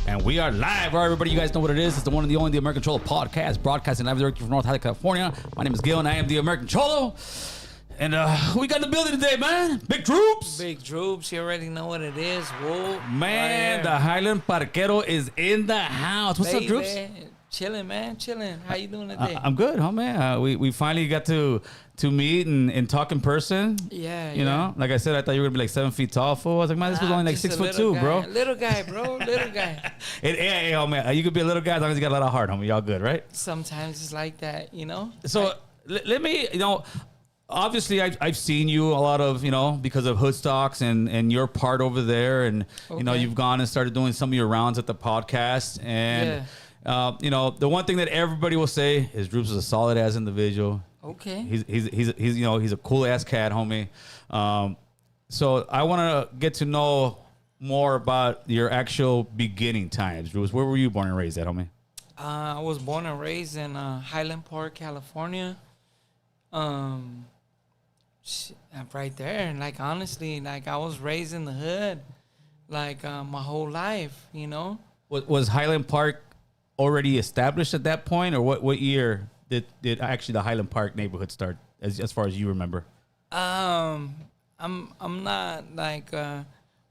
And we are live. All right, everybody, you guys know what it is. It's the one and the only The American Cholo podcast, broadcasting live directly from North Highland, California. My name is Gil, and I am The American Cholo. And who we got in the building today, man? Big Drewps. Big Drewps. You already know what it is. Whoa. Man, the Highland Parquero is in the house. What's up, Drewps? Chilling, man. Chilling. How you doing today? I'm good, homie. We finally got to meet and talk in person. Yeah, You know? Like I said, I thought you were going to be like 7 feet tall, fool. I was like, man, this was only like 6'2", guy. bro. Little guy, bro. Little guy. Hey, homie, you could be a little guy as long as you got a lot of heart, homie. Y'all good, right? Sometimes it's like that, you know? So let me, obviously I've seen you a lot of, because of Hoodstocks and your part over there. And, you've gone and started doing some of your rounds at the podcast. And, the one thing that everybody will say is Drewps is a solid ass individual. Okay. He's a cool ass cat, homie. So I want to get to know more about your actual beginning times. Drewps, where were you born and raised at, homie? I was born and raised in Highland Park, California. Right there. Like, honestly, like, I was raised in the hood, like, my whole life, Was Highland Park already established at that point, or what year did actually the Highland Park neighborhood start, as far as you remember? I'm not like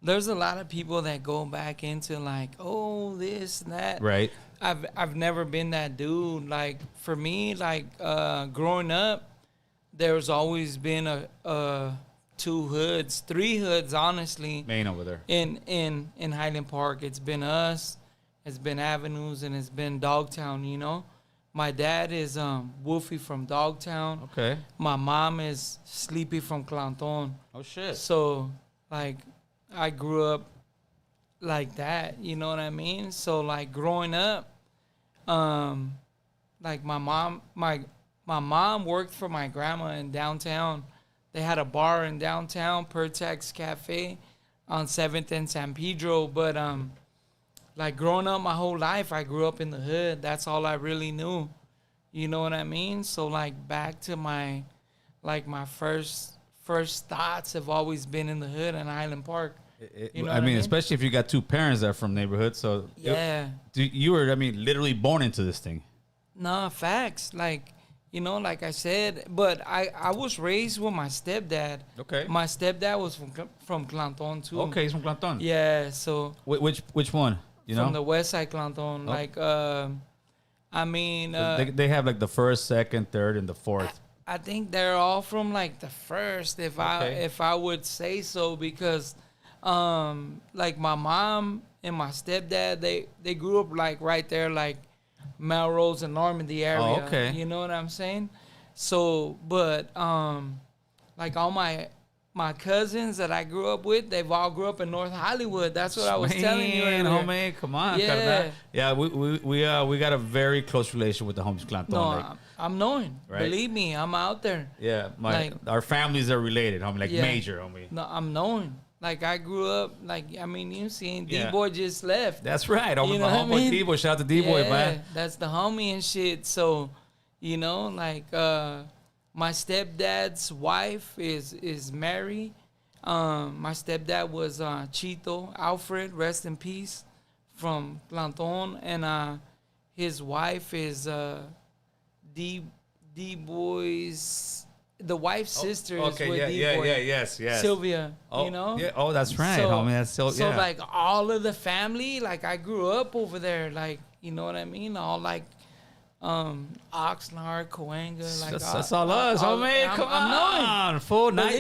there's a lot of people that go back into like, oh, this and that. Right. I've never been that dude. Like, for me, like, growing up, there's always been a 2 hoods, 3 hoods, honestly. Main over there. In Highland Park, it's been us, it's been Avenues, and it's been Dogtown. My dad is Wolfie from Dogtown. Okay. My mom is Sleepy from Clanton. Oh shit. So, like, I grew up like that, you know what I mean? So, like, growing up, like, my mom worked for my grandma in downtown. They had a bar in downtown, Pertex Cafe, on 7th and San Pedro. But like, growing up my whole life, I grew up in the hood. That's all I really knew. You know what I mean? So, like, back to my first thoughts have always been in the hood and Highland Park. I mean, especially if you got 2 parents that are from neighborhoods. So yeah, you were, literally born into this thing. No, facts. Like, like I said, but I was raised with my stepdad. Okay. My stepdad was from Clanton too. Okay, he's from Clanton. Yeah, so. Which one? From the west side Clanton. Oh. Like, they have like the 1st, 2nd, 3rd, and the 4th. I think they're all from like the 1st, if I would say so, because, like, my mom and my stepdad, they grew up like right there, like Melrose and Normandy area. Oh, okay. You know what I'm saying? So, but like, all my cousins that I grew up with, they've all grew up in North Hollywood. That's what I was telling you earlier. Homie, come on. Yeah, we got a very close relation with the homies Clanton. No, I'm knowing. Right? Believe me, I'm out there. Yeah, our families are related, homie, major, homie. No, I'm knowing. Like, I grew up, like, you seen D-Boy just left. That's right. My homeboy D-Boy. Shout out to D-Boy, man. That's the homie and shit. So, like, my stepdad's wife is Mary. My stepdad was Chito Alfred, rest in peace, from Planton. And his wife is D-Boy's... The wife's sister is with D-Boy. Yes. Sylvia, Yeah, that's right, homie. That's so, So, like, all of the family, like, I grew up over there, like, you know what I mean? All, like, Oxnard, Coanga, like, that's all us, homie. Come on, fool. Now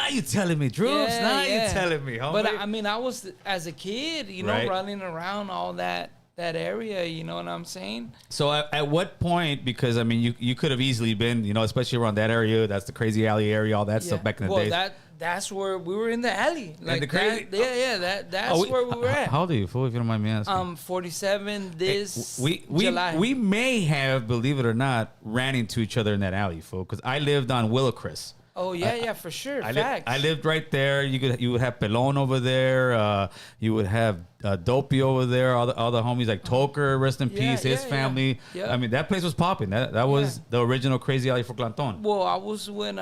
you telling me, Drewps. You telling me, homie. But, I was, as a kid, running around all that area, you know what I'm saying? So at what point, because you could have easily been, especially around that area, that's the crazy alley area, all that stuff back in the days. That's where we were, in the alley. Like, the crazy, that's where we were at. How old are you, fool, if you don't mind me asking? 47 July. We may have, believe it or not, ran into each other in that alley, fool, because I lived on Willowcrest. Oh yeah, for sure. Facts. I lived right there. You would have Pelon over there. You would have Dopey over there. All the homies like Toker, rest in peace, his family. Yeah. I mean, that place was popping. That was the original Crazy Alley for Clanton. Well, I was with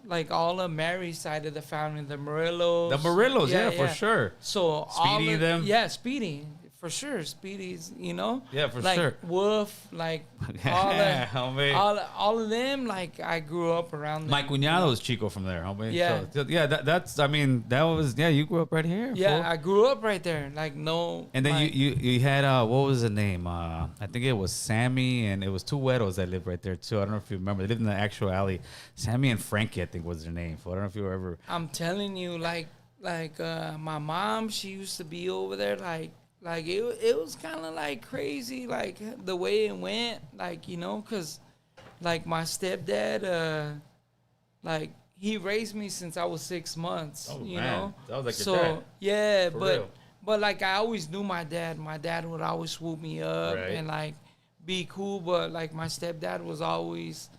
like all of Mary's side of the family, the Morillos. The Morillos, for sure. So Speedy them. Yeah, Speedy. for sure. Speedy's, you know? Yeah, for like sure. Wolf, like all of them, like I grew up around them. My cuñado is Chico from there, homie. Yeah. So, yeah, that's, I mean, that was, yeah, you grew up right here. Yeah, fool. I grew up right there. Like, no. And then like, you had, what was the name? I think it was Sammy, and it was two Weddles that lived right there, too. I don't know if you remember. They lived in the actual alley. Sammy and Frankie, I think, was their name. I don't know if you were ever. I'm telling you, like my mom, she used to be over there, like it was kind of like crazy, like the way it went, like, you know, cause like my stepdad, like he raised me since I was 6 months, Oh, you man. know. That was like so your dad. yeah, For but real. but like I always knew my dad. My dad would always swoop me up Right. and like be cool, but like my stepdad was always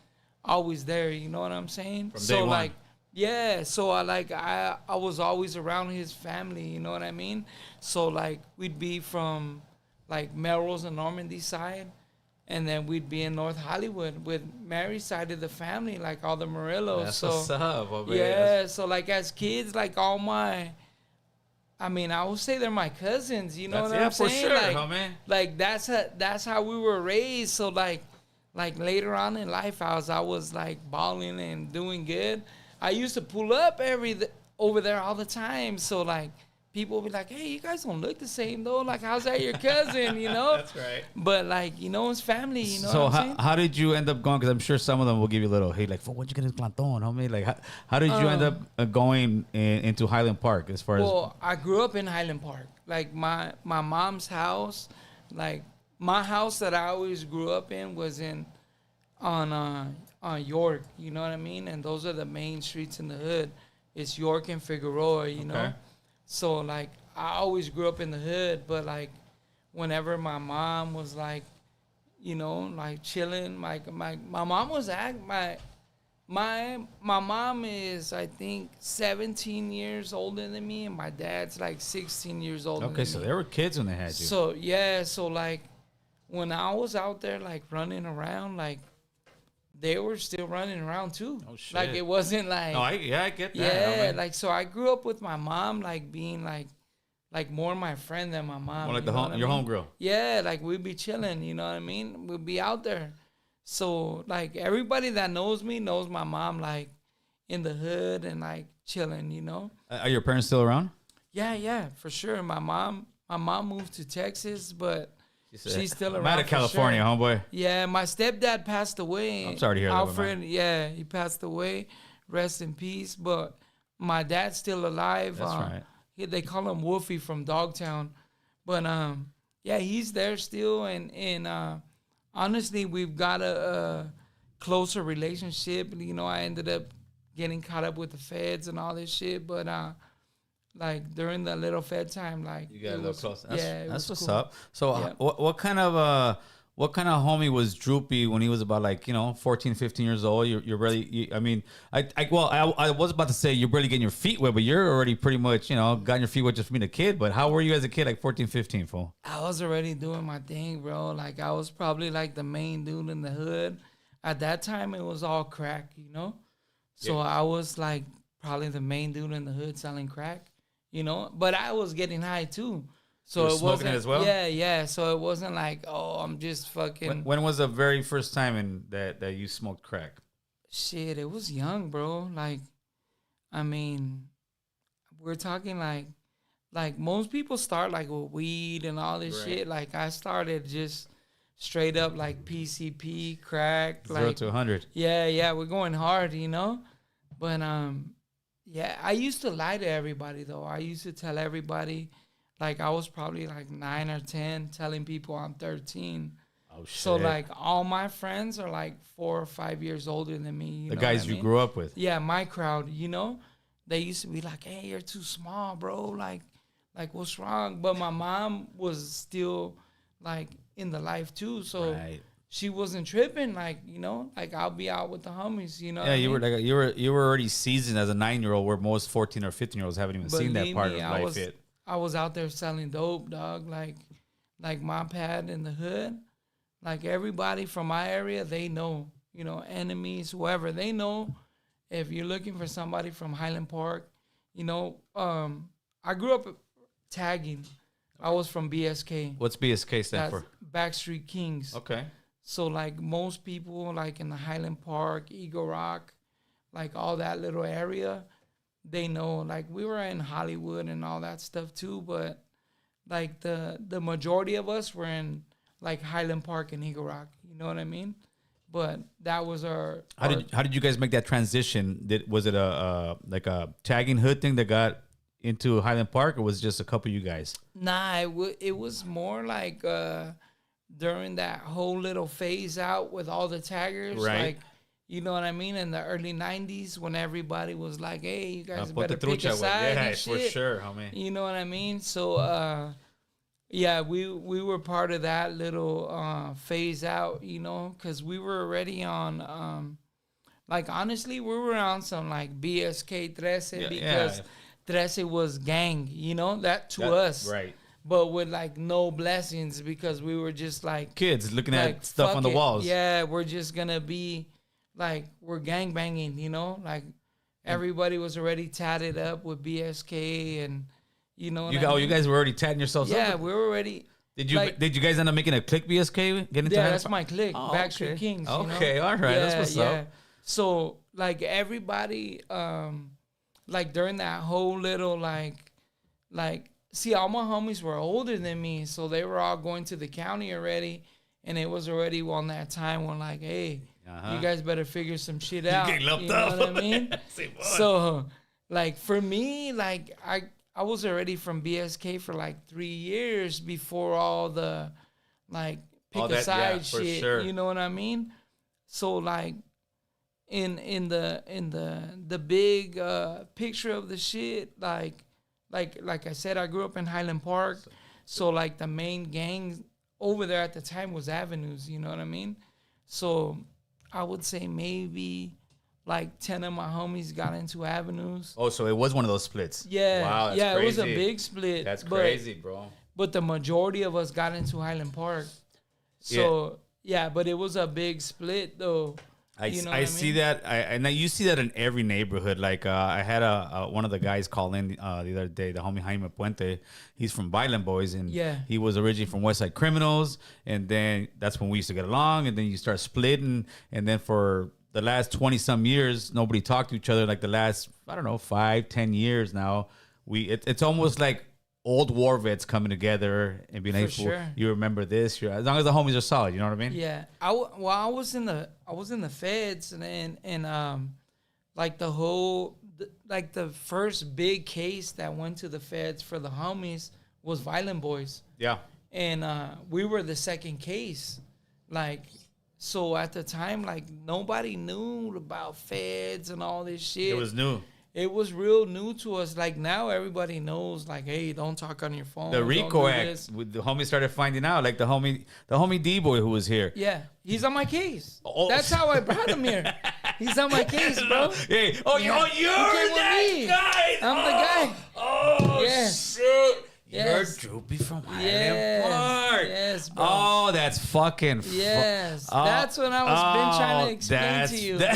there. You know what I'm saying? From so day one. like. Yeah, so I was always around his family, you know what I mean? So like we'd be from like Melrose and Normandy side, and then we'd be in North Hollywood with Mary's side of the family, like all the Morelos. That's so what's up, homie. yeah, so like as kids, like all my, I mean, I would say they're my cousins, you know what I'm for saying? sure, like, homie. like that's how we were raised. So like later on in life, I was like balling and doing good. I used to pull up over there all the time. So like people would be like, "Hey, you guys don't look the same though. Like, how's that your cousin?" You know. That's right. But like, you know, it's family. You know. So what I'm saying? how did you end up going? Because I'm sure some of them will give you a little, hey, like, what'd you get this planton, homie? Like, how did you end up going into Highland Park as far as? Well, I grew up in Highland Park. Like my mom's house, like my house that I always grew up in was on York. You know what I mean? And those are the main streets in the hood. It's York and Figueroa. You know. So like I always grew up in the hood, but like whenever my mom was like, you know, like chilling, like my mom was my mom is, I think, 17 years older than me, and my dad's like 16 years older than me. Okay, so they were kids when they had you. So yeah, so like when I was out there like running around, like they were still running around too. Oh, shit. Like it wasn't like I get that. yeah, homie. like so I grew up with my mom like being like more my friend than my mom. More like you know what I your mean? homegirl. Yeah, like we'd be chilling, you know what I mean? We'd be out there. So like everybody that knows me knows my mom like in the hood and like chilling, you know? Are your parents still around? Yeah, for sure. My mom moved to Texas, but she's still around. I'm out of California, sure. homeboy. Yeah, my stepdad passed away. I'm sorry to hear that, Alfred, yeah, he passed away. Rest in peace. But my dad's still alive. That's right. They call him Wolfie from Dogtown. But yeah, he's there still, and honestly, we've got a closer relationship. You know, I ended up getting caught up with the feds and all this shit, but like during the little Fed time, like You got a little close. That's what's cool. up. So Yeah. what kind of homie was Droopy when he was about like 14, 15 years old? You're really I mean I was about to say you're barely getting your feet wet, but you're already pretty much gotten your feet wet just from being a kid. But how were you as a kid, like 14, 15, fool? I was already doing my thing, bro. Like I was probably like the main dude in the hood. At that time, it was all crack, you know. So Yeah. I was like probably the main dude in the hood selling crack, you know. But I was getting high too. So You were it smoking wasn't it as well? Yeah. So it wasn't like, oh, I'm just fucking When was the very first time that you smoked crack? shit. It was young, bro. Like, I mean, we're talking like most people start like with weed and all this Right. shit. Like I started just straight up like PCP, crack, 0 like to 100. yeah, we're going hard, you know. But yeah, I used to lie to everybody though. I used to tell everybody, like I was probably like 9 or 10, telling people I'm 13. Oh shit! So like all my friends are like 4 or 5 years older than me. You the know guys what I you mean? grew up with. Yeah, my crowd, you know, they used to be like, "Hey, you're too small, bro. Like what's wrong?" But my mom was still like in the life too, so Right. she wasn't tripping. Like, you know, like I'll be out with the homies, you know. Yeah, what I you were mean? like you were already seasoned as a 9-year-old, where most 14 or 15-year-olds haven't even seen that Believe part me, of life yet. I was out there selling dope, dog. Like my pad in the hood. Like everybody from my area, they know, you know, enemies, whoever, they know. If you're looking for somebody from Highland Park, you know, I grew up tagging. I was from BSK. What's BSK stand That's for? Backstreet Kings. Okay. So like most people, like in the Highland Park, Eagle Rock, like all that little area, they know. Like we were in Hollywood and all that stuff too, but like the majority of us were in like Highland Park and Eagle Rock. You know what I mean? But that was our. How did you guys make that transition? Was it a like a tagging hood thing that got into Highland Park, or was it just a couple of you guys? Nah, it was more like during that whole little phase out with all the taggers, Right. like, you know what I mean, in the early 90s when everybody was like, hey, you guys Put better the pick a trucha side yeah, and for shit. sure, homie. You know what I mean? So, yeah, we were part of that little phase out, you know, because we were already on, like, honestly, we were on some, like, BSK 13 because 13 was gang, you know, that to us. Right. But with, like, no blessings because we were just, like... Kids looking like, at stuff on the it. walls. Yeah, we're just going to be, like, we're gang banging, you know? Like, everybody was already tatted up with BSK and... You know, you guys were already tatting yourselves up. Yeah, we were already. Did you guys end up making a click BSK? Getting Yeah, that's my clique. Oh, Backstreet okay. Kings. Okay, all right, that's what's up. So like everybody, like during that whole little like, see, all my homies were older than me, so they were all going to the county already, and it was already on that time when like, hey, you guys better figure some shit out. You know what I mean? So like for me, like I was already from BSK for like 3 years before all the like pick a side shit. Sure. You know what I mean? So like in the big picture of the shit, like I said, I grew up in Highland Park. So like the main gang over there at the time was Avenues, you know what I mean? So I would say maybe like 10 of my homies got into Avenues. Oh, so it was one of those splits. Yeah. Wow, that's yeah, crazy. it was a big split. That's crazy, bro. But the majority of us got into Highland Park. So, yeah, but it was a big split, though. I see that. And you see that in every neighborhood. Like I had one of the guys call in the other day, the homie Jaime Puente. He's from Violent Boys, and he was originally from West Side Criminals. And then that's when we used to get along. And then you start splitting. And then for the last 20-some years, nobody talked to each other. Like the last, I don't know, 5-10 years now, it's almost like old war vets coming together and being able, sure. You remember this, as long as the homies are solid, you know what I mean? Yeah, I was in the feds, and like the whole like the first big case that went to the feds for the homies was Violent Boys. Yeah, and we were the second case, like. So at the time, like nobody knew about feds and all this shit. it was new. It was real new to us. Like now, everybody knows. Like, hey, don't talk on your phone. The RICO Act, the homie started finding out. Like the homie D boy who was here. Yeah, he's on my case. Oh. That's how I brought him here. He's on my case, bro. Hey, Yeah. you're that guy. I'm the guy. Oh, Yeah. shit. Yes. You're Droopy from Highland Yes. Park. Yes, bro. Oh, that's fucking. Yes, that's what I was been trying to explain to you, bro.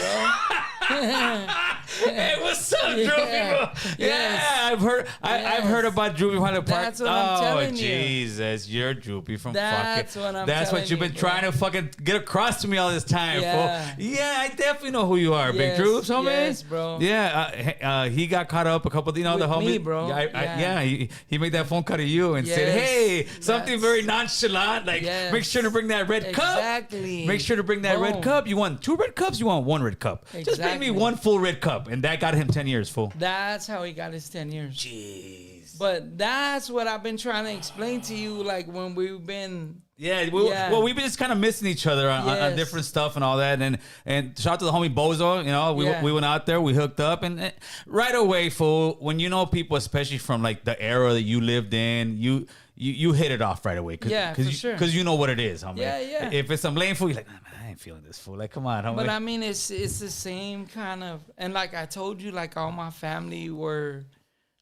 Hey, what's up, Droopy, bro? Yes. Yeah, I've heard about Droopy from Highland Park. That's what I'm telling you. Oh, Jesus, you're Droopy from That's fucking. what I'm That's what telling you've been you, trying bro. to fucking get across to me all this time, Yeah. fool. Yeah, I definitely know who you are, Yes, Big Drewps, homie. yes, bro. Yeah, he got caught up a couple of, the With homie. me, bro. Yeah, he made that phone call to you and said, Yes. hey, something That's- very nonchalant, like Yes. make sure to bring that red cup. Exactly. Make sure to bring that red Boom. cup. You want 2 red cups? You want 1 red cup? Just bring me Exactly. 1 full red cup, and that got him 10 years, fool. That's how he got his 10 years. Jeez. But that's what I've been trying to explain to you, like when we've been. Yeah, Yeah. well, we've been just kind of missing each other on Yes. different stuff and all that. And shout out to the homie Bozo. You know, we went out there, we hooked up, and right away, fool. When you know people, especially from like the era that you lived in, you hit it off right away. Yeah, for sure. Because you know what it is, homie. Yeah, yeah. If it's some lame fool, you're like, man, I ain't feeling this fool. Like, come on, homie. But I mean, it's the same kind of, and like I told you, like all my family were,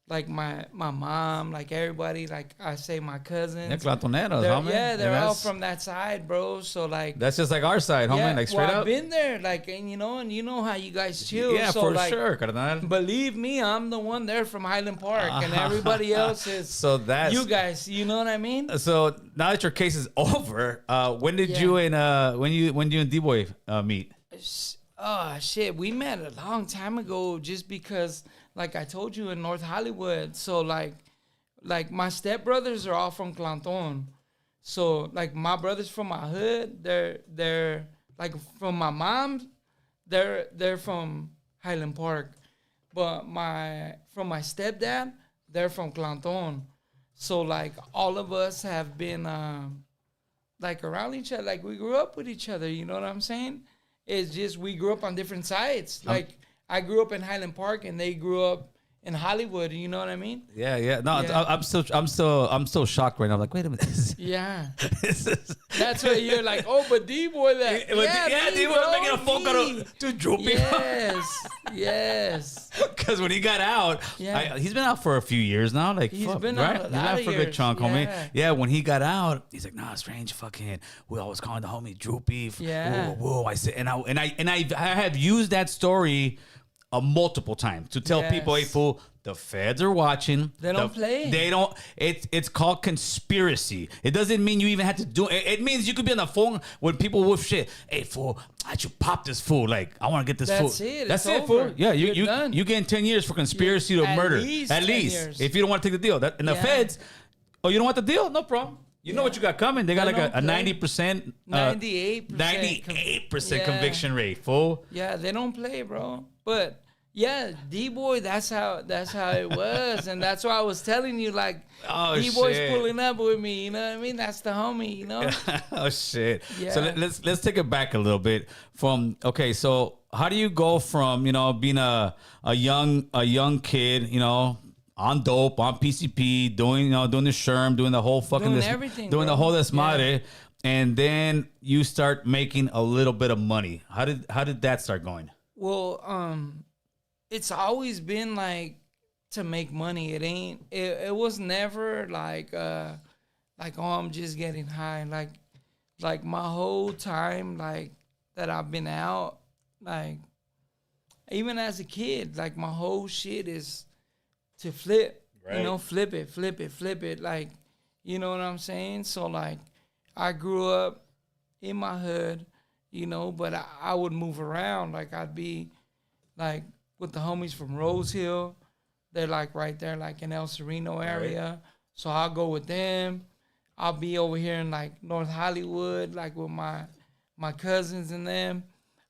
like my mom, like everybody, like I say my cousins. Yeah, Clatoneros, They're, homie. yeah, they're And all from that side, bro. So like that's just like our side, homie. Like straight well, up. I've been there, like, and you know how you guys chill. Yeah, so, for like, sure, carnal. believe me, I'm the one there from Highland Park, and everybody else is So that's you guys. You know what I mean? So now that your case is over, when did you and when you and D-Boy meet? Oh shit, we met a long time ago. Just because, like I told you, in North Hollywood. So like my stepbrothers are all from Clanton. So like my brothers from my hood, they're like from my mom, they're from Highland Park, but from my stepdad, they're from Clanton. So like all of us have been like around each other, like we grew up with each other. You know what I'm saying? It's just we grew up on different sides. Like I grew up in Highland Park, and they grew up in Hollywood. You know what I mean? Yeah. No, Yeah. I'm still shocked right now. I'm like, wait a minute. Yeah. This is- That's why you're like, oh, but D-Boy that. yeah, me, D-Boy bro, making a phone call me. to Droopy. Yes. Because when he got out, Yeah. he's been out for a few years now. Like He's fuck, been right? out a He's been lot out of for a good years. chunk, homie. Yeah. Yeah, when he got out, he's like, nah, strange, fucking. We always calling the homie Droopy. Yeah. Whoa. I said, and I have used that story multiple times to tell people, hey, Yes. fool, the feds are watching. They don't play. They don't. It's called conspiracy. It doesn't mean you even have to do it. It means you could be on the phone when people wolf shit. Hey, fool, I should pop this fool. Like, I want to get this That's fool. it. That's It's it, fool. over. Yeah, You're you done. you getting 10 years for conspiracy to At murder. least At 10 least years. if you don't want to take the deal. And the Yeah. feds, oh, you don't want the deal? No problem. You know what you got coming. They got They like a don't play. 90%, 98%. 98% Yeah. conviction rate, fool. Yeah, they don't play, bro. But yeah, D-Boy, that's how it was. And that's why I was telling you, like, Oh, D-Boy's shit. pulling up with me, you know what I mean? That's the homie, you know? Oh shit. Yeah. So let's take it back a little bit from so how do you go from, being a young kid, on dope, on PCP, doing the SHRM, doing the whole fucking Doing everything, doing the bro. whole desmadre, Yeah. and then you start making a little bit of money. How did that start going? Well, it's always been like to make money. It was never like oh, I'm just getting high. Like my whole time, like that I've been out, like even as a kid, like my whole shit is to flip, Right. flip it. Like, you know what I'm saying? So like I grew up in my hood, but I would move around. Like I'd be like with the homies from Rose Hill. They're like right there, like in El Sereno area. So I'll go with them. I'll be over here in like North Hollywood, like with my cousins and them.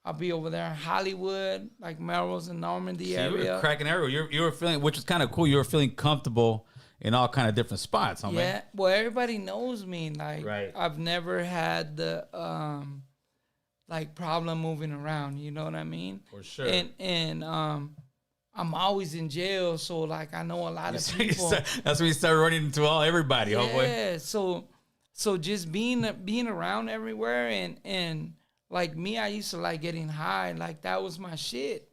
I'll be over there in Hollywood, like Melrose and Normandy So you area. were cracking arrow. You were feeling, which is kind of cool. You were feeling comfortable in all kind of different spots, homie. Yeah, well, everybody knows me. Like, Right. I've never had the like problem moving around. You know what I mean? For sure. And I'm always in jail, so like I know a lot of people. That's when you start running into everybody, homeboy. Yeah, so just being around everywhere and like me, I used to like getting high. Like that was my shit.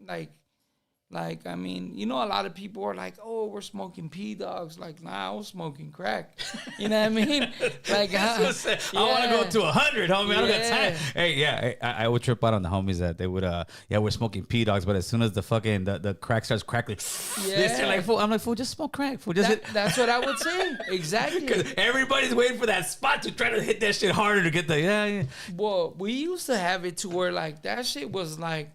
Like I mean, a lot of people are like, "Oh, we're smoking P dogs." Like, nah, I was smoking crack. You know what I mean? Like, I want to go to 100, homie. I don't got Yeah. time. Hey, yeah, I would trip out on the homies that they would, we're smoking P dogs, but as soon as the fucking the crack starts crackling, they're like, fool. I'm like, fool, just smoke crack, fool. Just That's what I would say. Exactly. because everybody's waiting for that spot to try to hit that shit harder to get the yeah. Well, we used to have it to where like that shit was like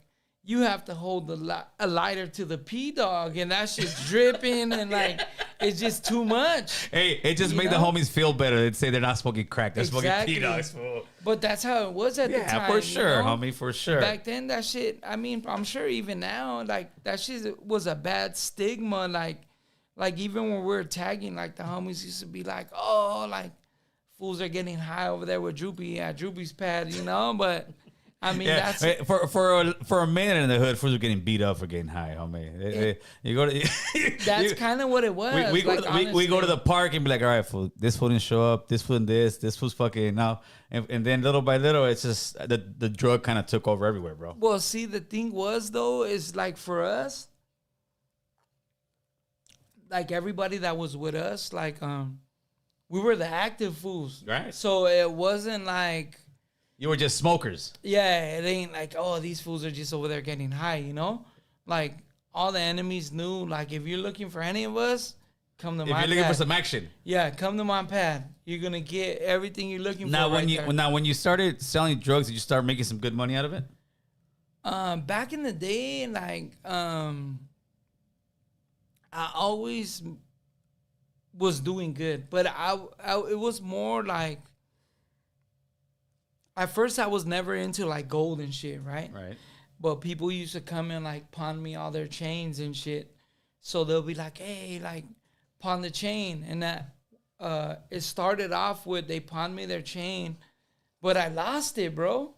you have to hold a lighter to the P dog and that shit's dripping and like it's just too much. Hey, it just You made the know? homies feel better. They'd say they're not smoking crack, they're smoking Exactly. P dogs, fool. But that's how it was at the time. Yeah, for sure, you know? homie, for sure. Back then, that shit. I mean, I'm sure even now, like that shit was a bad stigma. Like even when we were tagging, like the homies used to be like, "Oh, like fools are getting high over there with Droopy at Droopy's pad," But I mean, Yeah, that's for a minute in the hood, fools were getting beat up for getting high, homie. You go to that's kind of what it was. we go like, to we go to honestly. the park and be like, all right, fool, this fool didn't show up, this fool and this fool's fucking now, and then little by little, it's just the drug kind of took over everywhere, bro. Well, see, the thing was though is like for us, like everybody that was with us, like we were the active fools, Right. So it wasn't like You were just smokers. yeah, it ain't like oh these fools are just over there getting high, like all the enemies knew like if you're looking for any of us, come to my pad. If you're looking for some action. Yeah, come to my pad. You're gonna get everything you're looking Now, for. when you started selling drugs, did you start making some good money out of it? Back in the day, like I always was doing good, but I it was more like at first I was never into like gold and shit, right? Right. But people used to come and like pawn me all their chains and shit. So they'll be like, hey, like pawn the chain. And that it started off with they pawned me their chain, but I lost it, bro.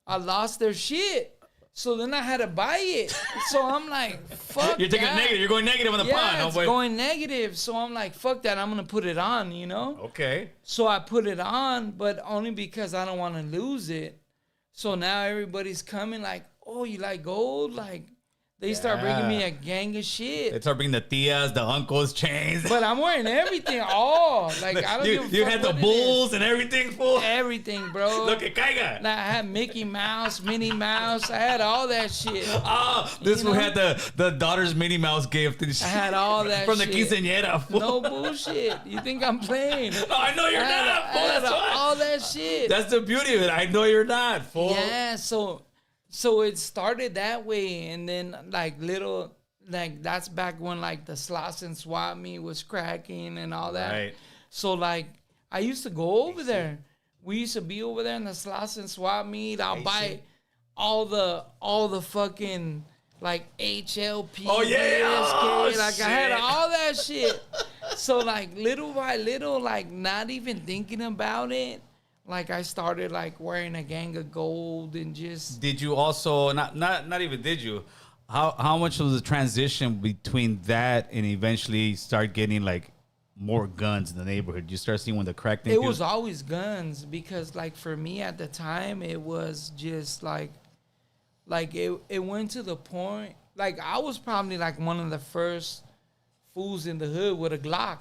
I lost their shit. So then I had to buy it. So I'm like, fuck You're taking that. negative. You're going negative on the Yeah, pawn. it's going negative. So I'm like, fuck that. I'm going to put it on, Okay. So I put it on, but only because I don't want to lose it. So now everybody's coming like, oh, you like gold? Like, they start bringing me a gang of shit. They start bringing the tias, the uncles, chains. But I'm wearing everything, all. Like, I don't give a fuck You had the what it bulls and everything, fool. is. Everything, bro. Look at Kaiga. Now, I had Mickey Mouse, Minnie Mouse. I had all that shit. Oh, this one had the daughter's Minnie Mouse gift. And I had all that from shit. the quinceañera, fool. No bullshit. You think I'm playing? No, I know you're not, fool. I had That's why. all that shit. That's the beauty of it. I know you're not, fool. Yeah, so it started that way, and then that's back when like the slots and swap meet was cracking and all that. Right. So like I used to go over there. We used to be over there in the slots and swap meet. I'll buy all the fucking like HLP. Oh, yeah. Oh, like shit. I had all that shit. So like little by little, like not even thinking about it. Like I started like wearing a gang of gold and just. Did you also not even did you? How much was the transition between that and eventually start getting like more guns in the neighborhood? You start seeing when the crack thing. It was always guns because like for me at the time it was just like it went to the point like I was probably like one of the first fools in the hood with a Glock,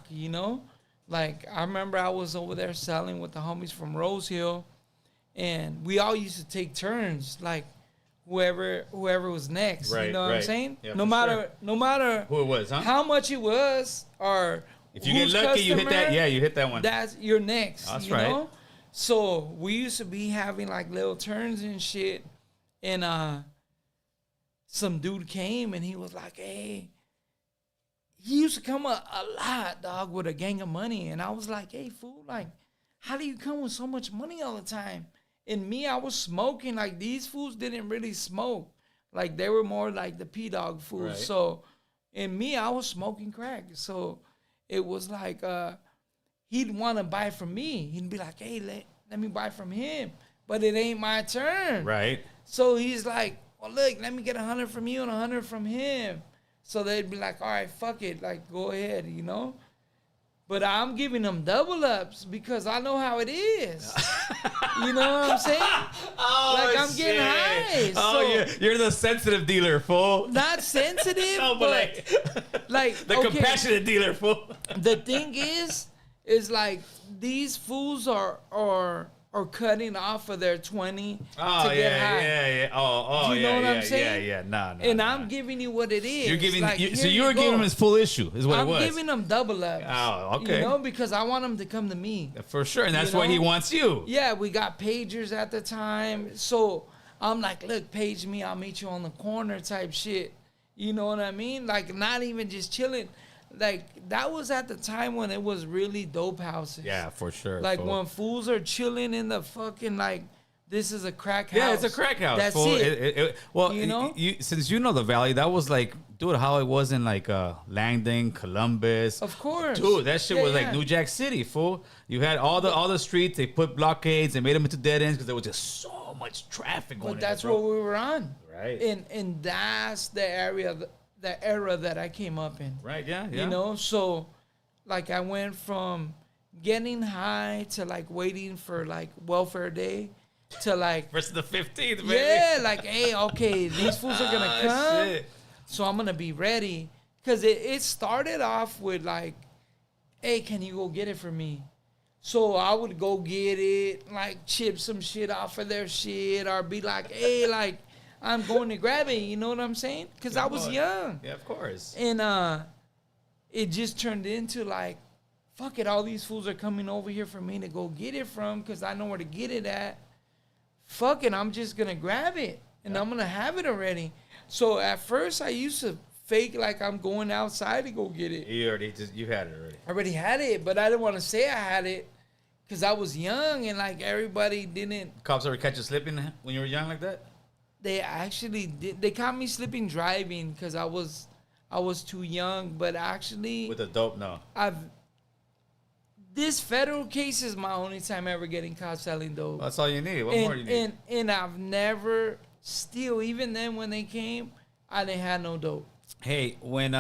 Like, I remember I was over there selling with the homies from Rose Hill, and we all used to take turns, like, whoever was next. Right, you know what I'm saying? Yeah, no matter who it was, huh? how much it was, or If you get lucky, you hit that. Yeah, you hit that one. That's your next. That's you right. know? So we used to be having like little turns and shit, and some dude came and he was like, hey. He used to come a lot, dog, with a gang of money. And I was like, hey, fool, like, how do you come with so much money all the time? And me, I was smoking. Like, these fools didn't really smoke. Like, they were more like the P-Dog fools. Right. So, in me, I was smoking crack. So, it was like, he'd want to buy from me. He'd be like, hey, let me buy from him. But it ain't my turn. Right. So, he's like, well, look, let me get 100 from you and 100 from him. So they'd be like, all right, fuck it. Like, go ahead, But I'm giving them double ups because I know how it is. You know what I'm saying? Oh, like, I'm getting high. Oh, So you're the sensitive dealer, fool. not sensitive, No, but like the okay, compassionate dealer, fool. the thing is like these fools are cutting off of their 20 to get high. Yeah. Oh, Do you know what I'm saying? Yeah. No. And I'm giving you what it is. You're giving. Like, So here you were go. giving him his full issue, is what I'm it was. giving them double ups. Oh, okay. Because I want them to come to me. For sure, and that's You why he know? wants you. Yeah, we got pagers at the time. So I'm like, look, page me, I'll meet you on the corner type shit. You know what I mean? Like, not even just chilling. Like, that was at the time when it was really dope houses. Yeah, for sure. Like, fool. when fools are chilling in the fucking, like, this is a crack house. Yeah, it's a crack house. That's fool. it. Well, You know? since you know the valley, that was like, dude, how it was in like Langdon, Columbus. Of course. Dude, that shit Yeah, was yeah. like New Jack City, fool. You had all the streets. They put blockades. They made them into dead ends because there was just so much traffic going. But that's in there, what bro. we were on. Right. And that's the area, the era that I came up in. Right. Yeah. So like I went from getting high to like waiting for like welfare day to like Versus the 15th, baby. yeah, like hey, okay, these fools are gonna come, Shit. so I'm gonna be ready. because it started off with like, hey, can you go get it for me? So I would go get it, like chip some shit off of their shit, or be like, hey, like I'm going to grab it. You know what I'm saying? Because I was young. Yeah, of course. And it just turned into like, fuck it, all these fools are coming over here for me to go get it from because I know where to get it at. Fuck it, I'm just going to grab it and I'm going to have it already. So at first I used to fake like I'm going outside to go get it. You had it already. I already had it, but I didn't want to say I had it because I was young and like everybody didn't. Cops ever catch you slipping when you were young like that? They actually did. They caught me slipping driving because I was too young, but actually With the dope, no. This federal case is my only time ever getting caught selling dope. That's all you need. What more do you need? And I've never still, even then when they came, I didn't have no dope. Hey, when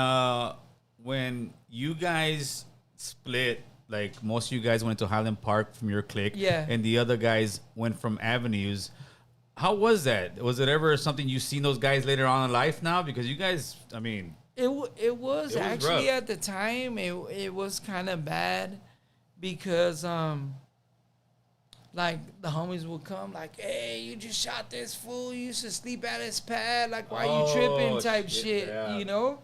you guys split, like most of you guys went to Highland Park from your clique, Yeah. and the other guys went from Avenues. How was that? Was it ever something you seen those guys later on in life now? Because you guys, I mean, it was actually rough. at the time it was kind of bad because like the homies would come like, hey, you just shot this fool, you used to sleep at his pad, like why you tripping type shit, yeah. you know?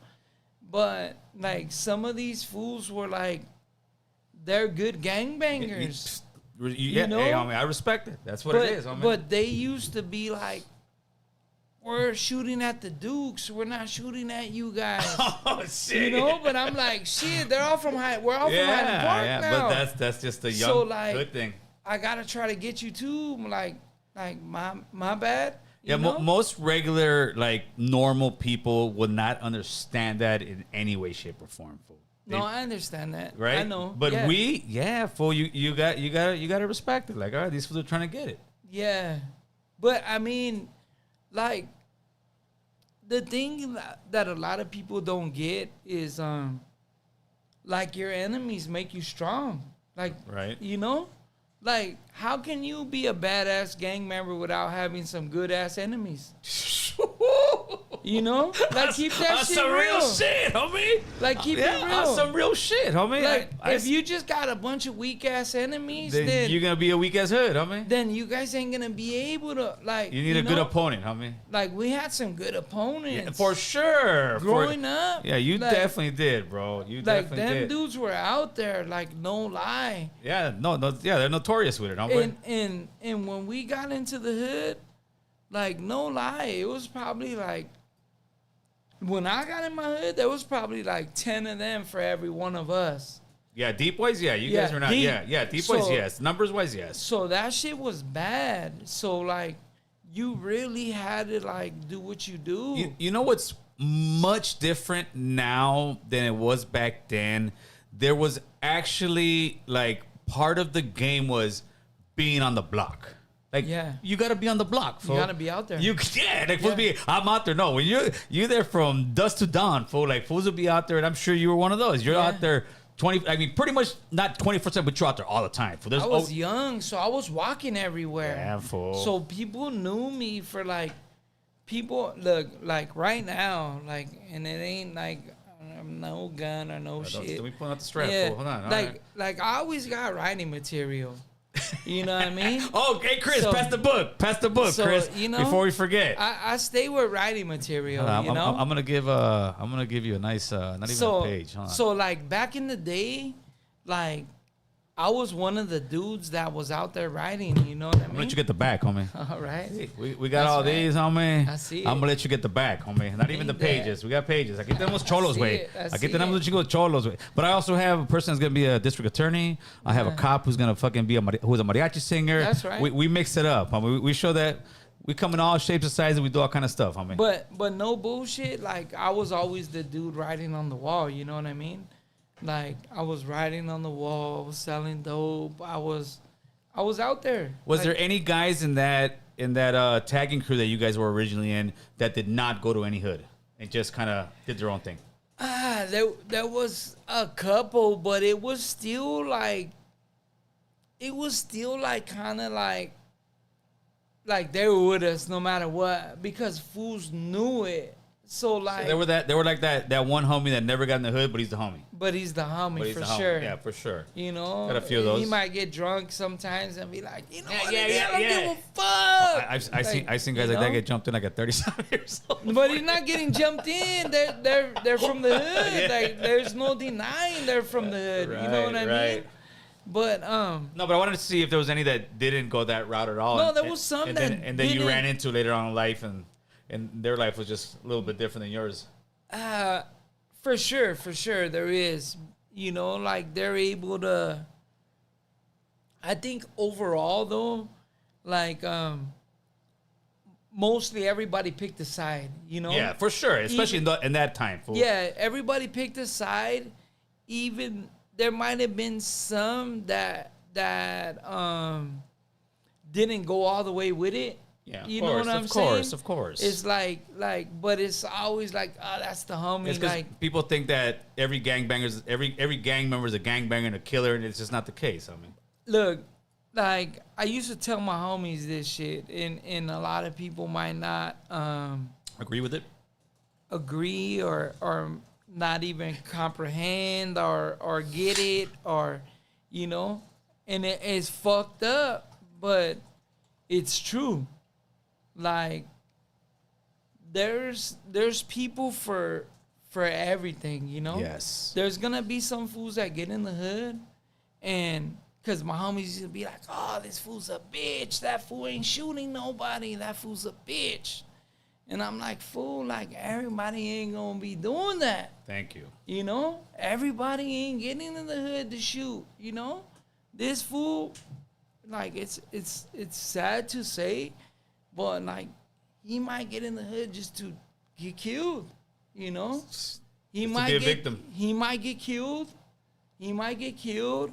But like some of these fools were like, they're good gangbangers. You know? Hey, homie, I respect it. That's what it is, homie. But they used to be like, we're shooting at the Dukes. We're not shooting at you guys. Oh shit! You know, but I'm like, shit. They're all from We're all from Highland Park now. But that's just a young good thing. I gotta try to get you too. Like my bad. Yeah, most regular like normal people would not understand that in any way, shape, or form. Fool. No, I understand that. Right? I know. But fool, you gotta respect it. Like, all right, these fools are trying to get it. Yeah, but I mean, like, the thing that a lot of people don't get is, like, your enemies make you strong. Like, right? You know, like, how can you be a badass gang member without having some good ass enemies? You know, like keep that shit some real shit, homie. Like keep it real. That's some real shit, homie. Like if you just got a bunch of weak ass enemies, then you're gonna be a weak ass hood, homie. Then you guys ain't gonna be able to like. You need a good opponent, homie. Like we had some good opponents, yeah, for sure. Growing up, yeah, you definitely did, bro. You definitely did. Like them dudes were out there, like no lie. Yeah, yeah, they're notorious with it, homie. And when we got into the hood, like no lie, it was probably like. When I got in my hood, there was probably like 10 of them for every one of us. Yeah, deep boys, yeah. You guys were not, deep boys, yes. Numbers wise, yes. So that shit was bad. So like, you really had to like do what you do. You know what's much different now than it was back then? There was actually like part of the game was being on the block. Like, you got to be on the block, fool. You got to be out there. I'm out there. No, when you're there from dusk to dawn, fool. Like, fools will be out there, and I'm sure you were one of those. You're out there pretty much not 24/7, but you're out there all the time. Fool. I was young, so I was walking everywhere. Yeah, fool. So people knew me for, like, look, like, right now, like, and it ain't, like, no gun or no shit. Let me pull out the strap, fool. Hold on. Like, I always got writing material. You know what I mean? Oh, hey, Chris, pass the book, Chris. You know, before we forget, I stay with writing material. You know, I'm gonna give you a nice, not even a page. Hold on. So like back in the day, like I was one of the dudes that was out there writing. You know what I mean? I'm gonna let you get the back, homie. All right. Hey, we got these, homie. I see. I'm gonna let you get the back, homie. Not even the pages. We got pages. Aquí tenemos cholos, güey. Aquí tenemos un chico de cholos, güey. But I also have a person that's gonna be a district attorney. I have a cop who's gonna fucking be who's a mariachi singer. That's right. We mix it up, homie. We show that we come in all shapes and sizes. We do all kind of stuff, homie. But no bullshit. Like I was always the dude writing on the wall. You know what I mean? Like I was writing on the wall, I was selling dope. I was out there. Was there any guys in that tagging crew that you guys were originally in that did not go to any hood and just kind of did their own thing? There was a couple, but it was still like kind of like they were with us no matter what because fools knew it. So like they were like that one homie that never got in the hood, but he's the homie. but he's the homie But he's for the homie. sure. Yeah, for sure. You know, Got a few of those. He might get drunk sometimes and be like, you know what? yeah, I don't yeah. give a fuck. I seen guys like that get jumped in like at 37 years old. But he's not getting jumped in. They're from the hood. Yeah. Like there's no denying they're from the hood. You know what I mean? But No, but I wanted to see if there was any that didn't go that route at all. No, there was some and that then you didn't. ran into later on in life, and their life was just a little bit different than yours. For sure, there is. You know, like they're able to. I think overall though, like mostly everybody picked a side. You know. Yeah, for sure, especially in that time. Fool. Yeah, everybody picked a side. Even there might have been some that didn't go all the way with it. Yeah, you know what I'm saying? Of course. It's like, but it's always like, oh, that's the homie. It's 'cause like people think that every gang member is a gangbanger and a killer, and it's just not the case. I mean, look, like I used to tell my homies this shit, and a lot of people might not agree with it. Agree or not even comprehend or get it, or you know, and it is fucked up, but it's true. Like there's people for everything, you know. Yes. There's gonna be some fools that get in the hood, and cause my homies used to be like, "Oh, this fool's a bitch. That fool ain't shooting nobody. That fool's a bitch." And I'm like, "Fool, like everybody ain't gonna be doing that." Thank you. You know, everybody ain't getting in the hood to shoot. You know, this fool, like it's sad to say, but like he might get in the hood just to get killed. You know, he might be a get victim. He might get killed. He might get killed.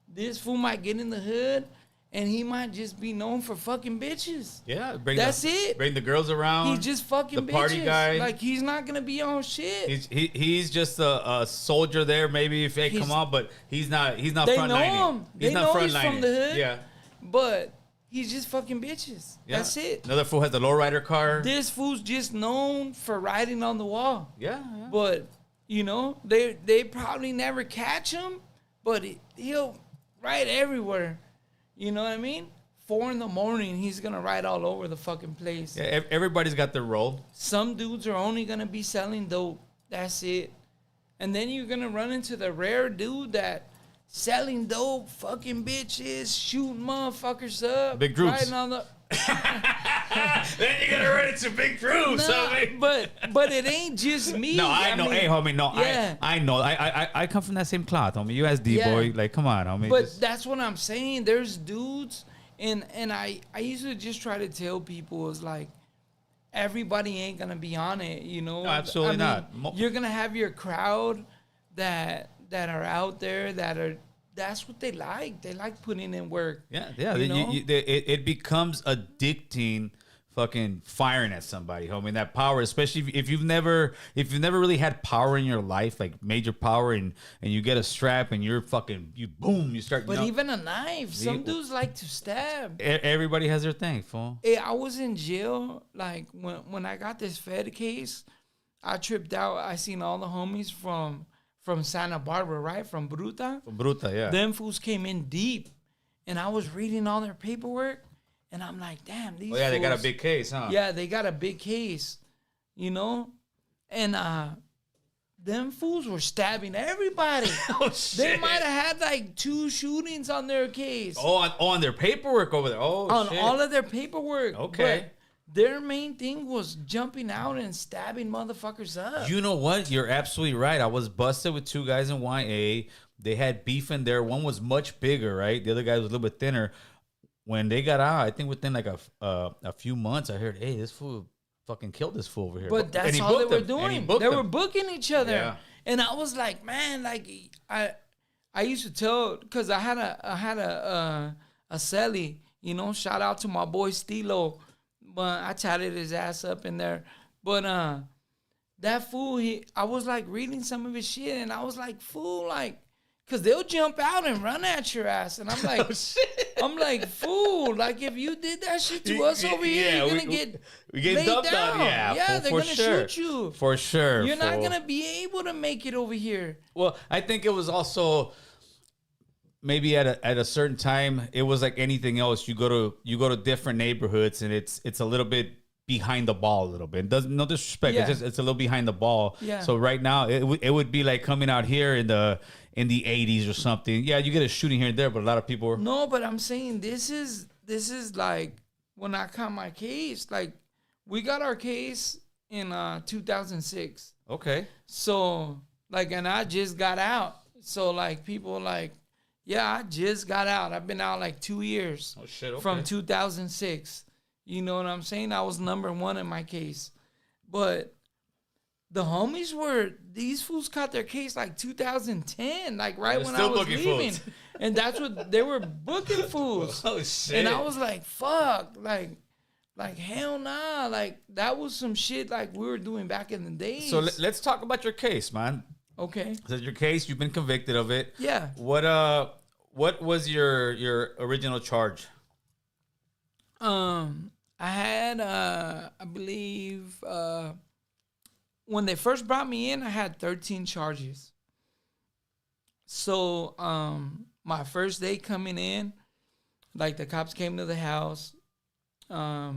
This fool might get in the hood, and he might just be known for fucking bitches. Yeah, That's it. Bring the girls around. He's just fucking the bitches. party guy. Like he's not gonna be on shit. He's just a soldier there. Maybe if they come on, but he's not They front know lining. him. He's They not know front he's lining. from the hood. Yeah. But he's just fucking bitches. Yeah. That's it. Another fool has the lowrider car. This fool's just known for riding on the wall. Yeah. But, you know, they probably never catch him, but he'll ride everywhere. You know what I mean? 4 a.m, he's going to ride all over the fucking place. Yeah, everybody's got their role. Some dudes are only going to be selling dope. That's it. And then you're going to run into the rare dude that selling dope, fucking bitches, shooting motherfuckers up. Big Drewps. Riding on the... Then you're gonna run into Big Drewps, homie. but it ain't just me. No, I know. mean, Hey, homie, no, yeah. I know. I come from that same cloth, homie. You as D-boy, like, come on, homie. But that's what I'm saying. There's dudes, and I used to just try to tell people is like, everybody ain't gonna be on it, you know. No, absolutely not. You're gonna have your crowd that are out there that's what they like. They like putting in work. Yeah. It becomes addicting. Fucking firing at somebody, homie. And that power, especially if you've never really had power in your life, like major power, and you get a strap and you're fucking you start. But even a knife, some dudes like to stab. Everybody has their thing, fool. Hey, I was in jail, like when I got this Fed case, I tripped out. I seen all the homies from Santa Barbara, right? From Bruta. From Bruta, yeah. Them fools came in deep, and I was reading all their paperwork, and I'm like, damn, these. Oh yeah, fools, they got a big case, huh? Yeah, they got a big case, you know, and them fools were stabbing everybody. Oh shit! They might have had like 2 shootings on their case. Oh, on their paperwork over there. Oh, on shit. all of their paperwork. Okay. But their main thing was jumping out and stabbing motherfuckers up. You know what? You're absolutely right. I was busted with 2 guys in YA. They had beef in there. One was much bigger, right? The other guy was a little bit thinner. When they got out, I think within like a few months, I heard, hey, this fool fucking killed this fool over here. But that's all they were doing. They were booking each other. Yeah. And I was like, man, like I used to tell, because I had a celly, you know, shout out to my boy Stilo. But I tatted his ass up in there. But that fool, I was like reading some of his shit, and I was like, fool, like, Cause they'll jump out and run at your ass, and I'm like, I'm like, fool! Like if you did that shit to us over here, you're gonna get laid dumped down. on. Yeah, they're gonna sure. shoot you For sure. You're not gonna be able to make it over here. Well, I think it was also maybe at a certain time. It was like anything else. You go to different neighborhoods, and it's a little bit behind the ball a little bit. No disrespect. Yeah. It's a little behind the ball. Yeah. So right now it would be like coming out here in the 80s or something. Yeah, you get a shooting here and there, but a lot of people. No, but I'm saying this is like when I caught my case. Like we got our case in 2006. Okay. So like, and I just got out. So like people like, yeah, I just got out. I've been out like 2 years. Oh shit. Okay. From 2006. You know what I'm saying? I was number one in my case. But the homies these fools caught their case like 2010, like right They're when still I was booking leaving. fools. And that's what they were booking fools. Oh shit. And I was like, fuck, like hell nah. Like that was some shit like we were doing back in the days. So let's talk about your case, man. Okay. So your case, you've been convicted of it. Yeah. What was your original charge? I had I believe when they first brought me in, I had 13 charges. So my first day coming in, like the cops came to the house. I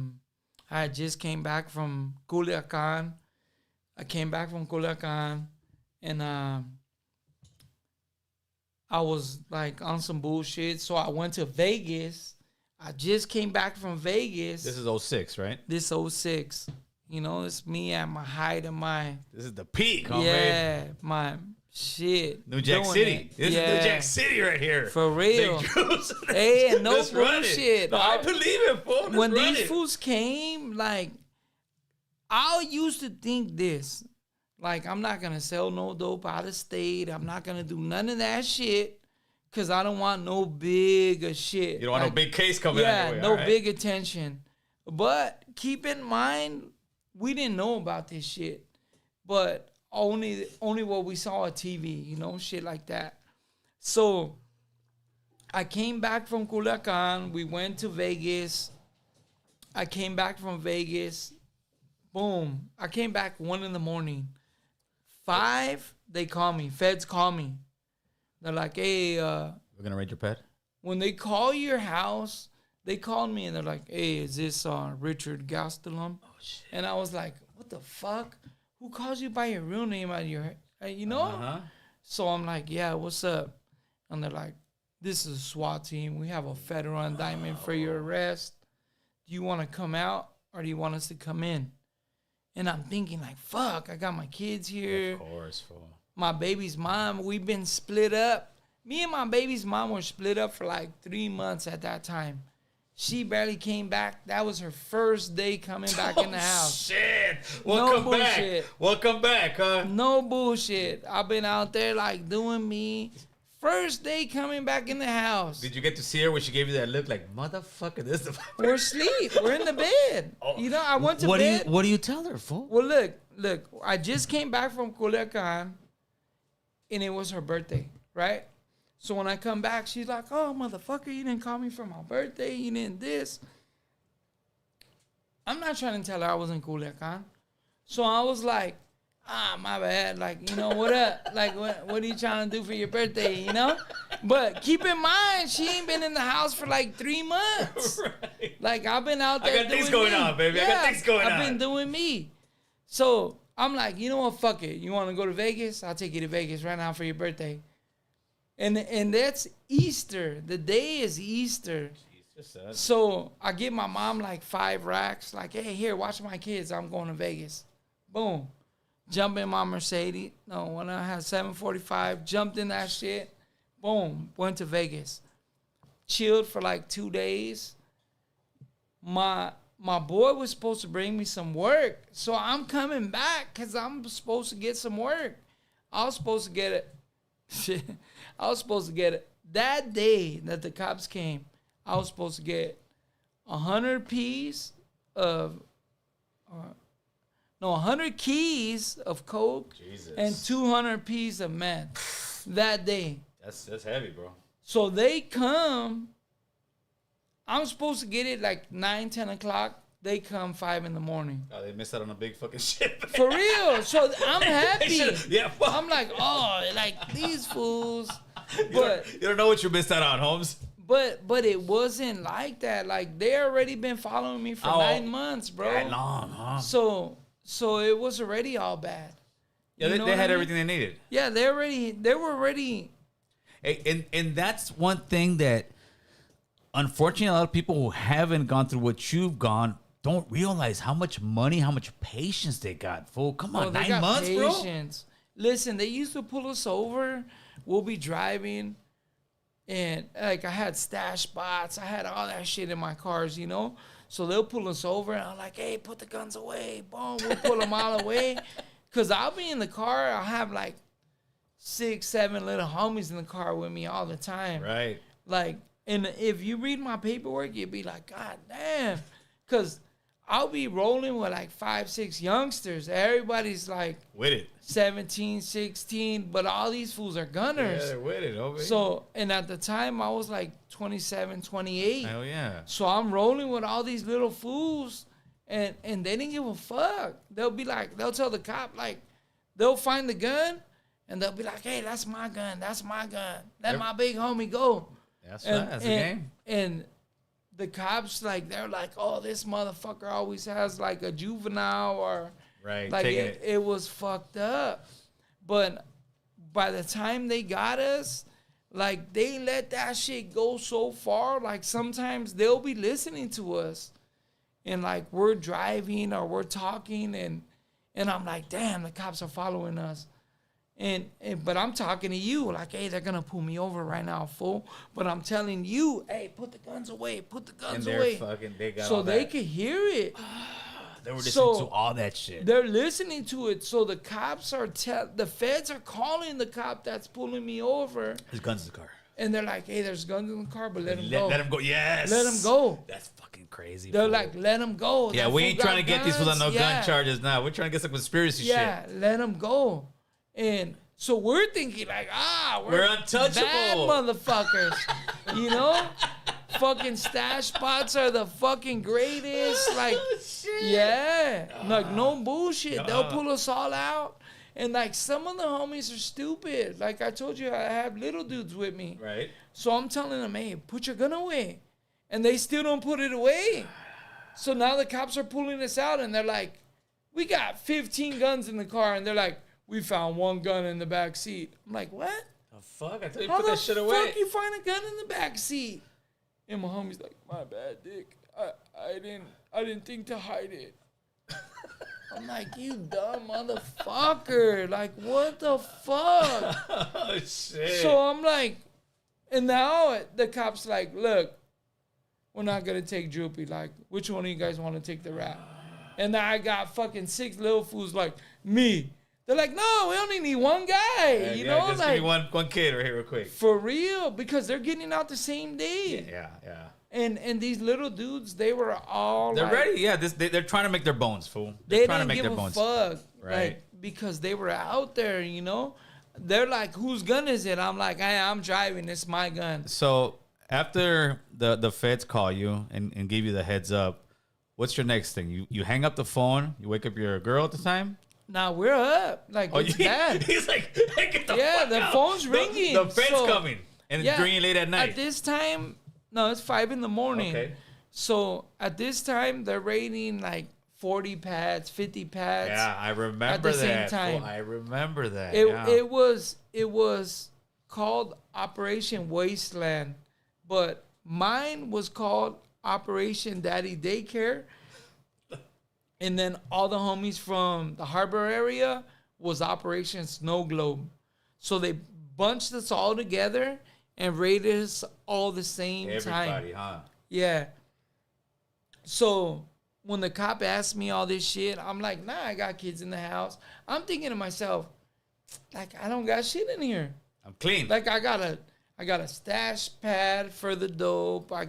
had just came back from Culiacan. I came back from Culiacan, and I was like on some bullshit. So I went to Vegas. I just came back from Vegas. This is 06, right? This 06. You know, it's me at my height of my... This is the peak, homie. Yeah, my shit. New Jack doing City. it. This is New Jack City right here. For real. Big Drewps. Hey, and no Let's run it. bullshit. No, I believe it, fool. Let's When run these it. fools came, like, I used to think this. Like, I'm not going to sell no dope out of state. I'm not going to do none of that shit. Because I don't want no big shit. You don't want no big case coming out your way. no all right? big attention. But keep in mind, we didn't know about this shit. But only what we saw on TV, you know, shit like that. So I came back from Culiacan. We went to Vegas. I came back from Vegas. Boom. I came back 1 a.m. 5, they call me. Feds call me. They're like, hey, We're going to raid your pet? when they call your house, they called me and they're like, hey, is this Richard Gastelum? Oh, shit. And I was like, what the fuck? Who calls you by your real name out of your head? You know? Uh-huh. So I'm like, yeah, what's up? And they're like, this is a SWAT team. We have a federal indictment for your arrest. Do you want to come out or do you want us to come in? And I'm thinking like, fuck, I got my kids here. Of course, fool. My baby's mom, we've been split up. Me and my baby's mom were split up for like 3 months at that time. She barely came back. That was her first day coming back in the house. Shit. No bullshit. Welcome back, huh? No bullshit. I've been out there like doing me. First day coming back in the house. Did you get to see her when she gave you that look like, motherfucker, this is the... We're asleep. We're in the bed. Oh. You know, I went to bed. What do you tell her, fool? Well, look. I just came back from Culiacan, and it was her birthday, right? So when I come back, she's like, oh, motherfucker, you didn't call me for my birthday. You didn't this. I'm not trying to tell her I was in Culiacan. So I was like, my bad. Like, you know, what up? Like, what are you trying to do for your birthday, you know? But keep in mind, she ain't been in the house for like 3 months. Right. Like, I've been out there I got things doing going me. on, baby. I got things going on. I've been doing me. So I'm like, you know what? Fuck it. You want to go to Vegas? I'll take you to Vegas right now for your birthday. And that's Easter. The day is Easter. So I give my mom like 5 racks. Like, hey, here, watch my kids. I'm going to Vegas. Boom. Jump in my Mercedes. No, when I had 745, jumped in that shit. Boom. Went to Vegas. Chilled for like 2 days. My boy was supposed to bring me some work. So I'm coming back because I'm supposed to get some work. I was supposed to get it. I was supposed to get it. That day that the cops came, I was supposed to get 100 keys of 100 keys of coke. Jesus. And 200 pieces of meth that day. That's heavy, bro. So they come. I'm supposed to get it like 9, 10 o'clock. They come 5 in the morning. Oh, they missed out on a big fucking shit. For real. So I'm happy. Yeah, fuck. I'm like, oh, like these fools. You don't know what you missed out on, Holmes. But it wasn't like that. Like they already been following me for 9 months, bro. That long, huh? So it was already all bad. Yeah, they had everything they needed. Yeah, they were ready. And that's one thing that, unfortunately, a lot of people who haven't gone through what you've gone don't realize how much money, how much patience they got. Fool, come on, 9 months, patience, bro. Listen, they used to pull us over. We'll be driving, and like I had stash spots, I had all that shit in my cars, you know. So they'll pull us over, and I'm like, hey, put the guns away. Boom, we'll pull them all away. Cause I'll be in the car, I'll have like 6, 7 little homies in the car with me all the time. Right. Like, and if you read my paperwork, you'd be like, God damn. Cause I'll be rolling with like 5, 6 youngsters. Everybody's like with it. 17, 16, but all these fools are gunners. Yeah, they're with it, okay. So, and at the time I was like 27, 28. Hell yeah. So I'm rolling with all these little fools. And they didn't give a fuck. They'll be like, they'll tell the cop, like, they'll find the gun, and they'll be like, hey, that's my gun. That's my gun. Let my big homie go. That's right. That's the game. And the cops, like, they're like, oh, this motherfucker always has, like, a juvenile or... Right, like, it was fucked up. But by the time they got us, like, they let that shit go so far. Like, sometimes they'll be listening to us. And like we're driving or we're talking and I'm like, damn, the cops are following us. But I'm talking to you like, hey, they're gonna pull me over right now, fool. But I'm telling you, hey, put the guns away, put the guns away. They got so all they that. could hear it. They were listening to all that shit. They're listening to it. So the cops are the feds are calling the cop that's pulling me over. His guns in the car. And they're like, hey, there's guns in the car, but let him go. Let him go. Yes. Let him go. That's fucking crazy. They're like, let him go. Yeah, we ain't trying to get these without no gun charges now. We're trying to get some conspiracy shit. Yeah, let him go. And so we're thinking like, we're untouchable. Bad motherfuckers. You know? Fucking stash spots are the fucking greatest. Like, yeah. Like, no bullshit. They'll pull us all out. And, like, some of the homies are stupid. Like I told you, I have little dudes with me. Right. So I'm telling them, hey, put your gun away. And they still don't put it away. So now the cops are pulling us out, and they're like, we got 15 guns in the car. And they're like, we found 1 gun in the back seat. I'm like, what? The fuck? I thought you put that shit away. How the fuck you find a gun in the back seat? And my homie's like, my bad, Dick. I didn't think to hide it. I'm like, you dumb motherfucker. Like, what the fuck? Oh, shit. So I'm like, and now the cop's like, look, we're not going to take Droopy. Like, which one of you guys want to take the rap? And I got fucking 6 little fools like, me. They're like, no, we only need 1 guy. You know, just like, give me one kid right here real quick. For real, because they're getting out the same day. Yeah. And these little dudes, they were all they're like, ready. Yeah, they're trying to make their bones, fool. They trying didn't to make give their a bones. fuck, right? Like, because they were out there, you know. They're like, whose gun is it? I'm like, hey, I'm driving. It's my gun. So after the feds call you and give you the heads up, what's your next thing? You hang up the phone. You wake up your girl at the time. Now we're up. Like, it's bad. He's like, hey, get the fuck the out. phone's ringing. The feds coming and it's bringing late at night. At this time, no, it's 5 in the morning. Okay. So at this time, they're raiding like 40 pads, 50 pads. Yeah, I remember that. At the same time. I remember that. It was called Operation Wasteland, but mine was called Operation Daddy Daycare. And then all the homies from the harbor area was Operation Snow Globe. So they bunched us all together and raided us all the same time. Everybody, huh? Yeah. So when the cop asked me all this shit, I'm like, nah, I got kids in the house. I'm thinking to myself, like, I don't got shit in here. I'm clean. Like, I got a stash pad for the dope. I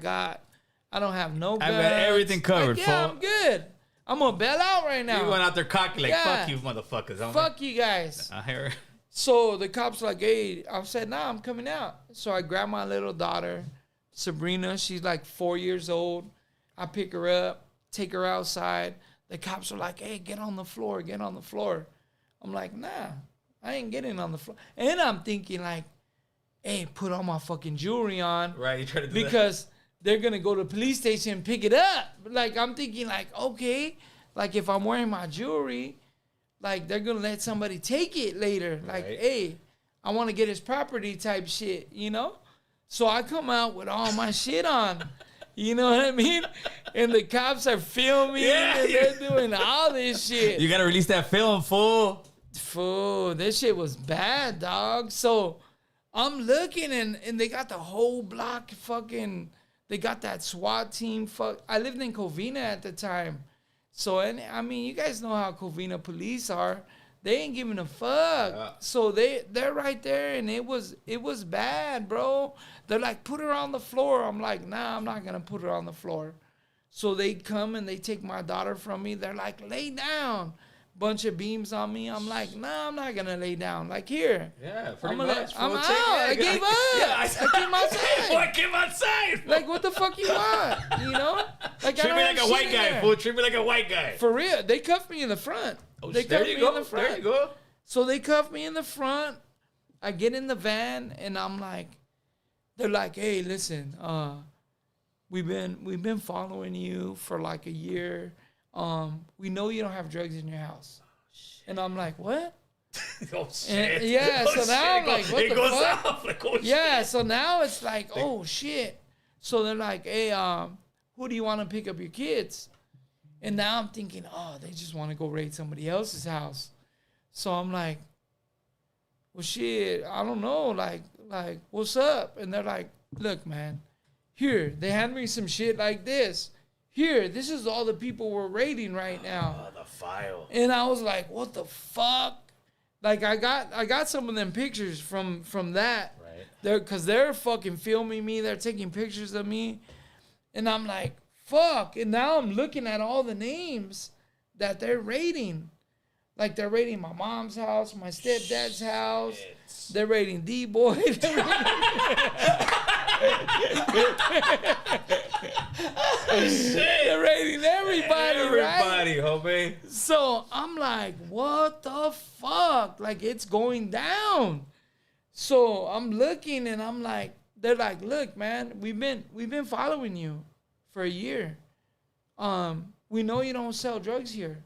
don't have no guns. I got everything covered, like, yeah, I'm good. I'm gonna bail out right now. You went out there cocky like, fuck you, motherfuckers. Fuck you guys. I hear. So the cops like, hey, I said, nah, I'm coming out. So I grabbed my little daughter, Sabrina. She's like 4 years old. I pick her up, take her outside. The cops are like, hey, get on the floor, get on the floor. I'm like, nah, I ain't getting on the floor. And I'm thinking like, hey, put all my fucking jewelry on. Right, you try to do because they're going to go to the police station and pick it up. Like, I'm thinking like, okay, like if I'm wearing my jewelry, like they're going to let somebody take it later. Like, right. Hey, I want to get his property type shit, you know? So I come out with all my shit on. You know what I mean? And the cops are filming and they're doing all this shit. You got to release that film, fool. Fool, this shit was bad, dog. So I'm looking and they got the whole block fucking, they got that SWAT team. I lived in Covina at the time. So, and I mean, you guys know how Covina police are. They ain't giving a fuck. Yeah. So they're right there and it was bad, bro. They're like, put her on the floor. I'm like, nah, I'm not going to put her on the floor. So they come and they take my daughter from me. They're like, lay down. Bunch of beams on me. I'm like, nah, I'm not gonna lay down. Like here. Yeah, pretty much. I'm out. I gave up. Yeah, I came outside. Boy, came outside. Like, what the fuck you want? You know? Like, treat me like a white guy, fool. Treat me like a white guy. For real. They cuffed me in the front. They cuffed me in the front. There you go. So they cuffed me in the front. I get in the van and I'm like, they're like, hey, listen, we've been following you for like a year. We know you don't have drugs in your house. And I'm like, what? Oh, shit. And, yeah, oh, so now I'm like, what it the goes fuck? off. Like, oh, yeah, shit. So now it's like, oh, shit. So they're like, hey, who do you want to pick up your kids? And now I'm thinking, oh, they just want to go raid somebody else's house. So I'm like, well, shit, I don't know. Like, what's up? And they're like, look, man, here, they hand me some shit like this. Here, this is all the people we're raiding right now. Oh, the file. And I was like, what the fuck? Like, I got some of them pictures from that. Right. Because they're fucking filming me. They're taking pictures of me. And I'm like, fuck. And now I'm looking at all the names that they're raiding. Like, they're raiding my mom's house, my stepdad's house. They're raiding D-Boy. They're raiding everybody, right? Homie. So I'm like, what the fuck? Like, it's going down. So I'm looking and I'm like, they're like, look, man, we've been following you for a year. We know you don't sell drugs here.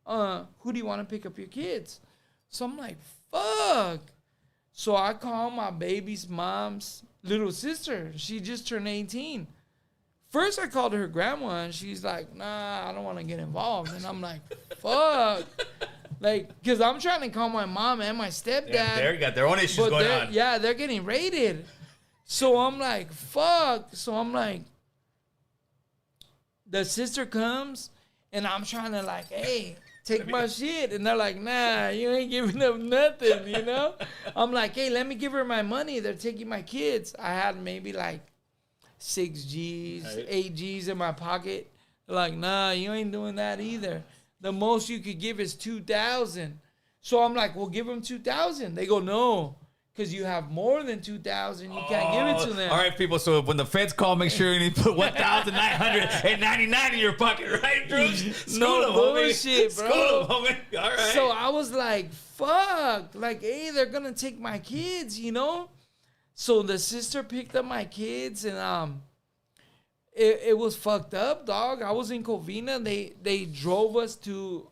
Who do you want to pick up your kids? So I'm like, fuck. So I call my baby's mom's little sister. She just turned 18. First, I called her grandma, and she's like, nah, I don't want to get involved. And I'm like, fuck. Like, because I'm trying to call my mom and my stepdad. Yeah, they got their own issues going on. Yeah, they're getting raided. So I'm like, fuck. So I'm like, the sister comes, and I'm trying to like, hey, take my shit. And they're like, nah, you ain't giving up nothing, you know? I'm like, hey, let me give her my money. They're taking my kids. I had maybe like 6 G's, right. 8 G's in my pocket. They're like, nah, you ain't doing that either. The most you could give is 2,000. So I'm like, well, give them 2,000. They go, no. Because you have more than 2,000, you can't give it to them. All right, people. So when the feds call, make sure you put 1,999 in your pocket, right, Drewps? No bullshit, bro. School them, homie. All right. So I was like, fuck. Like, hey, they're going to take my kids, you know? So the sister picked up my kids, and it was fucked up, dog. I was in Covina. They drove us to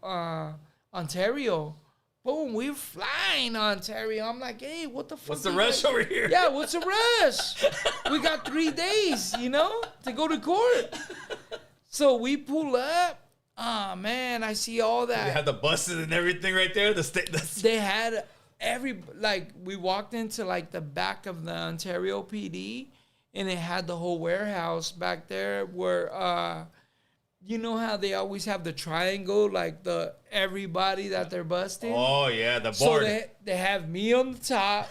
Ontario. Boom, we're flying to Ontario. I'm like, hey, what the fuck? What's the rush over here? Yeah, what's the rush? We got 3 days, you know, to go to court. So we pull up. Oh, man, I see all that. They had the buses and everything right there. They had we walked into like the back of the Ontario PD, and it had the whole warehouse back there where, you know how they always have the triangle, like everybody that they're busting? Oh, yeah, the board. So they have me on the top,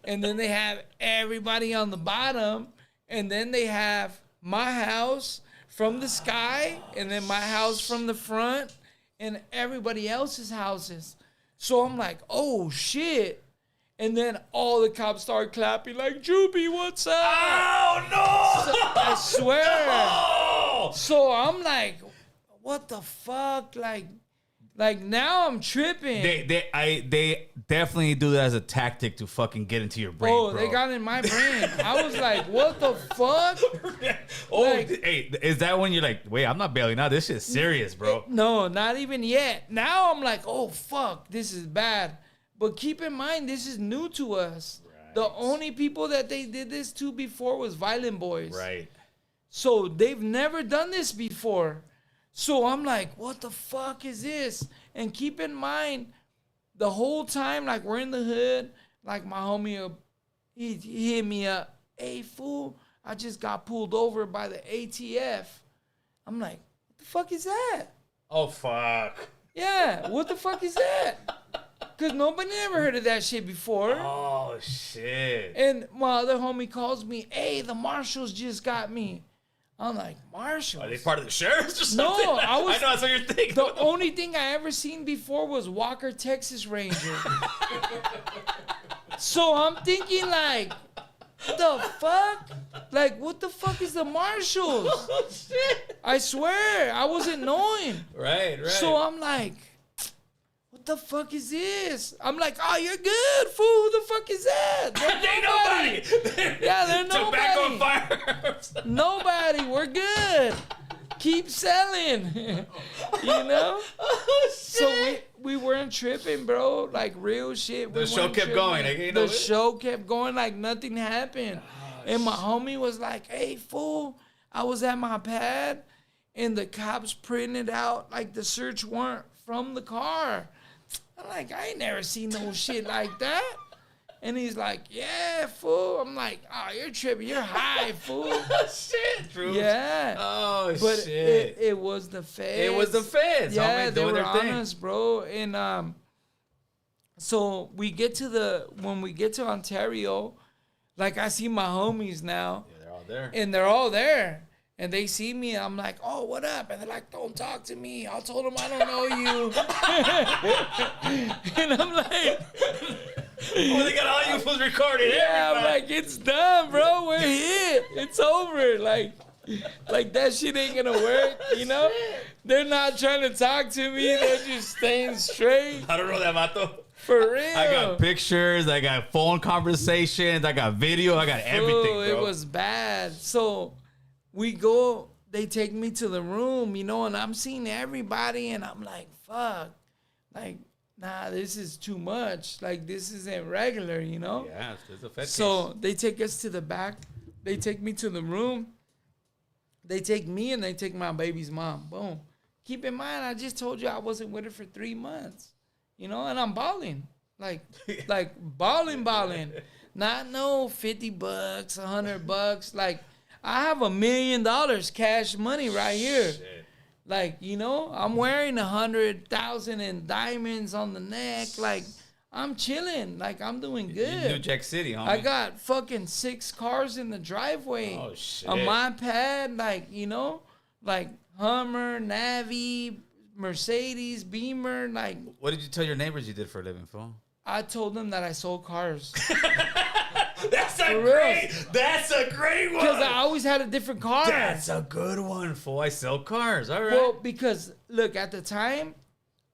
and then they have everybody on the bottom, and then they have my house from the sky, and then my house from the front, and everybody else's houses. So I'm like, oh, shit. And then all the cops start clapping like, Droopy, what's up? Oh, no! I swear. No! So I'm like, what the fuck? Like now I'm tripping. They definitely do that as a tactic to fucking get into your brain, Oh, bro. they got in my brain. I was like, what the fuck? Oh, like, hey, is that when you're like, wait, I'm not bailing out. This shit's serious, bro. No, not even yet. Now I'm like, oh, fuck, this is bad. But keep in mind, this is new to us. Right. The only people that they did this to before was Violent Boys. Right. So they've never done this before. So I'm like, what the fuck is this? And keep in mind, the whole time, like, we're in the hood, like, my homie, he hit me up. Hey, fool, I just got pulled over by the ATF. I'm like, what the fuck is that? Oh, fuck. Yeah, what the fuck is that? Because nobody ever heard of that shit before. Oh, shit. And my other homie calls me, hey, the marshals just got me. I'm like, marshals? Are they part of the sheriffs or something? No, I know that's what you're thinking. The only thing I ever seen before was Walker, Texas Ranger. So I'm thinking like, the fuck? Like, what the fuck is the marshals? Oh, shit. I swear, I wasn't knowing. Right. So I'm like, what the fuck is this? I'm like, oh, you're good, fool. Who the fuck is that? There ain't nobody. Yeah, they're nobody. Tobacco firearms. Nobody. We're good. Keep selling. You know? Oh, shit. So we weren't tripping, bro. Like, real shit. The show kept going. The show kept going like nothing happened. And my homie was like, hey, fool, I was at my pad, and the cops printed out, like, the search warrant from the car. I'm like, I ain't never seen no shit like that. And he's like, yeah, fool. I'm like, oh, you're tripping. You're high, fool. Shit, Drewps. Yeah. Oh, but shit. It was the feds. It was the feds. Yeah, Homie, they doing were their on thing. us, bro. And so when we get to Ontario, like, I see my homies now. Yeah, they're all there. And they're all there. And they see me, and I'm like, oh, what up? And they're like, don't talk to me. I told them I don't know you. And I'm like... Oh, they got all you fools recorded. Yeah, I'm everybody. like, it's done, bro. We're hit. It's over. Like that shit ain't gonna work, you know? They're not trying to talk to me. They're just staying straight. I don't know that, Mato. For real. I got pictures. I got phone conversations. I got video. I got everything, bro. It was bad. So we go, they take me to the room, you know, and I'm seeing everybody, and I'm like, fuck. Like, nah, this is too much. Like, this isn't regular, you know? Yeah, it's a fed So case. they take us to the back. They take me to the room. They take me and they take my baby's mom. Boom. Keep in mind, I just told you I wasn't with her for 3 months. You know, and I'm balling. Like balling. Not no $50, $100. Like, I have $1 million cash money right here. Shit. Like, you know, I'm wearing 100,000 in diamonds on the neck. Like, I'm chilling. Like, I'm doing good. New Jack City, homie. I got fucking 6 cars in the driveway. Oh, shit. On my pad, like, you know, like Hummer, Navi, Mercedes, Beamer. Like, What did you tell your neighbors you did for a living, fool? I told them that I sold cars. That's a great one. Because I always had a different car. That's a good one, fool. I sell cars. All right. Well, because, look, at the time,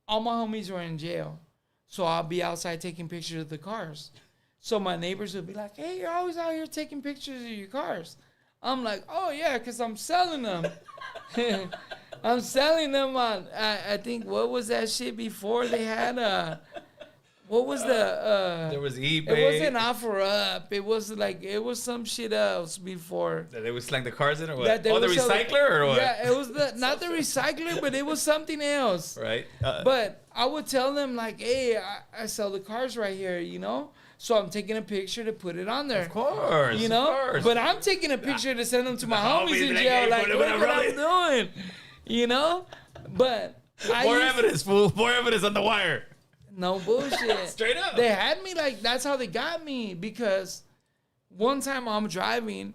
all my homies were in jail. So I'll be outside taking pictures of the cars. So my neighbors would be like, hey, you're always out here taking pictures of your cars. I'm like, oh, yeah, because I'm selling them. I'm selling them on, I think, what was that shit before they had, what was the, there was eBay. it wasn't OfferUp. It was some shit else before. That they would slang the cars in or what? That they Oh, the would sell recycler or what? Yeah, it was not the recycler, but it was something else. Right. But I would tell them, like, hey, I sell the cars right here, you know? So I'm taking a picture to put it on there. Of course. You know? Of course. But I'm taking a picture to send them to my homies homies in like, jail. hey, Like, put it look on what I'm rolling. doing. You know? But More evidence, fool. More evidence on the wire. No bullshit. Straight up. They had me like, that's how they got me. Because one time I'm driving,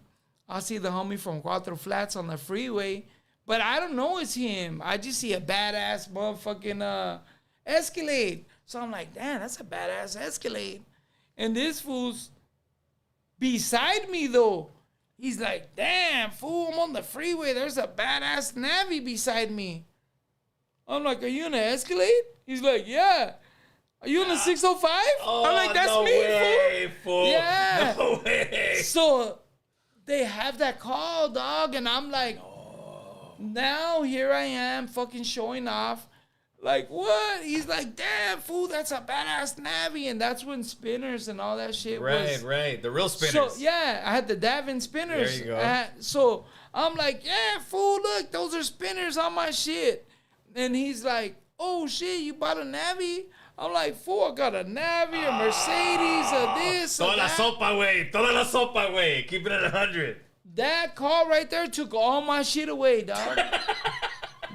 I'll see the homie from Cuatro Flats on the freeway, but I don't know it's him. I just see a badass motherfucking Escalade. So I'm like, damn, that's a badass Escalade. And this fool's beside me, though. He's like, damn, fool, I'm on the freeway. There's a badass Navy beside me. I'm like, are you in an Escalade? He's like, yeah. Are you in a 605? I'm like, that's no me, way, fool. Yeah. No way. So they have that call, dog. And I'm like, now here I am fucking showing off. Like, what? He's like, damn, fool, that's a badass Navy. And that's when spinners and all that shit was. Right. The real spinners. So, yeah, I had the Davin spinners. There you go. So I'm like, yeah, fool, look, those are spinners on my shit. And he's like, oh, shit, you bought a Navy? I'm like, fool, I got a Navy, a Mercedes, a this, Toda a la that. sopa, güey. Toda la sopa, güey. Keep it at 100. That call right there took all my shit away, dog.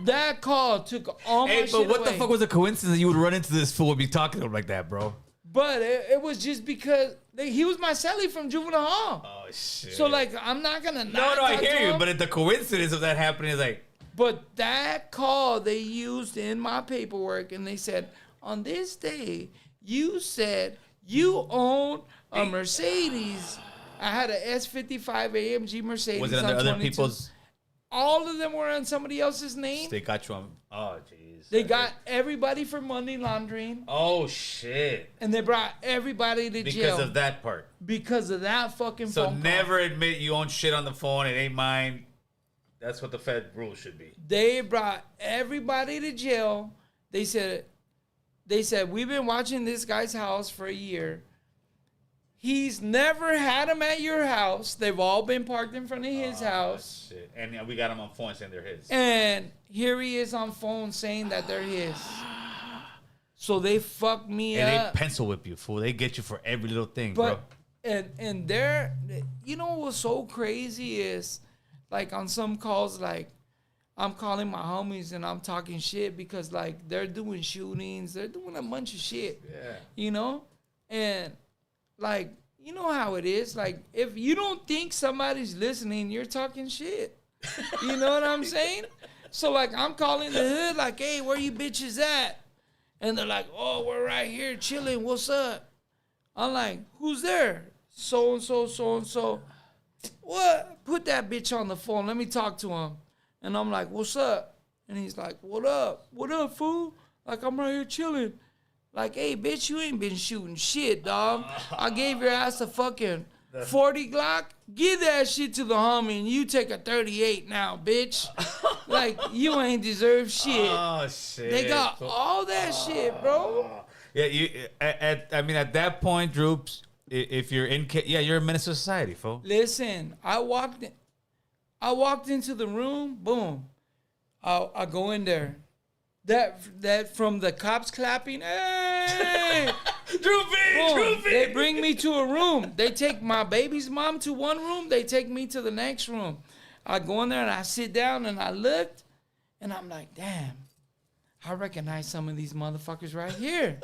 That call took all my shit away. Hey, but what the fuck was the coincidence that you would run into this fool and be talking to him like that, bro? But it was just because he was my celly from Juvenile Hall. Oh, shit. So, like, I'm not going to not No, I talk to hear you, him. but the coincidence of that happening is like... But that call they used in my paperwork, and they said, on this day, you said you own a Mercedes. I had a S55 AMG Mercedes. Was it under on other 22. people's... All of them were on somebody else's name. They got you on... Oh, jeez. They got everybody for money laundering, Oh, shit. and they brought everybody to jail. Because of that part. Because of that fucking So phone call. never admit you own shit on the phone. It ain't mine. That's what the Fed rule should be. They brought everybody to jail. They said, we've been watching this guy's house for a year. He's never had them at your house. They've all been parked in front of his house. Shit. And we got them on phone saying they're his. And here he is on phone saying that they're his. So they fucked me And up. they pencil whip you, fool. They get you for every little thing, But bro. and they're, you know what's so crazy is, like, on some calls, like, I'm calling my homies and I'm talking shit because, like, they're doing shootings, they're doing a bunch of shit. Yeah. You know? And, like, you know how it is. Like, if you don't think somebody's listening, you're talking shit. You know what I'm saying? So, like, I'm calling the hood, like, hey, where you bitches at? And they're like, oh, we're right here chilling. What's up? I'm like, who's there? So-and-so, so-and-so. What? Put that bitch on the phone. Let me talk to him. And I'm like, what's up? And he's like, what up? What up, fool? Like, I'm right here chilling. Like, hey, bitch, you ain't been shooting shit, dog. I gave your ass a fucking 40 Glock. Give that shit to the homie and you take a 38 now, bitch. Like, you ain't deserve shit. Oh, shit. They got all that shit, bro. Yeah, you. At that point, Drewps, if you're in, you're a menace to society, fool. Listen, I walked into the room, boom. I go in there. That from the cops clapping, hey, Droopy. they bring me to a room. They take my baby's mom to one room. They take me to the next room. I go in there and I sit down and I looked, and I'm like, damn, I recognize some of these motherfuckers right here,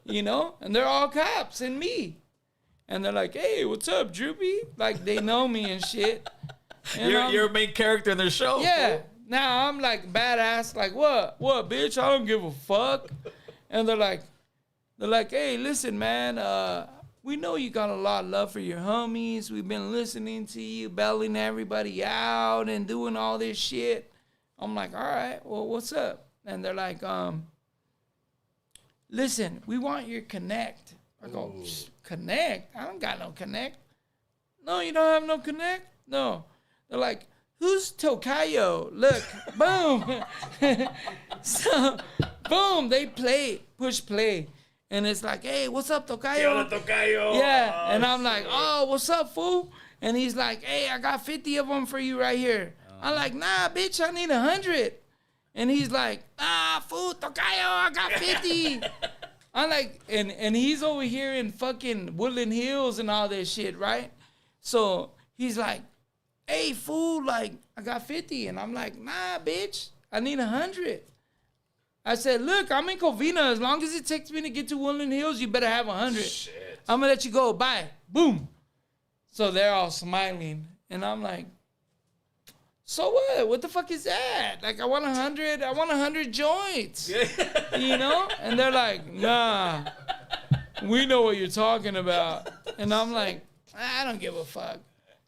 you know? And they're all cops and me. And they're like, hey, what's up, Droopy? Like, they know me and shit. And You're a main character in their show. yeah. Fool. Now I'm like badass, like, what, bitch? I don't give a fuck. And they're like, hey, listen, man, we know you got a lot of love for your homies. We've been listening to you, bailing everybody out and doing all this shit. I'm like, all right, well, what's up? And they're like, listen, we want your connect. I go, connect? I don't got no connect. No, you don't have no connect? No. They're like, who's Tokayo? Look, boom. So, boom, they push play. And it's like, hey, what's up, Tokayo? Tocayo. Yeah. Oh, And I'm like, shit. oh, what's up, fool? And he's like, hey, I got 50 of them for you right here. I'm like, nah, bitch, I need 100. And he's like, fool, Tokayo, I got 50. I'm like, and he's over here in fucking Woodland Hills and all this shit, right? So he's like, hey, fool, like, I got 50. And I'm like, nah, bitch, I need 100. I said, look, I'm in Covina. As long as it takes me to get to Woodland Hills, you better have 100. Shit. I'm going to let you go. Bye. Boom. So they're all smiling. And I'm like, so what? What the fuck is that? Like, I want 100 joints. You know? And they're like, nah. we know what you're talking about. And I'm like, I don't give a fuck.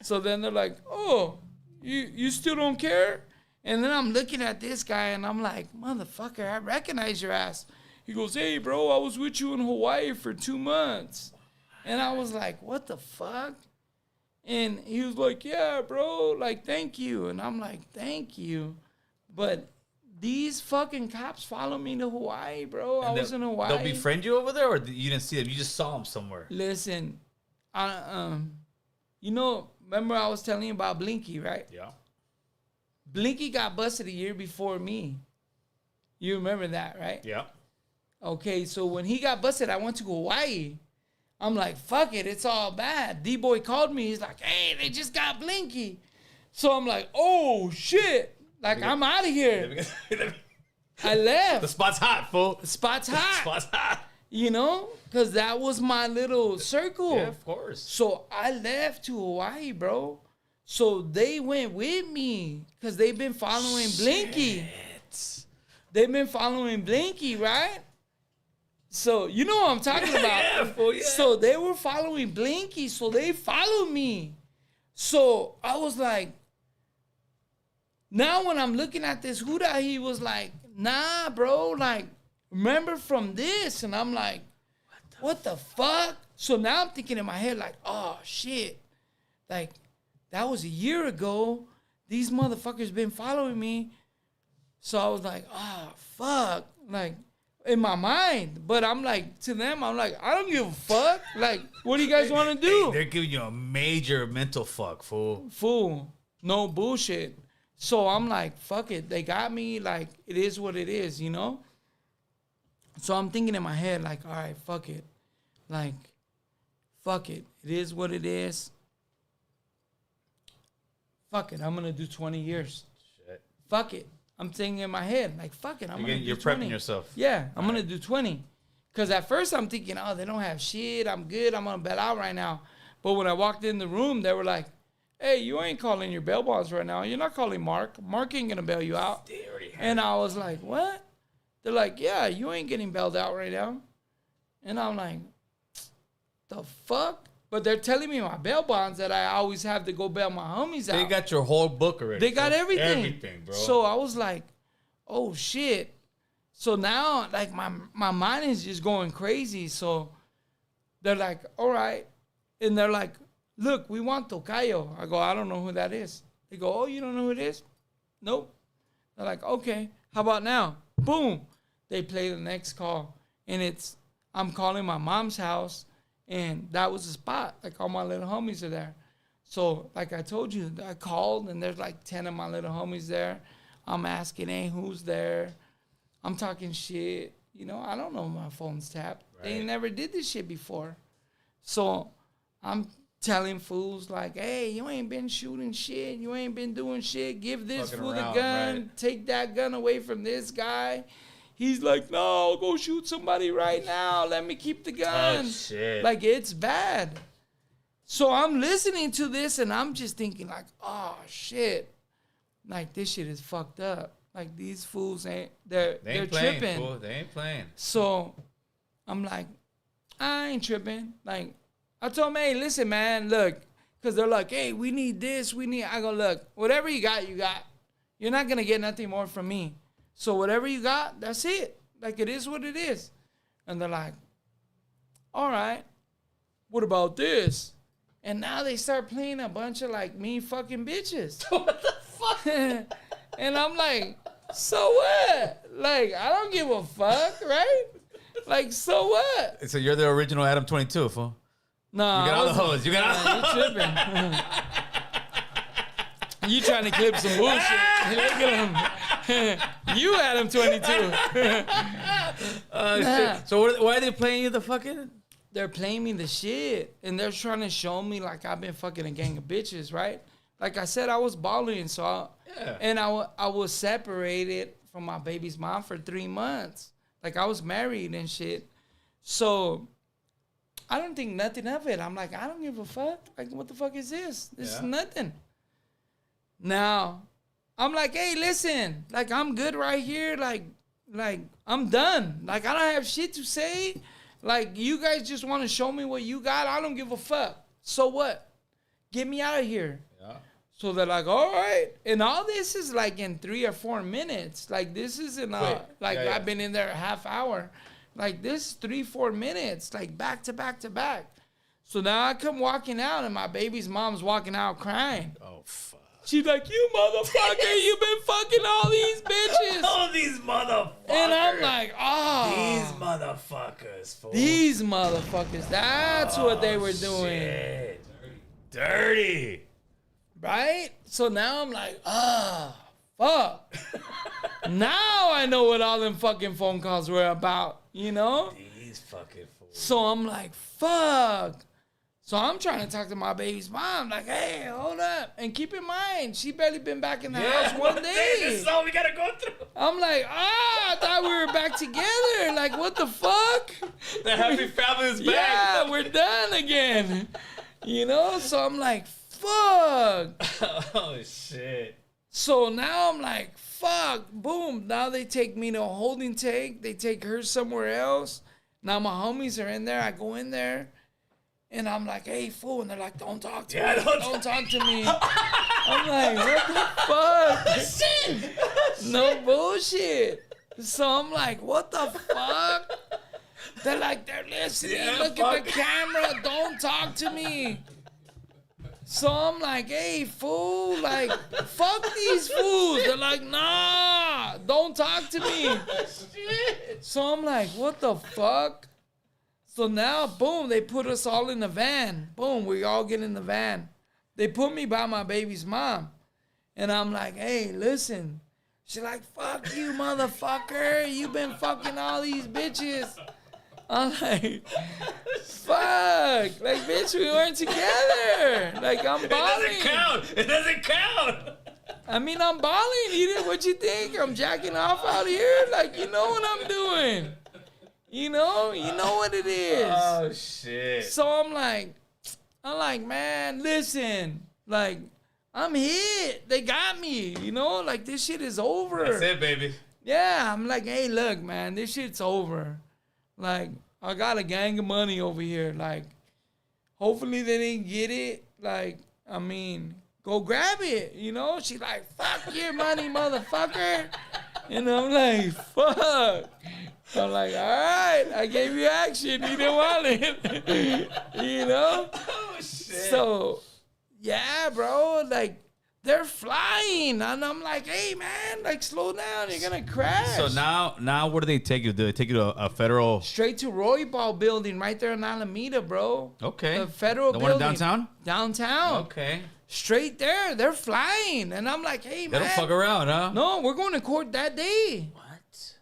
So then they're like, oh, you still don't care? And then I'm looking at this guy and I'm like, motherfucker, I recognize your ass. He goes, hey, bro, I was with you in Hawaii for 2 months. And I was like, what the fuck? And he was like, yeah, bro, like, thank you. And I'm like, thank you. But these fucking cops follow me to Hawaii, bro. I was in Hawaii. They'll befriend you over there, or you didn't see them? You just saw them somewhere. Listen, you know, remember I was telling you about Blinky, right? Yeah. Blinky got busted a year before me. You remember that, right? Yeah. Okay, so when he got busted, I went to Hawaii. I'm like, fuck it, it's all bad. D-Boy called me. He's like, hey, they just got Blinky. So I'm like, oh, shit. Like, I'm out of here. I left. The spot's hot, fool. The spot's hot. The spot's hot. You know? Because that was my little circle. Yeah, of course. So I left to Hawaii, bro. So they went with me because they've been following Blinky. They've been following Blinky, right? So you know what I'm talking about. Yeah, fool, yeah. So they were following Blinky, so they followed me. So I was like, now when I'm looking at this Huda, he was like, nah, bro, like, remember from this? And I'm like, what the fuck? So now I'm thinking in my head, like, oh, shit. Like, that was a year ago. These motherfuckers been following me. So I was like, oh, fuck. Like, in my mind. But I'm like, to them, I'm like, I don't give a fuck. Like, what do you guys want to do? Hey, they're giving you a major mental fuck, fool. Fool. No bullshit. So I'm like, fuck it. They got me. Like, it is what it is, you know? So I'm thinking in my head, like, all right, fuck it. Like, fuck it. It is what it is. Fuck it. I'm going to do 20 years. Shit. Fuck it. I'm thinking in my head, like, fuck it. I'm going to do You're 20. prepping yourself. Yeah, I'm going to do 20. Because at first I'm thinking, oh, they don't have shit. I'm good. I'm going to bail out right now. But when I walked in the room, they were like, hey, you ain't calling your bail bonds right now. You're not calling Mark. Mark ain't going to bail you out. And I was like, what? They're like, yeah, you ain't getting bailed out right now. And I'm like, the fuck? But they're telling me my bail bonds that I always have to go bail my homies out. They got your whole book already. They got everything. Everything, bro. So I was like, oh, shit. So now, like, my mind is just going crazy. So they're like, all right. And they're like, look, we want Tocayo. I go, I don't know who that is. They go, oh, you don't know who it is? Nope. They're like, okay, how about now? Boom. They play the next call. And I'm calling my mom's house. And that was the spot. Like, all my little homies are there. So, like I told you, I called, and there's like 10 of my little homies there. I'm asking, hey, who's there? I'm talking shit. You know, I don't know my phone's tapped. Right. They never did this shit before. So, I'm telling fools, like, hey, you ain't been shooting shit. You ain't been doing shit. Give this fool the gun. Right. Take that gun away from this guy. He's like, no, I'll go shoot somebody right now. Let me keep the gun. Oh, shit. Like, it's bad. So I'm listening to this, and I'm just thinking, like, oh, shit. Like, this shit is fucked up. Like, these fools they're playing, tripping. Fool. They ain't playing. So I'm like, I ain't tripping. Like, I told them, hey, listen, man, look. Because they're like, hey, we need this. I go, look, whatever you got, you got. You're not going to get nothing more from me. So whatever you got, that's it. Like, it is what it is. And they're like, all right, what about this? And now they start playing a bunch of, like, mean fucking bitches. What the fuck? And I'm like, so what? Like, I don't give a fuck, right? Like, so what? So you're the original Adam 22, fool. No, you got all the hoes. You got all the hoes. You tripping. You trying to clip some bullshit. Look at him. You Adam 22. Shit. So why are they playing you the fucking? They're playing me the shit. And they're trying to show me like I've been fucking a gang of bitches, right? Like I said, I was balling. So I was separated from my baby's mom for 3 months. Like I was married and shit. So I don't think nothing of it. I'm like, I don't give a fuck. Like, what the fuck is this? This is nothing. Now, I'm like, hey, listen. Like, I'm good right here. Like I'm done. Like, I don't have shit to say. Like, you guys just want to show me what you got. I don't give a fuck. So what? Get me out of here. Yeah. So they're like, all right. And all this is like in 3 or 4 minutes. Like, this isn't I've been in there a half hour. Like, this 3-4 minutes, like back to back to back. So now I come walking out and my baby's mom's walking out crying. Oh, fuck. She's like, you motherfucker, you been fucking all these bitches. All these motherfuckers. And I'm like, These motherfuckers, fool. These motherfuckers. That's what they were doing. Shit. Dirty. Right? So now I'm like, fuck. Now I know what all them fucking phone calls were about, you know? These fucking fools. So I'm like, fuck. So I'm trying to talk to my baby's mom, like, hey, hold up. And keep in mind, she barely been back in the house one day. This is all we gotta go through. I'm like, I thought we were back together. Like, what the fuck? The happy family is back. Yeah, we're done again. You know? So I'm like, fuck. Oh, shit. So now I'm like, fuck, boom. Now they take me to a holding tank. They take her somewhere else. Now my homies are in there. I go in there. And I'm like, hey, fool. And they're like, don't talk to me. Don't talk to me. I'm like, what the fuck? Shit. No bullshit. So I'm like, what the fuck? They're like, they're listening. Yeah, Look at the camera. Don't talk to me. So I'm like, hey, fool. Like, fuck these fools. They're like, nah, don't talk to me. Shit. So I'm like, what the fuck? So now, boom, they put us all in the van. Boom, we all get in the van. They put me by my baby's mom. And I'm like, hey, listen. She's like, fuck you, motherfucker. You been fucking all these bitches. I'm like, fuck. Like, bitch, we weren't together. Like, I'm balling. It doesn't count. I mean, I'm balling. What you think? I'm jacking off out here? Like, you know what I'm doing. You know what it is. Oh, shit. So I'm like, man, listen, like, I'm hit. They got me, you know, like, this shit is over. That's it, baby. Yeah, I'm like, hey, look, man, this shit's over. Like, I got a gang of money over here. Like, hopefully they didn't get it. Like, I mean, go grab it, you know? She's like, fuck your money, motherfucker. And I'm like, fuck. I'm like, all right, I gave you action. You didn't want it. You know? Oh, shit. So, yeah, bro, like, they're flying. And I'm like, hey, man, like, slow down. You're going to crash. So now where do they take you? Do they take you to a federal? Straight to Roy Ball building right there in Alameda, bro. Okay. The federal building. The one downtown? Downtown. Okay. Straight there. They're flying. And I'm like, hey, They man. don't fuck around, huh? No, we're going to court that day. What?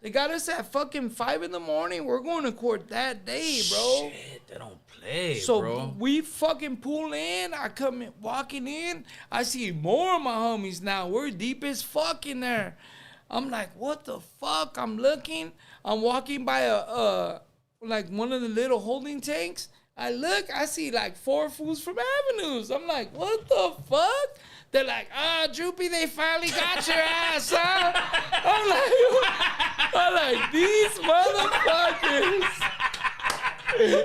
They got us at fucking 5 a.m. We're going to court that day, bro. Shit, they don't play, So bro. we fucking pull in. I come in, walking in. I see more of my homies now. We're deep as fuck in there. I'm like, what the fuck? I'm looking. I'm walking by like one of the little holding tanks. I look. I see like 4 fools from Avenues. I'm like, what the fuck? They're like, Droopy, they finally got your ass, huh? I'm like, these motherfuckers.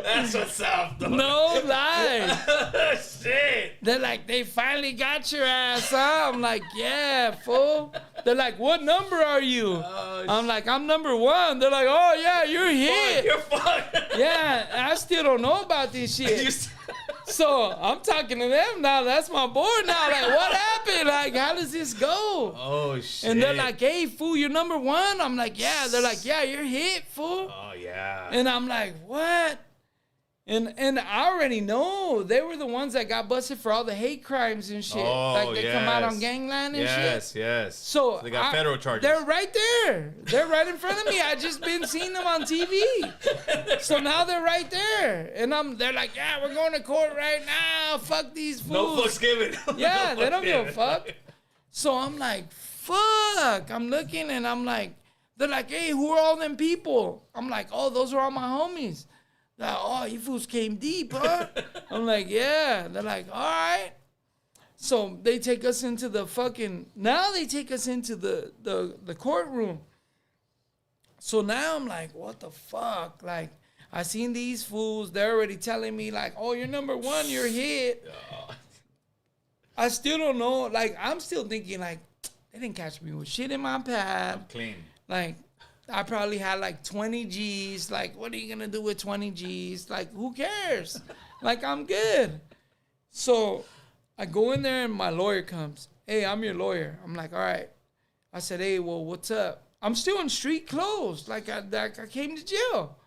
That's what's up, though. No lie. Shit. They're like, they finally got your ass, huh? I'm like, yeah, fool. They're like, what number are you? I'm like, I'm number 1. They're like, oh, yeah, you're hit. You're fucked. Yeah, I still don't know about this shit. So I'm talking to them now. That's my board now. Like, what happened? Like, how does this go? Oh, shit. And they're like, hey, fool, you're number 1. I'm like, yeah. They're like, yeah, you're hit, fool. Oh, yeah. And I'm like, what? And I already know they were the ones that got busted for all the hate crimes and shit. Oh, like, they come out on yes. Gangland and Yes, shit. yes. So they got federal charges. They're right there. They're right in front of me. I just been seeing them on TV. So now they're right there. And they're like, yeah, we're going to court right now. Fuck these fools. No fucks given. Yeah, No they fucks don't give a given. fuck. So I'm like, fuck. I'm looking and I'm like, they're like, hey, who are all them people? I'm like, oh, those are all my homies. They're like, oh, you fools came deep, huh? I'm like, yeah. They're like, all right. So they take us into the now they take us into the courtroom. So now I'm like, what the fuck? Like, I seen these fools. They're already telling me like, oh, you're number one. You're hit. I still don't know. Like, I'm still thinking like, they didn't catch me with shit in my pad. I'm clean. Like, I probably had like 20 G's. Like, what are you going to do with 20 G's? Like, who cares? Like, I'm good. So I go in there and my lawyer comes. Hey, I'm your lawyer. I'm like, all right. I said, hey, well, what's up? I'm still in street clothes. Like I came to jail.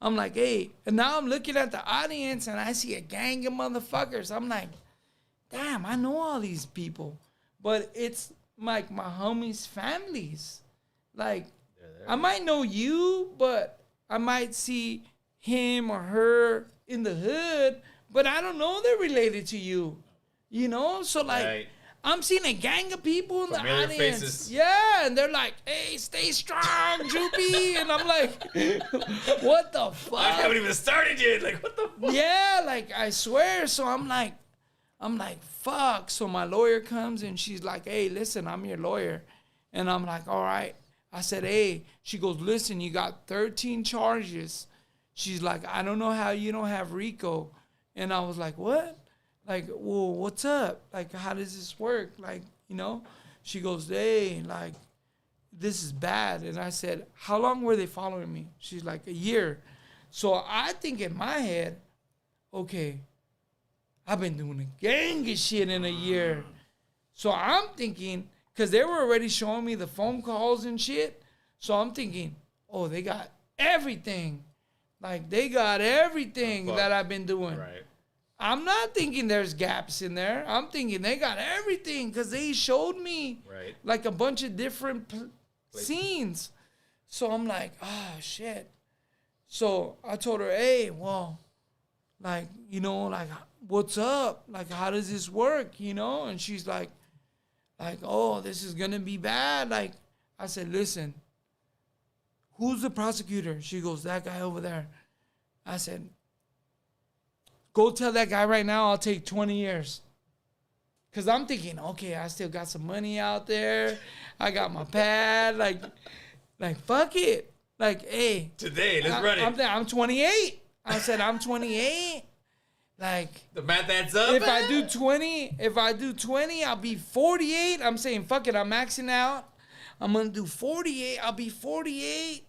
I'm like, hey. And now I'm looking at the audience and I see a gang of motherfuckers. I'm like, damn, I know all these people. But it's like my homies' families. Like, I might know you, but I might see him or her in the hood, but I don't know they're related to you. You know? So, like, right. I'm seeing a gang of people in familiar the audience. Faces. Yeah, and they're like, hey, stay strong, Droopy. And I'm like, what the fuck? I haven't even started yet. Like, what the fuck? Yeah, like, I swear. So I'm like, fuck. So my lawyer comes and she's like, hey, listen, I'm your lawyer. And I'm like, all right. I said, hey. She goes, listen, you got 13 charges. She's like, I don't know how you don't have RICO. And I was like, what? Like, well, what's up? Like, how does this work? Like, you know? She goes, hey, like, this is bad. And I said, how long were they following me? She's like, a year. So I think in my head, okay, I've been doing a gang of shit in a year. So I'm thinking, because they were already showing me the phone calls and shit. So I'm thinking, oh, they got everything. Like, they got everything that I've been doing. Right. I'm not thinking there's gaps in there. I'm thinking they got everything because they showed me like a bunch of different scenes. So I'm like, oh, shit. So I told her, hey, well, like, you know, like, what's up? Like, how does this work? You know? And she's like, oh, this is going to be bad. Like, I said, listen, who's the prosecutor? She goes, that guy over there. I said, go tell that guy right now I'll take 20 years. Because I'm thinking, okay, I still got some money out there. I got my pad. Like fuck it. Like, hey. Today, let's run it. I'm 28. I said, I'm 28. Like. The math adds up. If I do 20, I'll be 48. I'm saying, fuck it, I'm maxing out. I'm going to do 48. I'll be 48.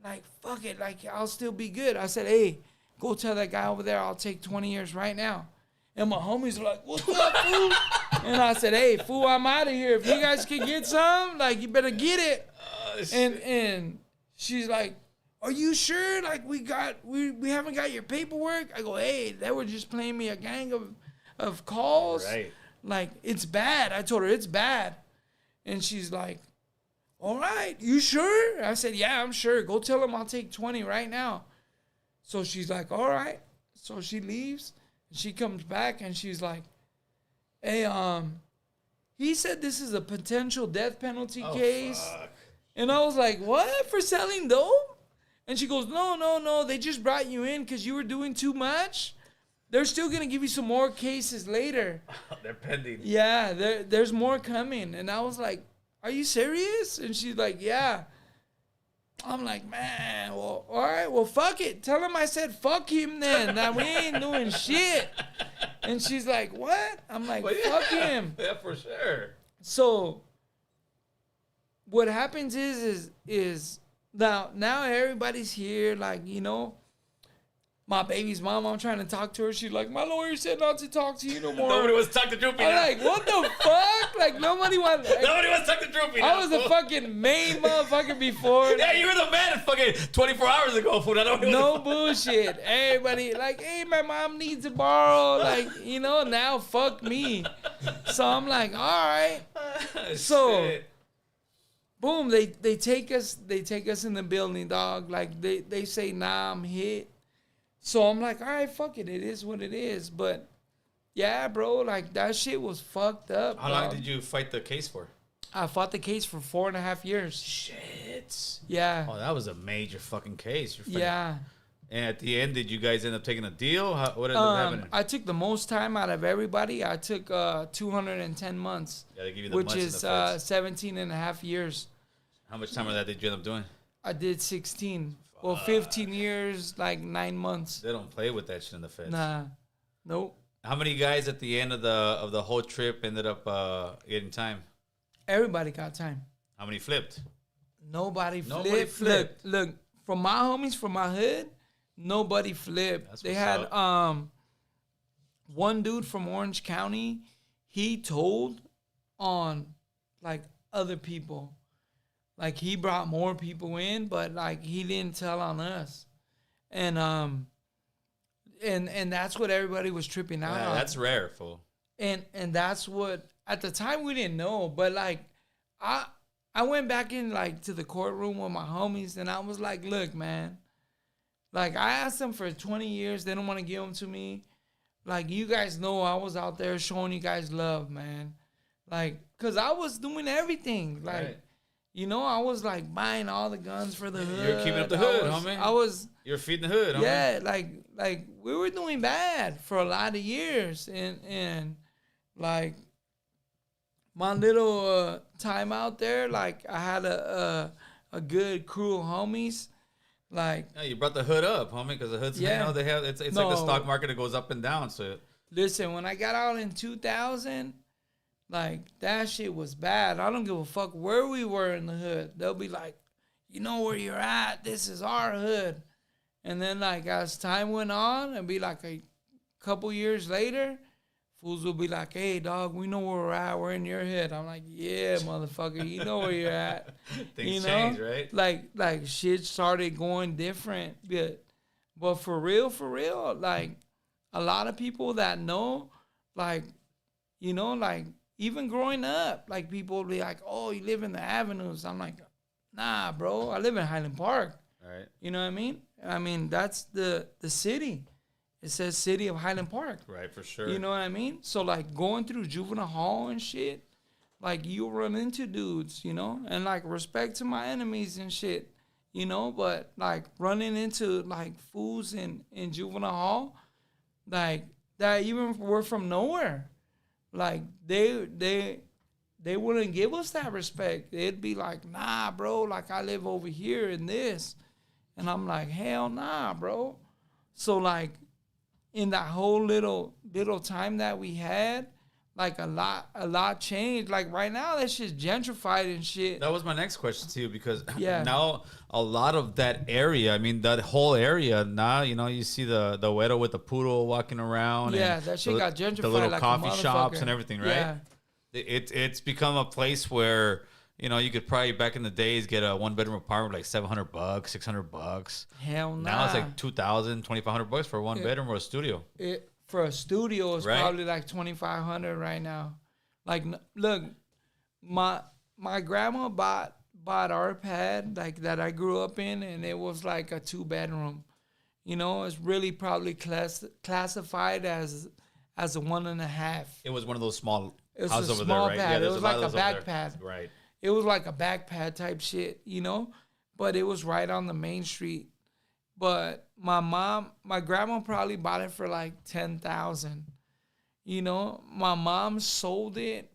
Like, fuck it. Like, I'll still be good. I said, hey, go tell that guy over there I'll take 20 years right now. And my homies are like, what's up, fool? And I said, hey, fool, I'm out of here. If you guys can get some, like, you better get it. And she's like, are you sure? Like, we haven't got your paperwork? I go, hey, they were just playing me a gang of calls. Right. Like, it's bad. I told her, it's bad. And she's like, all right, you sure? I said, yeah, I'm sure. Go tell him I'll take 20 right now. So she's like, all right. So she leaves. And she comes back and she's like, hey, he said this is a potential death penalty case. Fuck. And I was like, what? For selling dope? And she goes, no. They just brought you in because you were doing too much. They're still going to give you some more cases later. They're pending. Yeah, there's more coming. And I was like, are you serious? And she's like, yeah. I'm like, man, well, all right, well, fuck it. Tell him I said fuck him then. Now we ain't doing shit. And she's like, what? I'm like, well, fuck him. Yeah, for sure. So what happens is now everybody's here, like, you know, my baby's mom, I'm trying to talk to her. She's like, my lawyer said not to talk to you no more. Nobody wants to talk to Droopy now. I'm like, what the fuck? Like, nobody wants to talk to Droopy now. I was the fucking main motherfucker before. Yeah, you were the man fucking 24 hours ago, fool. No bullshit. Everybody, like, hey, my mom needs to borrow. Like, you know, now fuck me. So I'm like, all right. So, shit. Boom, they take us in the building, dog. Like, they say, nah, I'm hit. So I'm like, all right, fuck it. It is what it is. But, yeah, bro, like, that shit was fucked up. How long did you fight the case for? I fought the case for 4.5 years. Shit. Yeah. Oh, that was a major fucking case. Yeah. And at the end, did you guys end up taking a deal? What ended up happening? I took the most time out of everybody. I took 210 months, yeah, they give you the which is 17 and a half years. How much time of that did you end up doing? I did 16. Well, 15 years, like 9 months. They don't play with that shit in the feds. Nah, nope. How many guys at the end of the whole trip ended up getting time? Everybody got time. How many flipped? Nobody Nobody flipped. flipped. Look, from my homies, from my hood, nobody flipped. That's They what's had up. one dude from Orange County. He told on like other people. Like he brought more people in, but like he didn't tell on us. And and that's what everybody was tripping out on. That's rare, fool. And that's what at the time we didn't know, but like I went back in like to the courtroom with my homies and I was like, look, man, like I asked them for 20 years, they don't want to give them to me. Like you guys know I was out there showing you guys love, man. Like, cause I was doing everything. Like, Right. you know, I was like buying all the guns for the hood. You're keeping up the hood, homie. I was You're feeding the hood, homie. yeah, like we were doing bad for a lot of years, and like my little time out there, like I had a good crew of homies, like Yeah, you brought the hood up, homie, because the hood's, Yeah. you know, they have, it's like No. the stock market that goes up and down, so. listen, when I got out in 2000, like that shit was bad. I don't give a fuck where we were in the hood. They'll be like, you know where you're at. This is our hood. And then like as time went on, and be like a couple years later, fools will be like, hey dog, we know where we're at. We're in your hood. I'm like, yeah, motherfucker, you know where you're at. Things you know? change, right? Like shit started going different. But for real, like a lot of people that know, like, you know, like even growing up, like people will be like, oh, you live in the avenues. I'm like, nah, bro, I live in Highland Park. All right. You know what I mean? I mean, that's the city. It says city of Highland Park. Right, for sure. You know what I mean? So like going through juvenile hall and shit, like you run into dudes, you know? And like respect to my enemies and shit, you know? But like running into like fools in juvenile hall, like that even were from nowhere. Like they wouldn't give us that respect. They'd be like, nah, bro, like I live over here in this. And I'm like, hell nah, bro. So like in that whole little time that we had, like a lot changed. Like right now that shit's gentrified and shit. That was my next question to you, because Yeah. now a lot of that area, I mean, that whole area now, you know, you see the widow with the poodle walking around. Yeah, and that shit got gentrified the little like a coffee shops motherfucker. and everything, right? Yeah. It's become a place where, you know, you could probably back in the days get a 1-bedroom apartment like $700, $600. Hell nah. Now it's like $2,000, $2,500 for a 1-bedroom or a studio. For a studio, it's Right. probably like $2,500 right now. Like, look, my grandma bought our pad like that I grew up in, and it was like a 2-bedroom. You know, it's really probably classified as a 1.5. It was one of those small It was houses a over small there, right? pad. It there's was a lot like of a those over back there. pad. Right. It was like a back pad type shit, you know, but it was right on the main street. But my grandma probably bought it for like $10,000. You know, my mom sold it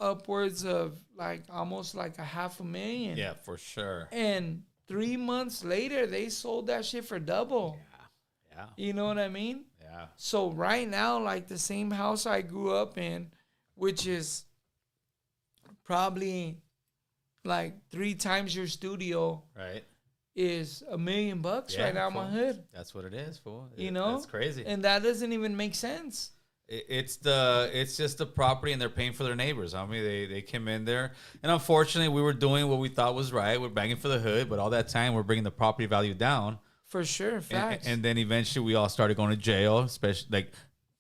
upwards of like almost like $500,000. Yeah, for sure. And 3 months later, they sold that shit for double. Yeah. You know what I mean? Yeah. So right now, like the same house I grew up in, which is probably like 3 times your studio, Right. is $1 million right now in my fool. hood. That's what it is, fool. You know? That's crazy. And that doesn't even make sense. It's just the property, and they're paying for their neighbors. I mean, they came in there, and unfortunately, we were doing what we thought was right. We're banging for the hood, but all that time, we're bringing the property value down. For sure, facts. And then eventually, we all started going to jail, especially like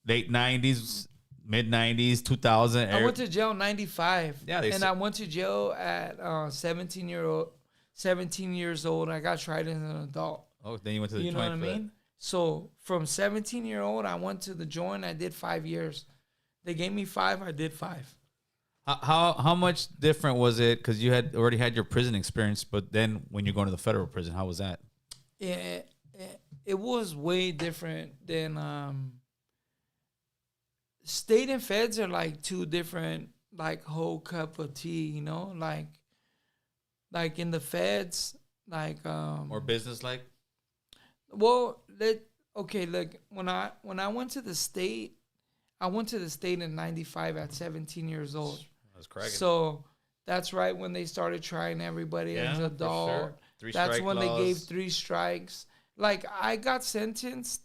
late '90s, mid '90s, 2000. I went to jail in 95. Yeah, and I went to jail at 17 years old. I got tried as an adult. Oh, then you went to the You know joint what I for that. mean? So from 17-year-old, I went to the joint. I did 5 years. They gave me 5. I did 5. How much different was it? Because you had already had your prison experience, but then when you're going to the federal prison, how was that? It was way different than state and feds are like 2 different like whole cup of tea, you know? Like in the feds, like More business like? well, look, when I went to the state, I went to the state in 95 at 17 years old. That's cracking. So that's right when they started trying everybody as Yeah, an for adult. sure. That's Three-strike when they gave laws. 3 strikes. Like I got sentenced.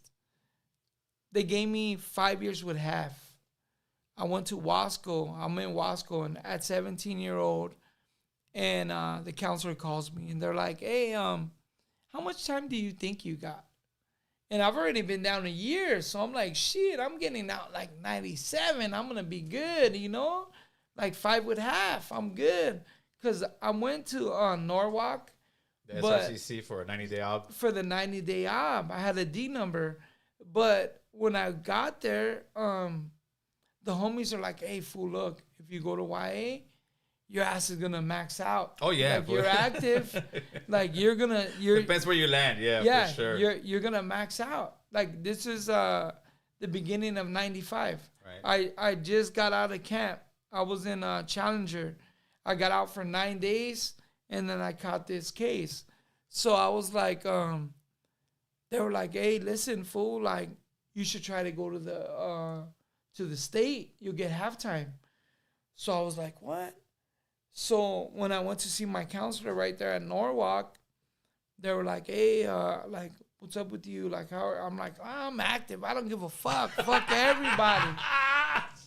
They gave me 5 years with half. I went to Wasco. I'm in Wasco, and at 17-year-old, and the counselor calls me, and they're like, "Hey, how much time do you think you got?" And I've already been down a year, so I'm like, "Shit, I'm getting out like 97. I'm gonna be good, you know, like 5 with half. I'm good." Cause I went to Norwalk, The but SRCC for a 90-day op. for the 90-day op, I had a D number, but when I got there, the homies are like, "Hey, fool, look, if you go to YA, your ass is gonna max out. Oh, yeah, like fool. you're active, like you're Depends where you land. Yeah, for sure. you're gonna max out. Like this is the beginning of '95. Right. I just got out of camp. I was in Challenger. I got out for 9 days, and then I caught this case. So I was like, they were like, "Hey, listen, fool, like you should try to go to the state. You'll get halftime." So I was like, "What?" So when I went to see my counselor right there at Norwalk, they were like, "Hey, like, what's up with you? Like, how?" I'm like, "I'm active. I don't give a fuck. Fuck everybody."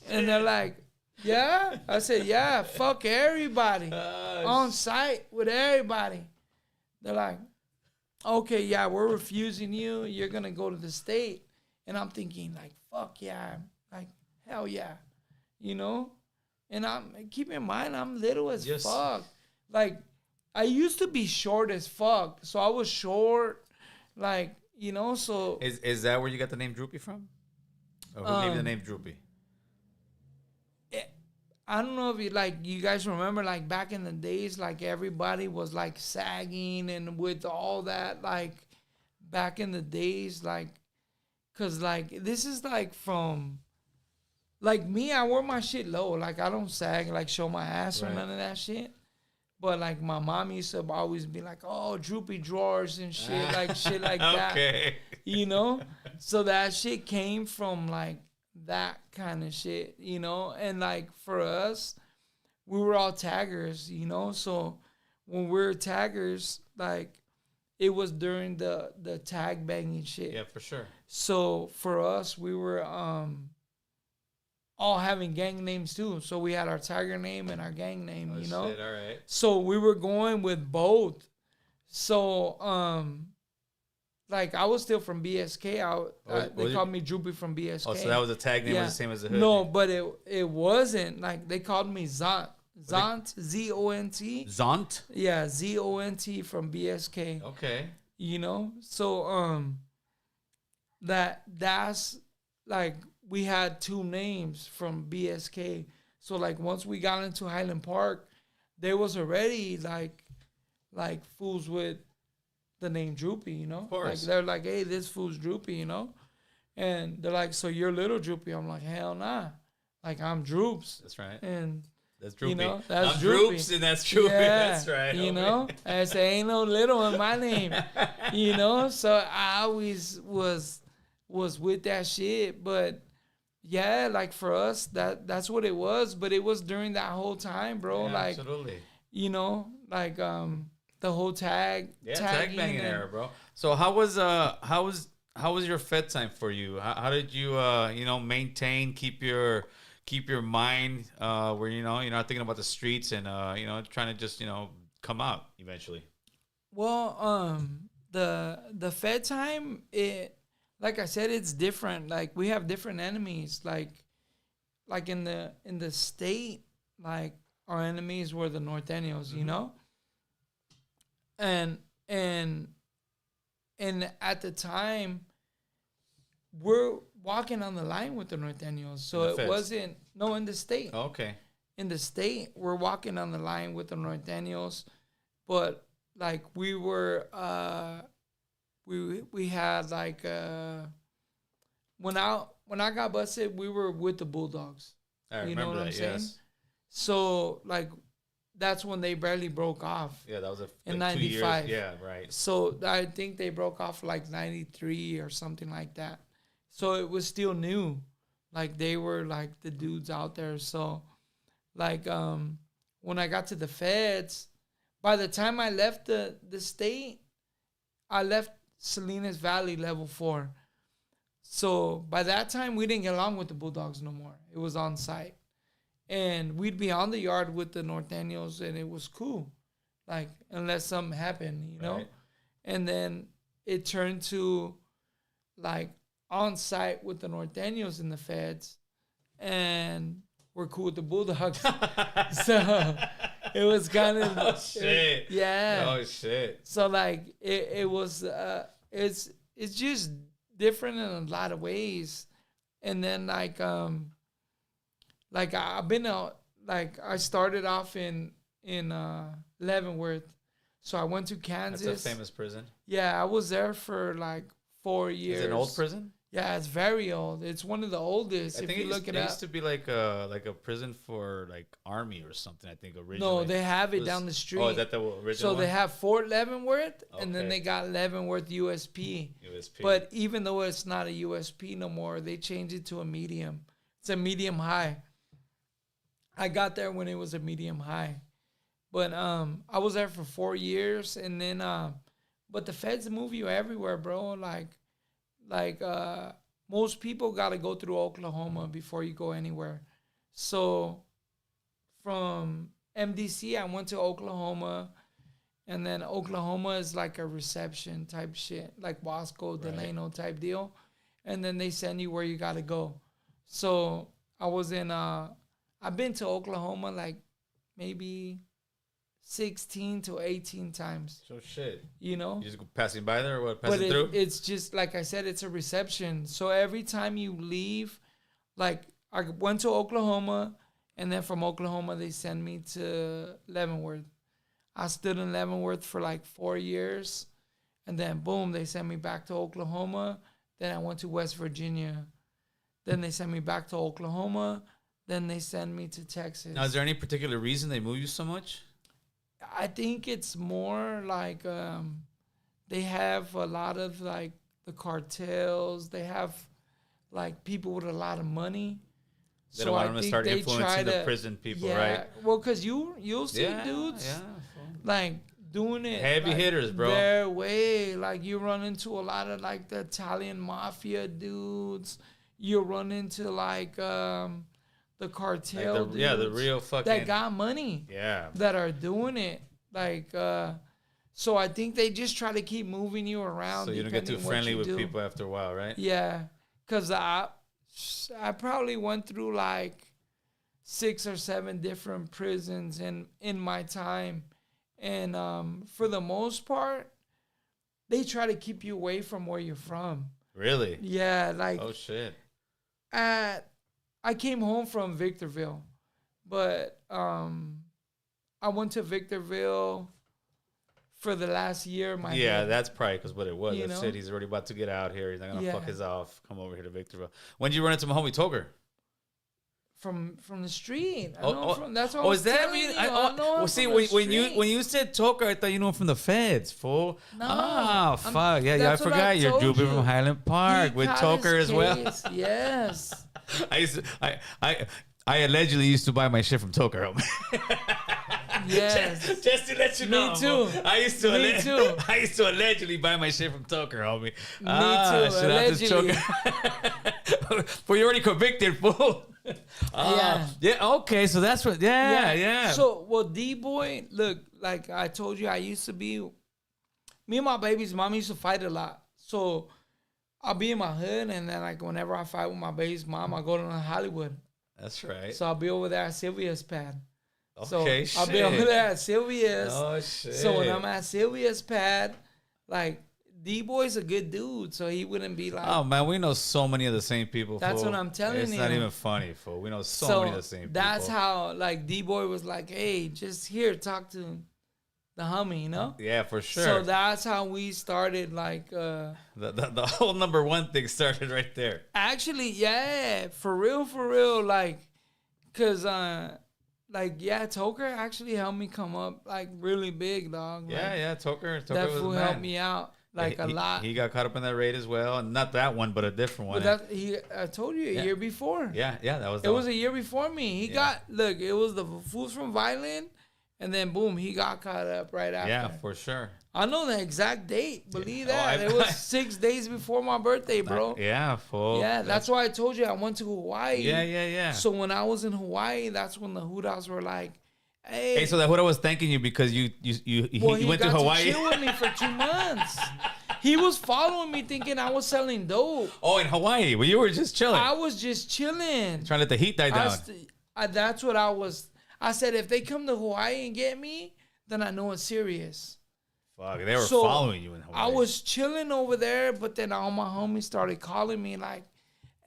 And they're like, "Yeah?" I said, "Yeah, fuck everybody. On site with everybody." They're like, "Okay, yeah, we're refusing you. You're going to go to the state." And I'm thinking, like, fuck yeah. Like, hell yeah. You know? And keep in mind, I'm little as fuck. Like, I used to be short as fuck. So I was short. Like, you know, so. Is that where you got the name Droopy from? Or who gave you the name Droopy? I don't know if you guys remember, like back in the days, like everybody was like sagging and with all that, like back in the days, like, cause like this is like from, like me, I wear my shit low. Like I don't sag, like show my ass or none of that shit. But like my mom used to always be like, "Oh, droopy drawers and shit," like shit like that. You know? So that shit came from like that kind of shit, you know? And like for us, we were all taggers, you know? So when we were taggers, like it was during the tag banging shit. Yeah, for sure. So for us, we were all having gang names too. So we had our tiger name and our gang name, you know? Shit, all right. So we were going with both. So like I was still from BSK. They called me Droopy from BSK. Oh, so that was a tag name was the same as the hood. No, but it wasn't. Like they called me Zont. Zont, Z-O-N-T. Zont? Yeah, Z-O-N-T from BSK. Okay. You know? So that's like we had 2 names from BSK. So like once we got into Highland Park, there was already like fools with the name Droopy, you know? Of course. Like they're like, "Hey, this fool's Droopy," you know? And they're like, "So you're little Droopy?" I'm like, "Hell nah. Like I'm Drewps." That's right. And that's Droopy. You know, that's I'm Droopy. Drewps and that's Droopy. Yeah, That's right. You know? I say ain't no little in my name. You know? So I always was with that shit. But yeah, like for us, that's what it was. But it was during that whole time, bro. Yeah, like absolutely. You know, like the whole tag banging era, bro. So how was your Fed time for you? How did you maintain keep your mind where you're not thinking about the streets and trying to just come out eventually? Well, the Fed time, it, like I said, it's different. Like we have different enemies. Like in the state, like our enemies were the Norteños, you know. And at the time, we're walking on the line with the Norteños. So it wasn't in the state. Oh, okay. In the state, we're walking on the line with the Norteños, but like we were we had like when I got busted, we were with the Bulldogs. I remember you know what that, I'm saying? yes. So like that's when they barely broke off. Yeah, that was in like 2 years. 95. Yeah, right. So I think they broke off like 93 or something like that. So it was still new. Like they were like the dudes out there. So like when I got to the feds, by the time I left the state, I left Salinas Valley level 4. So by that time we didn't get along with the Bulldogs no more. It was on site. And we'd be on the yard with the Norteños and it was cool. Like unless something happened, you know? Right. And then it turned to like on site with the Norteños and the feds, and we're cool with the Bulldogs. So it was kind of Oh shit. yeah. Oh shit. So like it was it's just different in a lot of ways. And then like I've been out, like I started off in Leavenworth. So I went to Kansas. That's a famous prison. Yeah, I was there for like 4 years. Is it an old prison? Yeah, it's very old. It's one of the oldest. I if think you look it it up. used to be like a prison for like army or something. I think originally. No, they have it down the street. Oh, is that the original So one? they have Fort Leavenworth, and then Okay. they got Leavenworth USP. USP. But even though it's not a USP no more, they changed it to a medium. It's a medium high. I got there when it was a medium high. But I was there for 4 years, and then but the feds move you everywhere, bro. Like most people got to go through Oklahoma before you go anywhere. So from MDC, I went to Oklahoma, and then Oklahoma is like a reception type shit, like Wasco, Delano type deal. And then they send you where you got to go. So I was in, I've been to Oklahoma like maybe 16 to 18 times. So shit. You know? You just go passing by there or what? But Passing through? it's just, like I said, it's a reception. So every time you leave, like I went to Oklahoma, and then from Oklahoma, they send me to Leavenworth. I stood in Leavenworth for like 4 years, and then boom, they sent me back to Oklahoma. Then I went to West Virginia. Then they sent me back to Oklahoma. Then they send me to Texas. Now, is there any particular reason they move you so much? I think it's more like they have a lot of like the cartels. They have like people with a lot of money. They don't want them to start influencing the prison people, right? Well, because you'll see dudes like doing it. Heavy like, hitters, bro. Their way. Like you run into a lot of like the Italian mafia dudes. You run into like the cartel like dudes. the real fucking that got money. Yeah. That are doing it. Like so I think they just try to keep moving you around. So you don't get too friendly with people after a while, right? Yeah. Cause I probably went through like 6 or 7 different prisons in my time. And for the most part, they try to keep you away from where you're from. Really? Yeah, like oh shit. I came home from Victorville, but I went to Victorville for the last year. That's probably because what it was. You That know? shit, he's already about to get out here. He's not gonna Yeah. fuck his off. Come over here to Victorville. When did you run into my homie Toker? From the street. That's what I was telling you. Well, see, when you said Toker, I thought you knew him from the feds, fool. No, fuck. Yeah, I that's what I forgot. You're told Droopy you. from Highland Park He with caught Toker his as well. case. Yes. I allegedly used to buy my shit from Toker, homie. Yes. Just to let you know. Me too. I used to Me too. I used to allegedly buy my shit from Toker, homie. Me too. Shout out to Allegedly. Toker. Well, you're already convicted, fool. Yeah. Yeah. Okay. So that's what. Yeah. So, well, D-Boy, look, like I told you, I used to be, me and my baby's mom used to fight a lot. So I'll be in my hood, and then like whenever I fight with my baby's mom, I go to Hollywood. That's right. So I'll be over there at Sylvia's pad. Okay, so I'll be over there at Sylvia's. Oh shit. So when I'm at Sylvia's pad, like D-Boy's a good dude, so he wouldn't be like. Oh man, we know so many of the same people. That's fool. what I'm telling it's you. It's not even funny, fool. We know so many of the same people. That's how like D-Boy was like, hey, just here, talk to the homie, you know? Yeah, for sure. So that's how we started, like the whole number one thing started right there. actually, yeah, for real, like, cause like, yeah, Toker actually helped me come up like really big, dog. Yeah, like, yeah, Toker that was fool the helped man. me out like a He- lot. He got caught up in that raid as well, and not that one, but a different one. But I told you a Yeah. year before. Yeah, that was. It was a year before me. He got it was the fools from Violin, and then boom, he got caught up right after. Yeah, for sure. I know the exact date. Believe Yeah. that. It was 6 days before my birthday, bro. Yeah, full. Yeah, that's why I told you I went to Hawaii. Yeah. So when I was in Hawaii, that's when the Hoodas were like, "Hey, So that Huda was thanking you because you he went to got Hawaii. to chill with me for 2 months. He was following me, thinking I was selling dope. Oh, in Hawaii, well, you were just chilling, I was just chilling. trying to let the heat die down. That's what I was. I said, if they come to Hawaii and get me, then I know it's serious. Fuck, they were So, following you in Hawaii. I was chilling over there, but then all my homies started calling me like,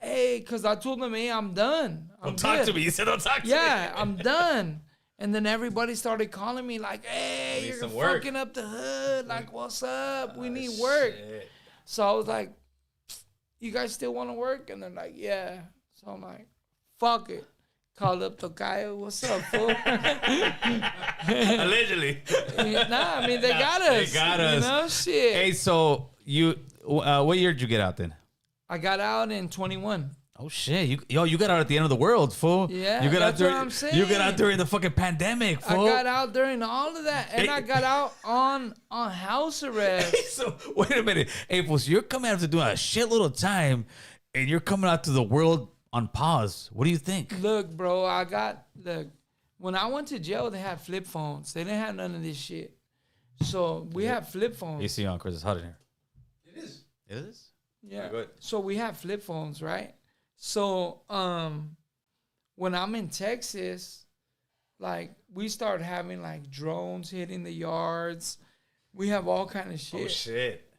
"Hey," because I told them, "Hey, I'm done. Don't talk to me. You said don't talk to me. Yeah, I'm done." And then everybody started calling me like, "Hey, Need you're some work. fucking up the hood. Like, what's up? We need work." Shit. So I was like, "You guys still want to work?" And they're like, "Yeah." So I'm like, "Fuck it." Called up Tocayo. "What's up, fool?" Allegedly. Nah, I mean, they got us. They got us. You know, shit. Hey, so what year did you get out then? I got out in 21. Oh shit! You got out at the end of the world, fool. Yeah, you got that's out during, what I'm saying. You got out during the fucking pandemic, I fool. got out during all of that, and I got out on house arrest. So wait a minute, hey, fool. So you're coming after doing a shitload of time, and you're coming out to the world on pause. What do you think? Look, bro, when I went to jail, they had flip phones. They didn't have none of this shit. So we had flip phones. AC on, Chris. It's hot in here. It is. It is. Yeah. Go ahead. So we have flip phones, right? So when I'm in Texas, like we start having like drones hitting the yards. We have all kind of shit. Oh shit.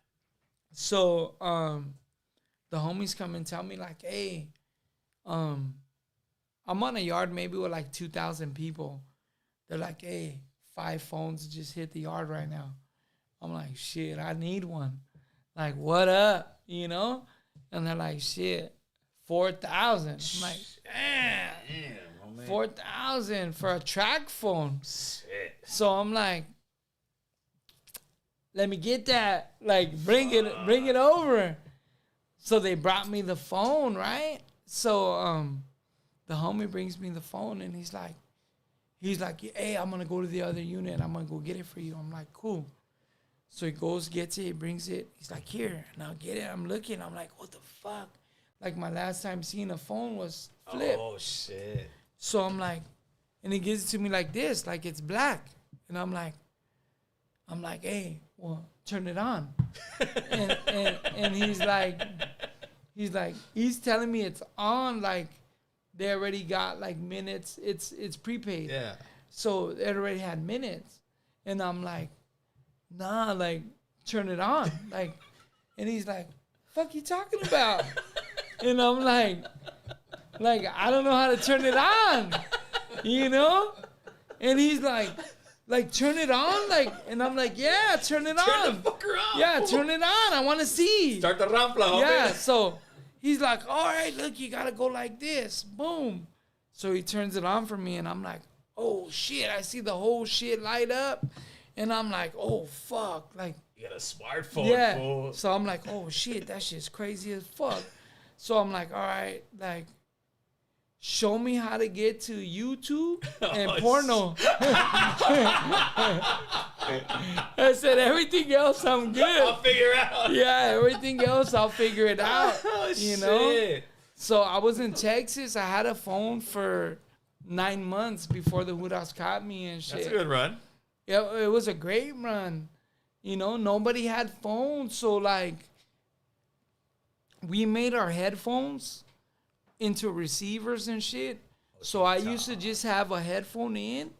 So the homies come and tell me like, "Hey, I'm on a yard maybe with like 2,000 people." They're like, "Hey, 5 phones just hit the yard right now." I'm like, "Shit, I need one." Like, "What up?" You know? And they're like, "Shit, 4,000." I'm like, "Damn, 4,000 for a track phone." Shit. So I'm like, "Let me get that. Like, bring it over." So they brought me the phone, right? So the homie brings me the phone and he's like, "Hey, I'm gonna go to the other unit. I'm gonna go get it for you." I'm like, "Cool." So he goes, gets it, brings it. He's like, "Here," and I'll get it. I'm looking. I'm like, "What the fuck?" Like my last time seeing a phone was flip. Oh shit. So I'm like, and he gives it to me like this, like it's black. And I'm like, "Hey, well, turn it on." and he's telling me it's on, like they already got like minutes. It's prepaid. Yeah. So it already had minutes. And I'm like, "Nah, like turn it on." Like, and he's like, "Fuck you talking about?" And I'm like, I don't know how to turn it on, you know? And he's like, "Turn it on?" Like, and I'm like, "Yeah, turn it on. Turn the fucker on. Yeah, turn it on. I want to see." Start the rampla, homie. Yeah, so he's like, "All right, look, you got to go like this." Boom. So he turns it on for me, and I'm like, "Oh, shit." I see the whole shit light up, and I'm like, "Oh, fuck." Like, You got a smartphone, yeah. fool. So I'm like, "Oh, shit, that shit's crazy as fuck." So I'm like, "All right, like, show me how to get to YouTube and porno." I said, "Everything else, I'm good." I'll figure out. Yeah, everything else, I'll figure it out. Oh, you know? shit. So I was in Texas. I had a phone for 9 months before the Hoodas caught me and shit. That's a good run. Yeah, it was a great run. You know, nobody had phones. So, like, we made our headphones into receivers and shit. So I used to just have a headphone in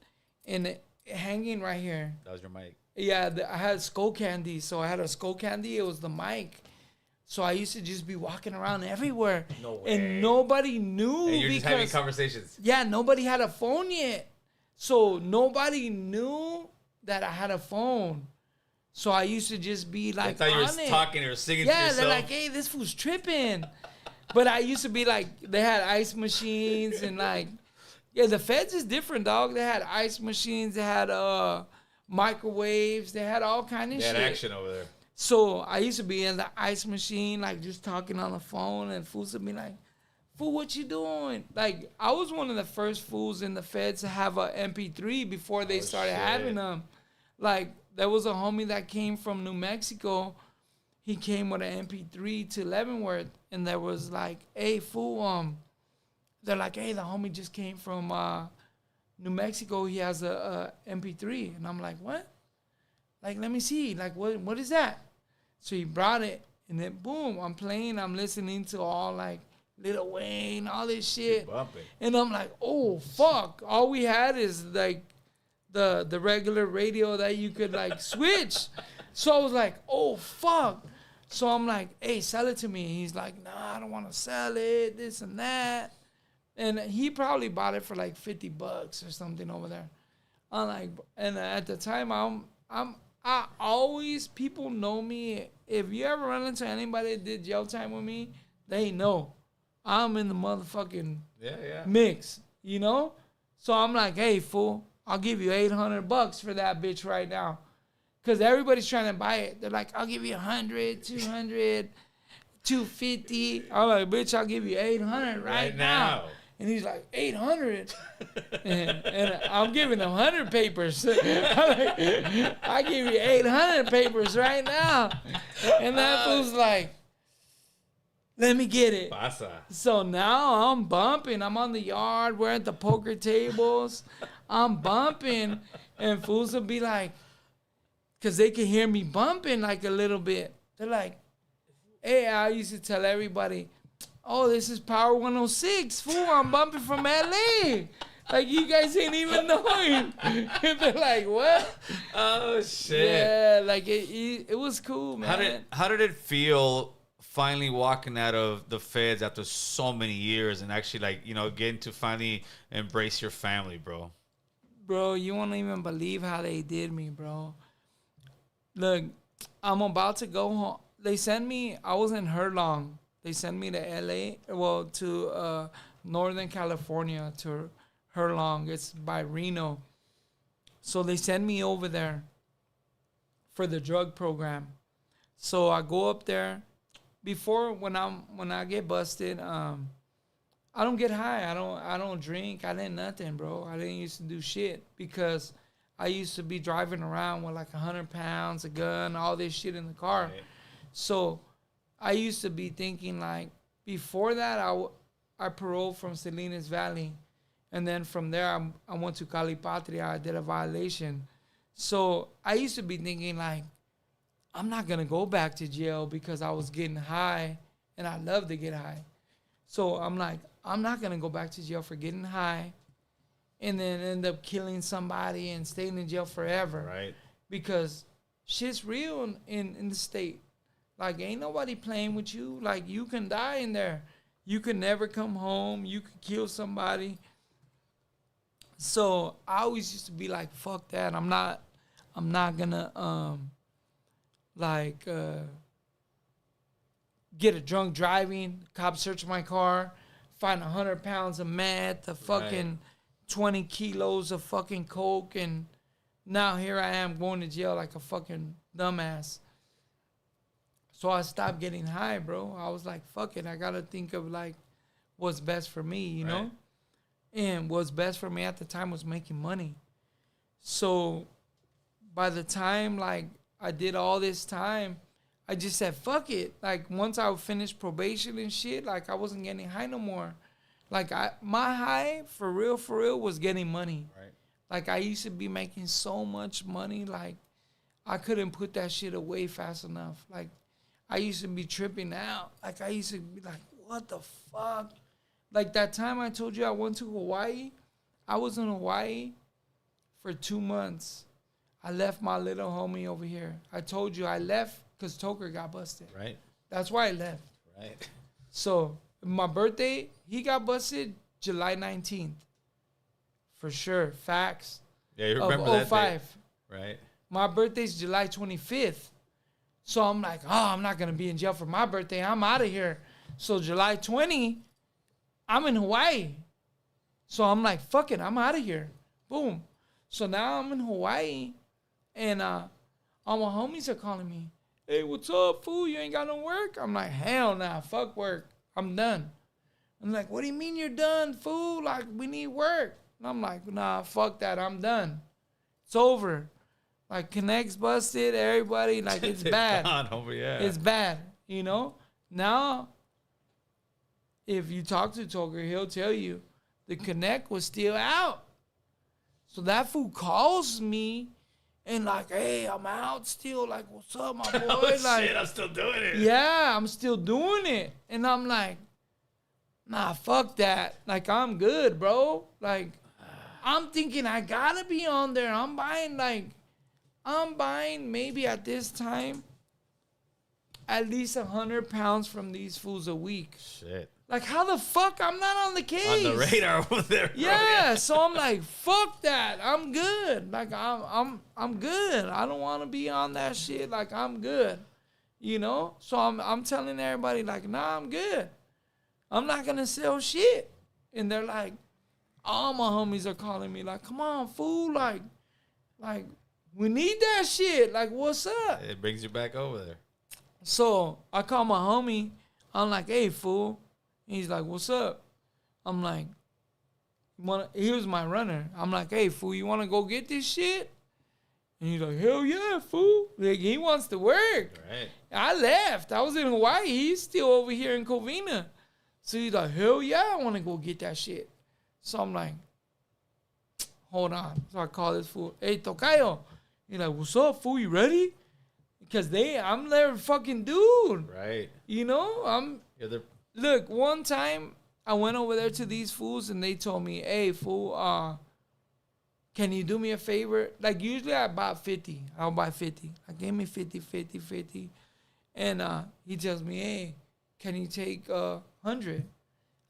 and it hanging right here. That was your mic. Yeah, I had skull candy. So I had a skull candy. It was the mic. So I used to just be walking around everywhere. No way. And nobody knew And you're just having because, conversations. yeah, nobody had a phone yet. So nobody knew that I had a phone. So I used to just be I like, thought you were on it. talking or singing to Yeah, yourself. they're like, "Hey, this fool's tripping." But I used to be like, they had ice machines and like, Yeah, the feds is different, dog. They had ice machines. They had microwaves. They had all kind of shit. They had action over there. So I used to be in the ice machine, like just talking on the phone, and fools would be like, "Fool, what you doing?" Like I was one of the first fools in the feds to have a MP3 before they started having them. Like there was a homie that came from New Mexico. He came with an MP3 to Leavenworth, and there was like, "Hey, fool, they're like, hey, the homie just came from New Mexico. He has a MP3," and I'm like, "What? Like, let me see. Like, what is that?" So he brought it, and then boom, I'm playing. I'm listening to all like Lil Wayne, all this shit, and I'm like, "Oh fuck!" All we had is like the regular radio that you could like switch. So I was like, "Oh fuck!" So I'm like, "Hey, sell it to me." He's like, "Nah, I don't want to sell it. This and that." And he probably bought it for like $50 or something over there. I'm like, and at the time, I always, people know me. If you ever run into anybody that did jail time with me, they know I'm in the motherfucking mix, you know? So I'm like, "Hey, fool, I'll give you $800 for that bitch right now." Because everybody's trying to buy it. They're like, "I'll give you 100, 200, 250. I'm like, "Bitch, I'll give you 800 right now." And he's like, 800? and I'm giving him 100 papers. I'm like, "I give you 800 papers right now." And that fool's like, "Let me get it." Pasa. So now I'm bumping. I'm on the yard. We're at the poker tables. I'm bumping. And fools will be like, because they can hear me bumping like a little bit. They're like, "Hey," I used to tell everybody, "Oh, this is Power 106. Fool, I'm bumping from LA. Like, you guys ain't even knowing." And they're like, "What?" Oh, shit. Yeah, like, it was cool, man. How did it feel finally walking out of the feds after so many years and actually, like, you know, getting to finally embrace your family, bro? Bro, you won't even believe how they did me, bro. Look, I'm about to go home. They sent me, I wasn't here long. They sent me to LA, well, to Northern California, to Herlong. It's by Reno. So they send me over there for the drug program. So I go up there. Before, when I get busted, I don't get high. I don't drink. I didn't nothing, bro. I didn't used to do shit because I used to be driving around with like 100 pounds, a gun, all this shit in the car. Right. So I used to be thinking like, before that, I paroled from Salinas Valley. And then from there, I went to Cali Patria. I did a violation. So I used to be thinking like, I'm not going to go back to jail because I was getting high and I love to get high. So I'm like, I'm not going to go back to jail for getting high and then end up killing somebody and staying in jail forever. Right. Because shit's real in the state. Like, ain't nobody playing with you. Like, you can die in there. You can never come home. You could kill somebody. So I always used to be like, fuck that. I'm not gonna get a drunk driving, cops search my car, find 100 pounds of meth, a fucking 20 kilos of fucking coke, and now here I am going to jail like a fucking dumbass. So I stopped getting high, bro. I was like, fuck it. I got to think of, like, what's best for me, you know? And what's best for me at the time was making money. So by the time, like, I did all this time, I just said, fuck it. Like, once I finished probation and shit, like, I wasn't getting high no more. Like, my high, for real, was getting money. Right. Like, I used to be making so much money, like, I couldn't put that shit away fast enough. Like, I used to be tripping out. Like, I used to be like, what the fuck? Like, that time I told you I went to Hawaii, I was in Hawaii for 2 months. I left my little homie over here. I told you I left because Toker got busted. Right. That's why I left. Right. So, my birthday, he got busted July 19th. For sure. Facts. Yeah, you remember that 05. Day. Right. My birthday's July 25th. So I'm like, I'm not going to be in jail for my birthday. I'm out of here. So July 20, I'm in Hawaii. So I'm like, fuck it, I'm out of here. Boom. So now I'm in Hawaii, and all my homies are calling me. Hey, what's up, fool? You ain't got no work? I'm like, hell nah, fuck work. I'm done. I'm like, what do you mean you're done, fool? Like, we need work. And I'm like, nah, fuck that. I'm done. It's over. Like, connects busted, everybody. Like, it's bad. It's bad, you know? Now, if you talk to Toker, he'll tell you the connect was still out. So that fool calls me and like, hey, I'm out still. Like, what's up, my boy? Oh, like, shit, I'm still doing it. Yeah, I'm still doing it. And I'm like, nah, fuck that. Like, I'm good, bro. Like, I'm thinking I gotta be on there. I'm buying maybe at this time at least 100 pounds from these fools a week. Shit. Like, how the fuck I'm not on the case? On the radar over there. Bro. Yeah, so I'm like, fuck that. I'm good. Like, I'm good. I don't want to be on that shit. Like, I'm good. You know? So I'm telling everybody, like, nah, I'm good. I'm not gonna sell shit. And they're like, all my homies are calling me, like, come on, fool. Like, we need that shit. Like, what's up? It brings you back over there. So I call my homie. I'm like, hey, fool. He's like, what's up? I'm like, he was my runner. I'm like, hey, fool, you want to go get this shit? And he's like, hell yeah, fool. Like, he wants to work. Right. I left. I was in Hawaii. He's still over here in Covina. So he's like, hell yeah, I want to go get that shit. So I'm like, hold on. So I call this fool, hey, Tocayo. He's like, what's up, fool? You ready? Because I'm their fucking dude. Right. You know, Look, one time I went over there to these fools and they told me, hey, fool, can you do me a favor? Like, usually I buy 50. I'll buy 50. I gave me 50, 50, 50. And he tells me, hey, can you take 100?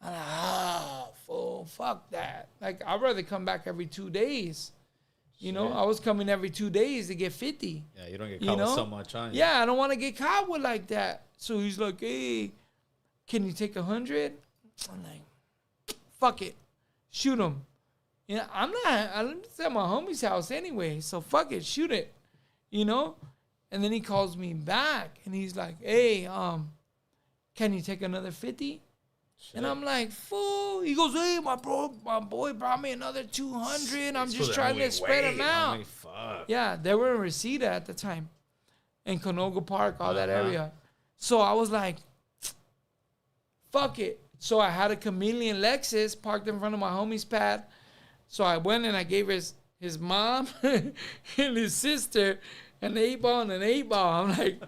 I'm like, oh, fool, fuck that. Like, I'd rather come back every 2 days. You know, I was coming every 2 days to get 50. Yeah, you don't get caught with so much on you. Yeah, I don't want to get caught with like that. So he's like, hey, can you take 100? I'm like, fuck it. Shoot him. You know, I'm at my homie's house anyway, so fuck it, shoot it. You know? And then he calls me back and he's like, hey, can you take another 50? Shit. And I'm like, fool. He goes, hey, my boy brought me another 200. I'm just trying to spread them out. Like, fuck. Yeah, they were in Reseda at the time. In Canoga Park, all that area. So I was like, fuck it. So I had a Chameleon Lexus parked in front of my homie's pad. So I went and I gave his mom and his sister an 8-ball and an 8-ball. I'm like,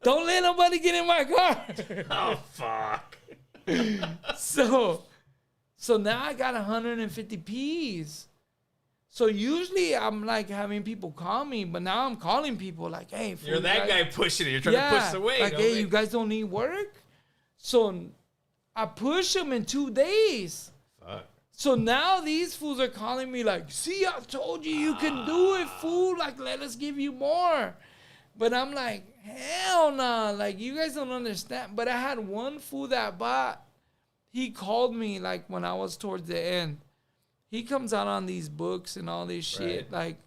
don't let nobody get in my car. Oh, fuck. So now I got 150 P's. So usually I'm like having people call me, but now I'm calling people like, hey, you're that guy pushing it. You're trying to push the weight. Like, hey, you guys don't need work? So I push them in 2 days. Fuck. So now these fools are calling me like, see, I told you can do it, fool. Like, let us give you more. But I'm like, hell nah. Like, you guys don't understand. But I had one fool that bought. He called me, like, when I was towards the end. He comes out on these books and all this shit. Right. Like,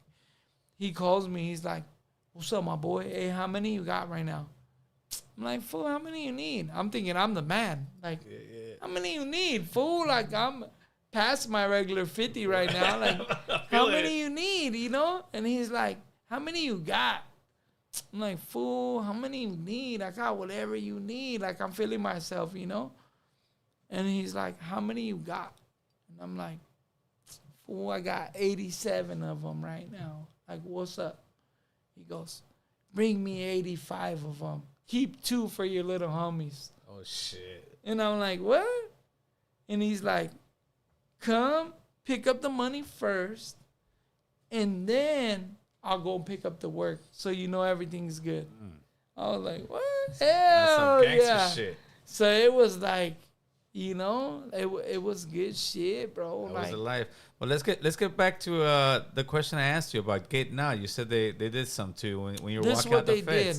he calls me. He's like, what's up, my boy? Hey, how many you got right now? I'm like, fool, how many you need? I'm thinking I'm the man. Like, how many you need, fool? Like, I'm past my regular 50 right now. Like, how many you need, you know? And he's like, how many you got? I'm like, fool, how many you need? I got whatever you need. Like, I'm feeling myself, you know? And he's like, how many you got? And I'm like, fool, I got 87 of them right now. Like, what's up? He goes, bring me 85 of them. Keep 2 for your little homies. Oh, shit. And I'm like, what? And he's like, come pick up the money first, and then I'll go pick up the work so you know everything's good. I was like, what? Hell yeah. Shit. So it was like, you know, it was good shit, bro. That like, was the life. Well, let's get back to the question I asked you about getting out. You said they did some too when you were walking out the fence. This is what they did.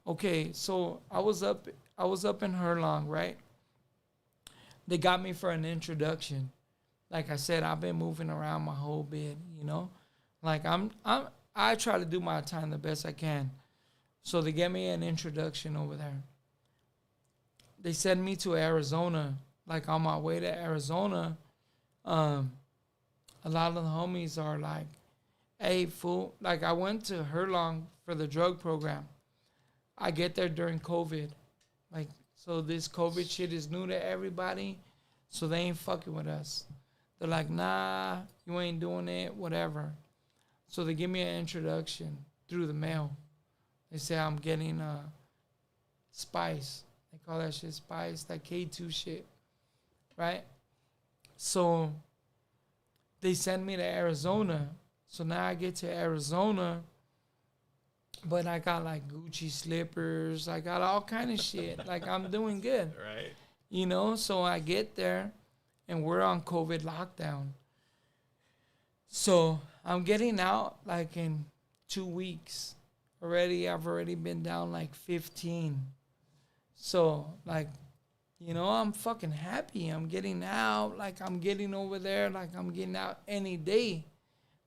Okay, so I was up in Herlong, right? They got me for an introduction. like I said, I've been moving around my whole bit, you know? Like I try to do my time the best I can. So they get me an introduction over there. They send me to Arizona. Like on my way to Arizona, a lot of the homies are like, hey, fool. Like I went to Herlong for the drug program. I get there during COVID. Like, so this COVID shit is new to everybody. So they ain't fucking with us. They're like, nah, you ain't doing it, whatever. So they give me an introduction through the mail. They say I'm getting spice. They call that shit spice, that K2 shit, right? So they send me to Arizona. So now I get to Arizona, but I got like Gucci slippers. I got all kind of shit. Like I'm doing good. Right. You know, so I get there and we're on COVID lockdown. So I'm getting out like in 2 weeks. I've already been down like 15. So like, you know, I'm fucking happy. I'm getting out. Like I'm getting over there. Like I'm getting out any day.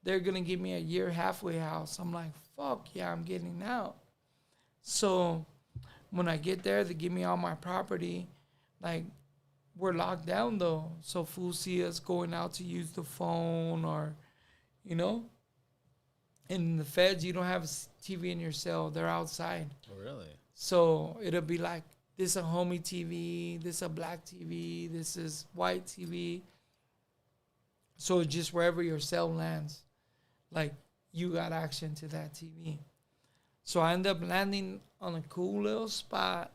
They're going to give me a year halfway house. I'm like, fuck yeah, I'm getting out. So when I get there, they give me all my property. Like, we're locked down, though. So fools see us going out to use the phone or, you know. In the feds, you don't have a TV in your cell. They're outside. Oh, really? So it'll be like, this a homie TV, this a black TV, this is white TV. So just wherever your cell lands, like, you got action to that TV. So I end up landing on a cool little spot.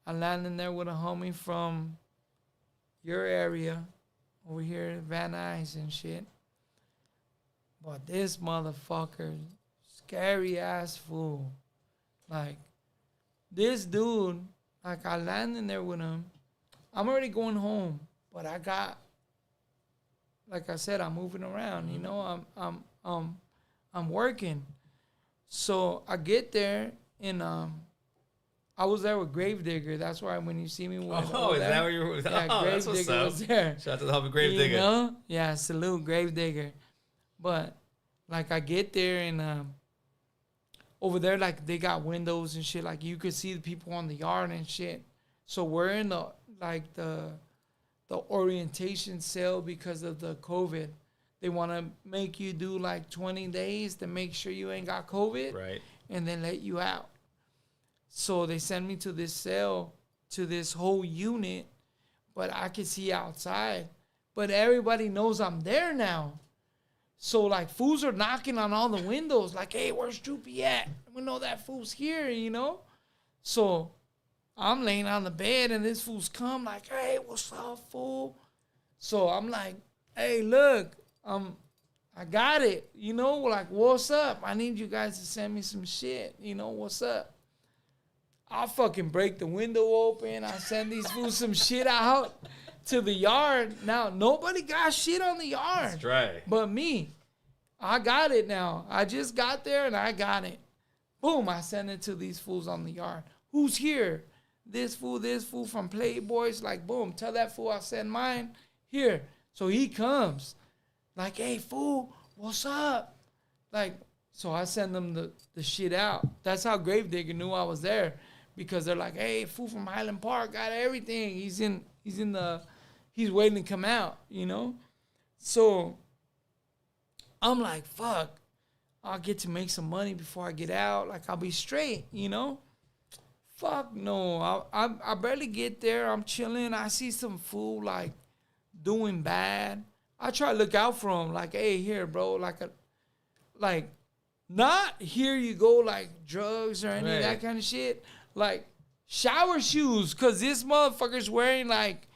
I landed there with a homie from your area, over here in Van Nuys and shit. But this motherfucker, scary ass fool. Like, this dude, like I landed there with him. I'm already going home, but I got, like I said, I'm moving around. You know, I'm working. So I get there and I was there with Gravedigger. That's why when you see me with is that where you were? Yeah, Oh, that's what's Gravedigger up. was there. Shout out to the homie Gravedigger. You know? Yeah, salute Gravedigger. But like I get there and over there, like they got windows and shit. Like you could see the people on the yard and shit. So we're in the orientation cell because of the COVID. They want to make you do like 20 days to make sure you ain't got COVID. Right. And then let you out. So they send me to this cell, to this whole unit, but I can see outside. But everybody knows I'm there now. So, like, fools are knocking on all the windows, like, hey, where's Droopy at? We know that fool's here, you know? So I'm laying on the bed, and this fool's come, like, hey, what's up, fool? So I'm like, hey, look, I got it, you know? Like, what's up? I need you guys to send me some shit, you know? What's up? I fucking break the window open. I send these fools some shit out to the yard. Now, nobody got shit on the yard. That's right. But me. I got it now. I just got there and I got it. Boom, I send it to these fools on the yard. Who's here? This fool from Playboys. Like, boom, tell that fool I send mine. Here. So he comes. Like, hey, fool, what's up? Like, so I send them the shit out. That's how Gravedigger knew I was there. Because they're like, hey, fool from Highland Park got everything. He's waiting to come out, you know? So I'm like, fuck, I'll get to make some money before I get out. Like, I'll be straight, you know? Fuck no. I barely get there. I'm chilling. I see some fool, like, doing bad. I try to look out for him. Like, hey, here, bro. Like, not here you go, like, drugs or any of that kind of shit. Like, shower shoes, because this motherfucker's wearing, like,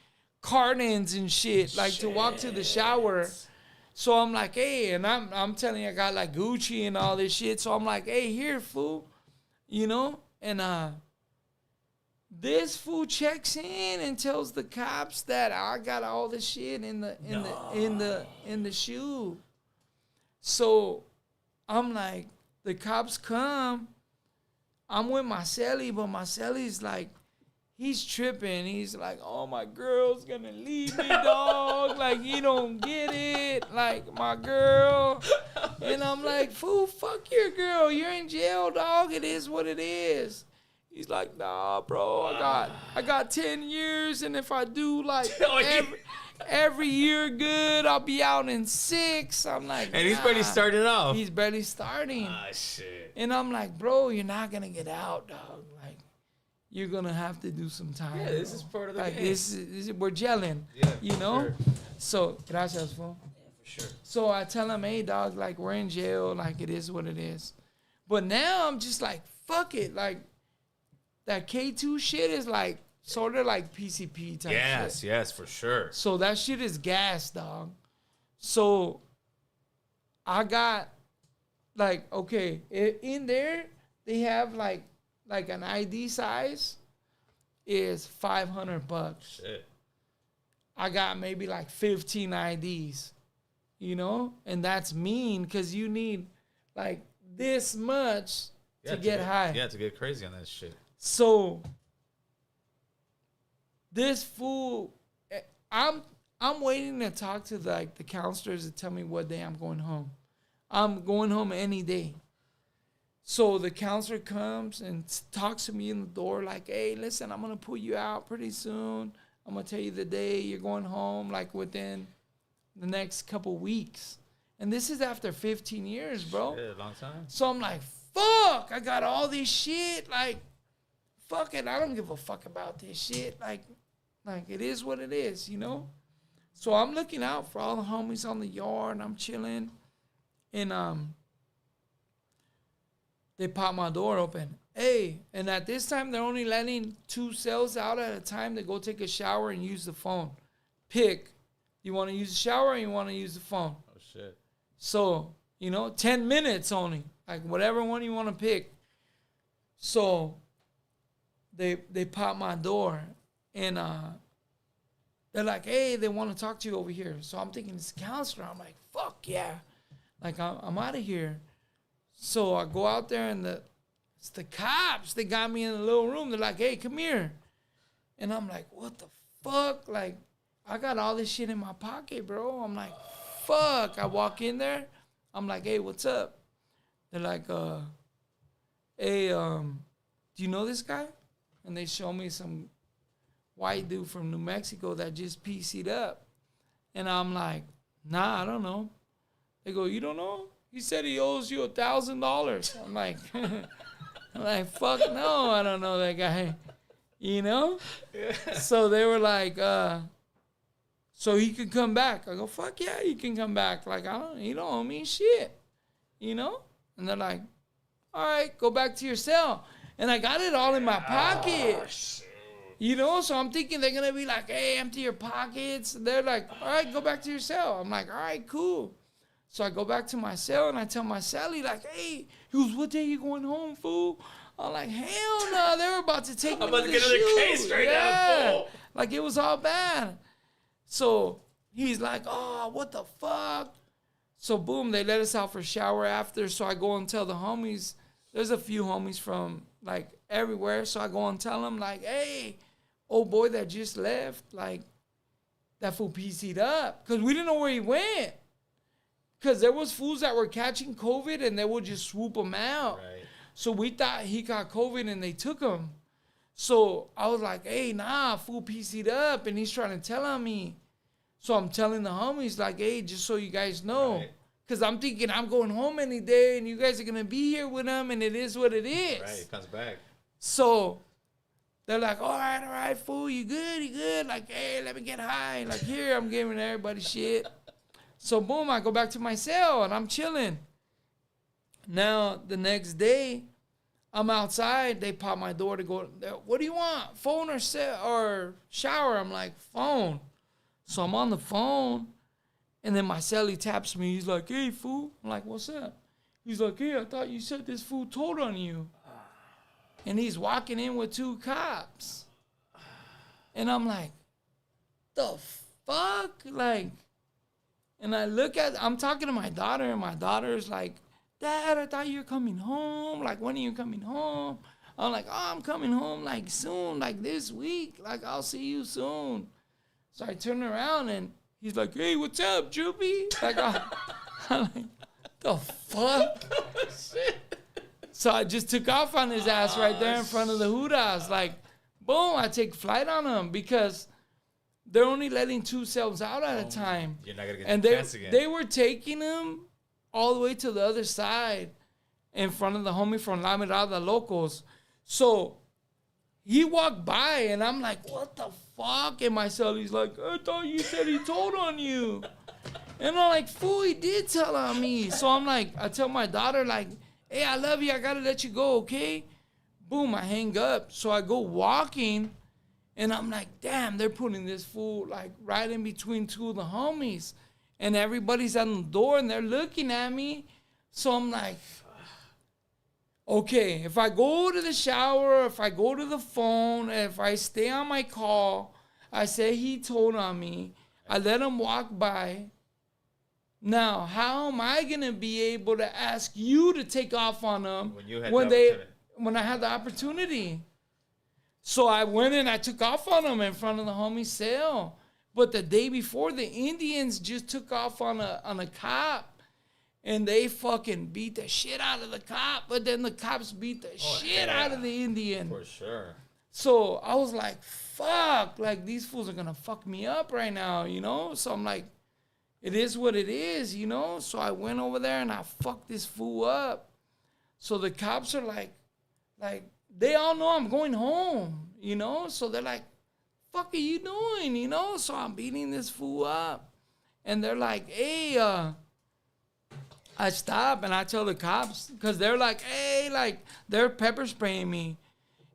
cartons and shit, like, to walk to the shower. So I'm like, hey, and I'm telling you, I got, like, Gucci and all this shit. So I'm like, hey, here, fool, you know? And this fool checks in and tells the cops that I got all the shit in the shoe. So I'm like, the cops come. I'm with my celly, but my celly's like, he's tripping. He's like, oh, my girl's gonna leave me, dog. Like, you don't get it. Like, my girl. And I'm like, fool, fuck your girl. You're in jail, dog. It is what it is. He's like, nah, bro, I got 10 years, and if I do, like, every year good, I'll be out in 6. I'm like, and he's barely started off. He's barely starting. Ah, shit. And I'm like, bro, you're not going to get out, dog. Like, you're going to have to do some time. Yeah, this is part of the like, game. this is, we're gelling, you know? Sure. So, gracias, fool. Yeah, for sure. So I tell him, hey, dog, like, we're in jail. Like, it is what it is. But now I'm just like, fuck it. Like, that K2 shit is like sort of like PCP type shit. Yes, for sure. So that shit is gas, dog. So I got like, okay, in there they have like an ID size is $500. Shit. I got maybe like 15 IDs, you know, and that's mean because you need like this much to get high. Yeah, to get crazy on that shit. So this fool, I'm waiting to talk to the counselors to tell me what day I'm going home. I'm going home any day. So the counselor comes and talks to me in the door like, hey, listen, I'm going to pull you out pretty soon. I'm going to tell you the day you're going home, like within the next couple weeks. And this is after 15 years, bro. Shit, long time. So I'm like, fuck, I got all this shit, like, fuck it, I don't give a fuck about this shit. Like it is what it is, you know? So I'm looking out for all the homies on the yard, and I'm chilling. And they pop my door open. Hey, and at this time, they're only letting 2 cells out at a time to go take a shower and use the phone. Pick. You want to use the shower or you want to use the phone? Oh, shit. So, 10 minutes only. Like, whatever one you want to pick. So they pop my door, and they're like, hey, they want to talk to you over here. So I'm thinking it's a counselor. I'm like, fuck yeah. Like, I'm out of here. So I go out there, and it's the cops. They got me in a little room. They're like, hey, come here. And I'm like, what the fuck? Like, I got all this shit in my pocket, bro. I'm like, fuck. I walk in there. I'm like, hey, what's up? They're like, hey, do you know this guy? And they show me some white dude from New Mexico that just PC'd up. And I'm like, nah, I don't know. They go, you don't know? He said he owes you $1,000. I'm like, fuck no, I don't know that guy. You know? Yeah. So they were like, so he could come back. I go, fuck yeah, you can come back. Like, you don't owe me shit. You know? And they're like, all right, go back to your cell. And I got it all in my pocket. Oh, you know, so I'm thinking they're going to be like, hey, empty your pockets. And they're like, all right, go back to your cell. I'm like, all right, cool. So I go back to my cell, and I tell my cellie, like, hey, he goes, what day you going home, fool? I'm like, hell no, they were about to take me to the get another case right now, fool. Like, it was all bad. So he's like, oh, what the fuck? So boom, they let us out for a shower after. So I go and tell the homies. There's a few homies from like everywhere. So I go and tell them like, hey, old boy that just left, like that fool PC'd up. Because we didn't know where he went. Because there was fools that were catching COVID and they would just swoop him out. Right. So we thought he got COVID and they took him. So I was like, hey, nah, fool PC'd up. And he's trying to tell on me. So I'm telling the homies, like, hey, just so you guys know. Because I'm thinking I'm going home any day and you guys are going to be here with him and it is what it is. Right, he comes back. So they're like, all right, fool, you good? Like, hey, let me get high. Like, here, I'm giving everybody shit. So, boom, I go back to my cell and I'm chilling. Now, the next day, I'm outside. They pop my door to go, what do you want? Phone or shower? I'm like, phone. So I'm on the phone, and then my cellie taps me. He's like, hey, fool. I'm like, what's up? He's like, hey, I thought you said this fool told on you. And he's walking in with 2 cops. And I'm like, the fuck? Like, and I'm talking to my daughter, and my daughter's like, Dad, I thought you were coming home. Like, when are you coming home? I'm like, oh, I'm coming home like soon, like this week. Like, I'll see you soon. So I turn around and he's like, hey, what's up, Droopy? Like, I'm like, the fuck? So I just took off on his ass right there in front of the Hudas. Like, boom, I take flight on him because they're only letting 2 cells out at a time. You're not going to get and the chance again. They were taking him all the way to the other side in front of the homie from La Mirada Locos. So he walked by, and I'm like, what the fuck? And my celly's like, I thought you said he told on you. And I'm like, fool, he did tell on me. So I'm like, I tell my daughter, like, hey, I love you. I got to let you go, okay? Boom, I hang up. So I go walking, and I'm like, damn, they're putting this fool, like, right in between 2 of the homies. And everybody's at the door, and they're looking at me. So I'm like, okay, if I go to the shower, if I go to the phone, if I stay on my call, I say he told on me, I let him walk by. Now, how am I going to be able to ask you to take off on them when I had the opportunity? So I went and I took off on them in front of the homie cell. But the day before, the Indians just took off on a cop. And they fucking beat the shit out of the cop. But then the cops beat the shit out of the Indian. For sure. So I was like, fuck. Like, these fools are going to fuck me up right now, you know? So I'm like, it is what it is, you know? So I went over there and I fucked this fool up. So the cops are like, they all know I'm going home, you know? So they're like, fuck are you doing, you know? So I'm beating this fool up. And they're like, hey, I stop and I tell the cops, because they're like, hey, like, they're pepper spraying me.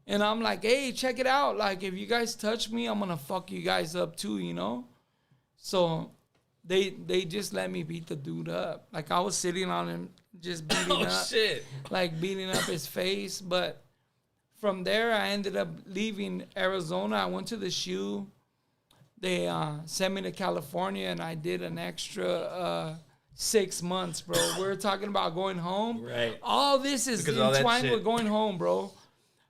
And I'm like, hey, check it out. Like, if you guys touch me, I'm going to fuck you guys up too, you know? So they just let me beat the dude up. Like, I was sitting on him just beating up. Shit. Like, beating up his face. But from there, I ended up leaving Arizona. I went to the SHU. They sent me to California, and I did an extra 6 months, bro. We're talking about going home. Right. All this is entwined with going home, bro.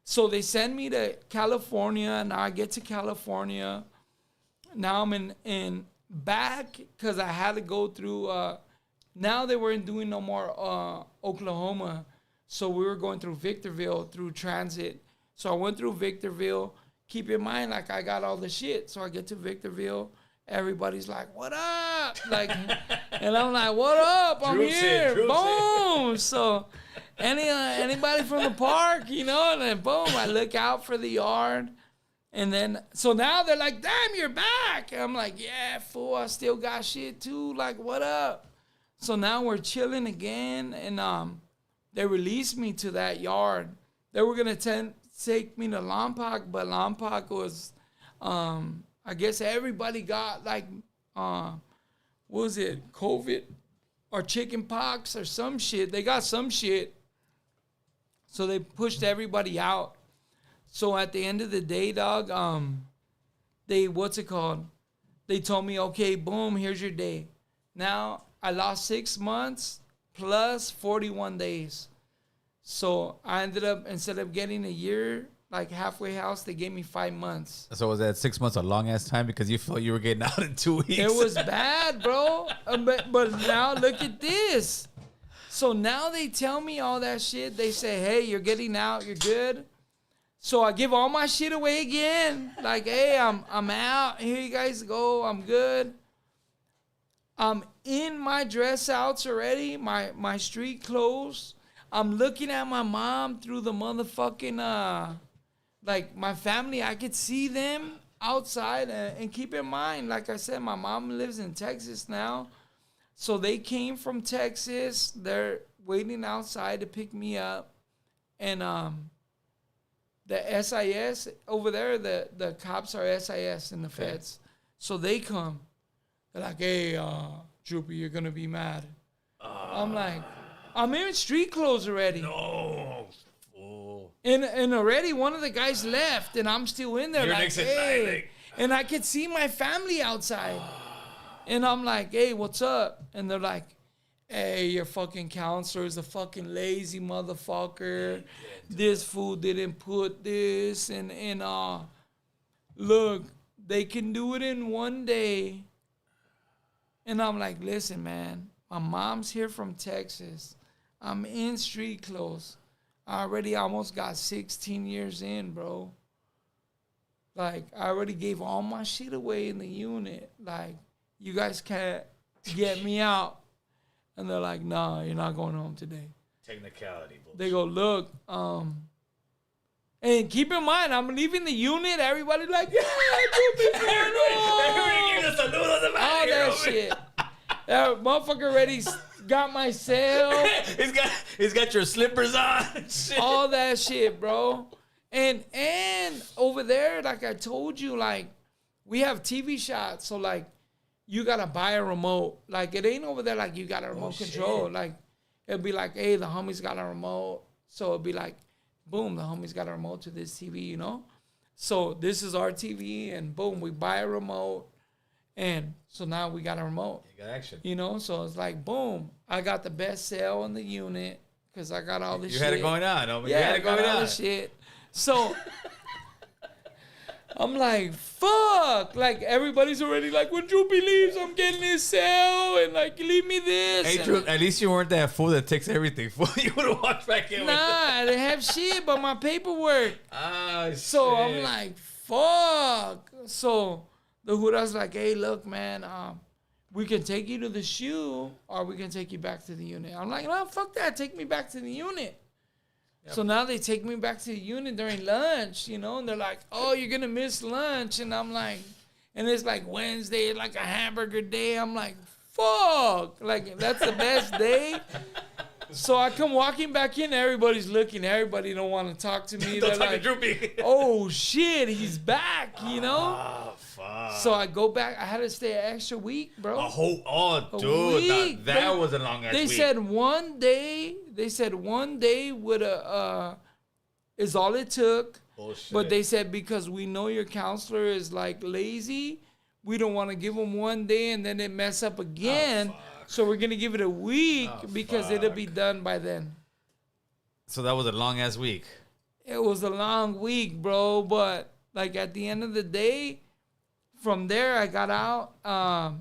So they send me to California. Now I get to California. Now I'm in back because I had to go through. Now they weren't doing no more Oklahoma. So we were going through Victorville through transit. So I went through Victorville. Keep in mind, like, I got all the shit. So I get to Victorville. Everybody's like, what up? Like, and I'm like, what up? I'm here. Boom. So anybody from the park, you know, and then boom, I look out for the yard. And then, so now they're like, damn, you're back. And I'm like, yeah, fool, I still got shit too. Like, what up? So now we're chilling again. And they released me to that yard. They were going to take me to Lompoc, but Lompoc was, I guess everybody got, like, what was it, COVID or chicken pox or some shit. They got some shit. So they pushed everybody out. So at the end of the day, dog, they told me, okay, boom, here's your day. Now I lost 6 months plus 41 days. So I ended up, instead of getting a year, like halfway house, they gave me 5 months. So was that 6 months a long ass time because you felt you were getting out in 2 weeks? It was bad, bro. But now look at this. So now they tell me all that shit. They say, hey, you're getting out. You're good. So I give all my shit away again. Like, hey, I'm out. Here you guys go. I'm good. I'm in my dress outs already. My street clothes. I'm looking at my mom through the motherfucking, like, my family. I could see them outside. And keep in mind, like I said, my mom lives in Texas now. So they came from Texas. They're waiting outside to pick me up. And the SIS over there, the cops are SIS in the feds. So they come. They're like, hey, Droopy, you're going to be mad. I'm like, I'm in street clothes already. No. Fool. And already one of the guys left, and I'm still in there. You're like, hey. And I could see my family outside. And I'm like, hey, what's up? And they're like, hey, your fucking counselor is a fucking lazy motherfucker. This fool didn't put this and look, they can do it in one day. And I'm like, listen, man, my mom's here from Texas. I'm in street clothes. I already almost got 16 years in, bro. Like, I already gave all my shit away in the unit. Like, you guys can't get me out. And they're like, nah, you're not going home today. Technicality. Bullshit. They go, look, and keep in mind, I'm leaving the unit. Everybody like, yeah, all that shit. That motherfucker already got my cell. He's got your slippers on. Shit. All that shit, bro. And over there, like I told you, like we have TV shots, so like you gotta buy a remote. Like it ain't over there like you got a remote control. Shit. Like it'll be like, hey, the homies got a remote. So it'll be like, boom, the homies got a remote to this TV, you know? So this is our TV, and boom, we buy a remote. And so now we got a remote. You got action. You know, so it's like, boom, I got the best sale in the unit because I got all this shit. You had it going on. Oh, yeah, you had I it got going all on. this shit. So I'm like, fuck. Like, everybody's already like, when Droopy leaves, I'm getting his cell. And like, leave me this. Hey, Drew, at least you weren't that fool that takes everything. Fool, you would have walked back in. Nah, I didn't have shit but my paperwork. Ah, So shit. I'm like, fuck. So the Hura's like, hey, look, man, we can take you to the shoe or we can take you back to the unit. I'm like, no, fuck that. Take me back to the unit. Yep. So now they take me back to the unit during lunch, you know, and they're like, oh, you're going to miss lunch. And I'm like, and it's like Wednesday, like a hamburger day. I'm like, fuck. Like, that's the best day. So I come walking back in, everybody's looking. Everybody don't want to talk to me. They're like, Droopy. oh, shit, he's back, you know? Oh, fuck. So I go back. I had to stay an extra week, bro. Dude, that was a long ass week. They said one day would is all it took. Bullshit. But they said because we know your counselor is like lazy, we don't want to give him one day and then it mess up again. So we're gonna give it a week because it'll be done by then. So that was a long ass week. It was a long week, bro. But like at the end of the day, from there I got out.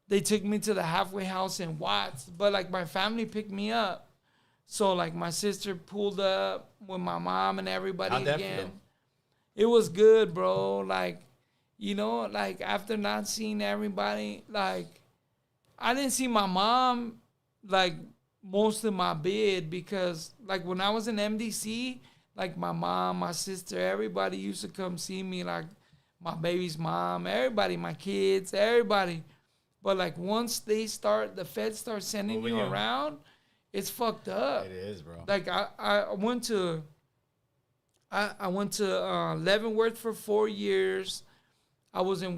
They took me to the halfway house in Watts, but like my family picked me up. So like my sister pulled up with my mom and everybody How'd that again. feel? It was good, bro. Like, you know, like after not seeing everybody, like I didn't see my mom like most of my bid because like when I was in MDC, like my mom, my sister, everybody used to come see me, like my baby's mom, everybody, my kids, everybody. But like once the feds start sending you around, it's fucked up. It is, bro. Like I went to Leavenworth for 4 years. I was in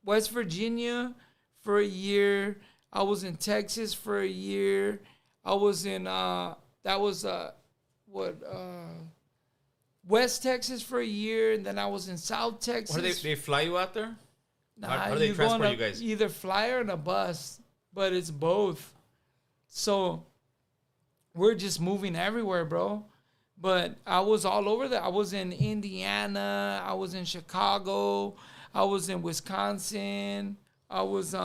West Virginia for a year. I was in Texas for a year. I was in West Texas for a year, and then I was in South Texas. What, they fly you out there? Nah, how do they transport you guys? Either flyer and a bus, but it's both. So we're just moving everywhere, bro. But I was all over there. I was in Indiana. I was in Chicago. I was in Wisconsin. I was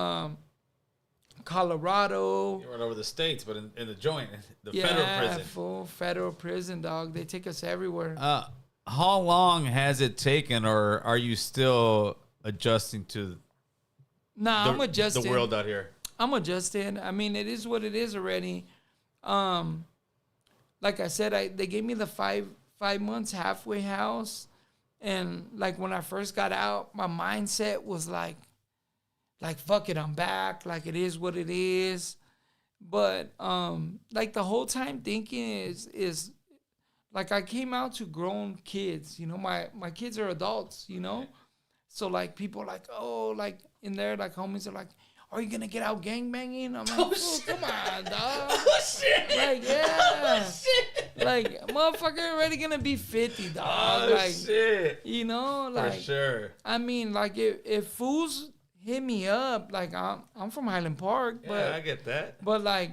Colorado. You were all over the states, but in the joint, the federal prison. Full federal prison, dog. They take us everywhere. How long has it taken, or are you still adjusting to I'm adjusting. the world out here? I'm adjusting. I mean, it is what it is already. Like I said, they gave me the 5 months halfway house. And like when I first got out, my mindset was like fuck it, I'm back. Like it is what it is. But like the whole time thinking is like I came out to grown kids. You know, my kids are adults, you know? So like people are like, oh, like in there, like homies are like, are you gonna get out gangbanging? I'm like, oh, come on, dog. Oh shit! Like, yeah. Oh shit! Like, motherfucker already gonna be 50, dog. Oh like, shit! you know, like for sure. I mean, like if fools hit me up. Like I'm from Highland Park, but Yeah, I get that. But like,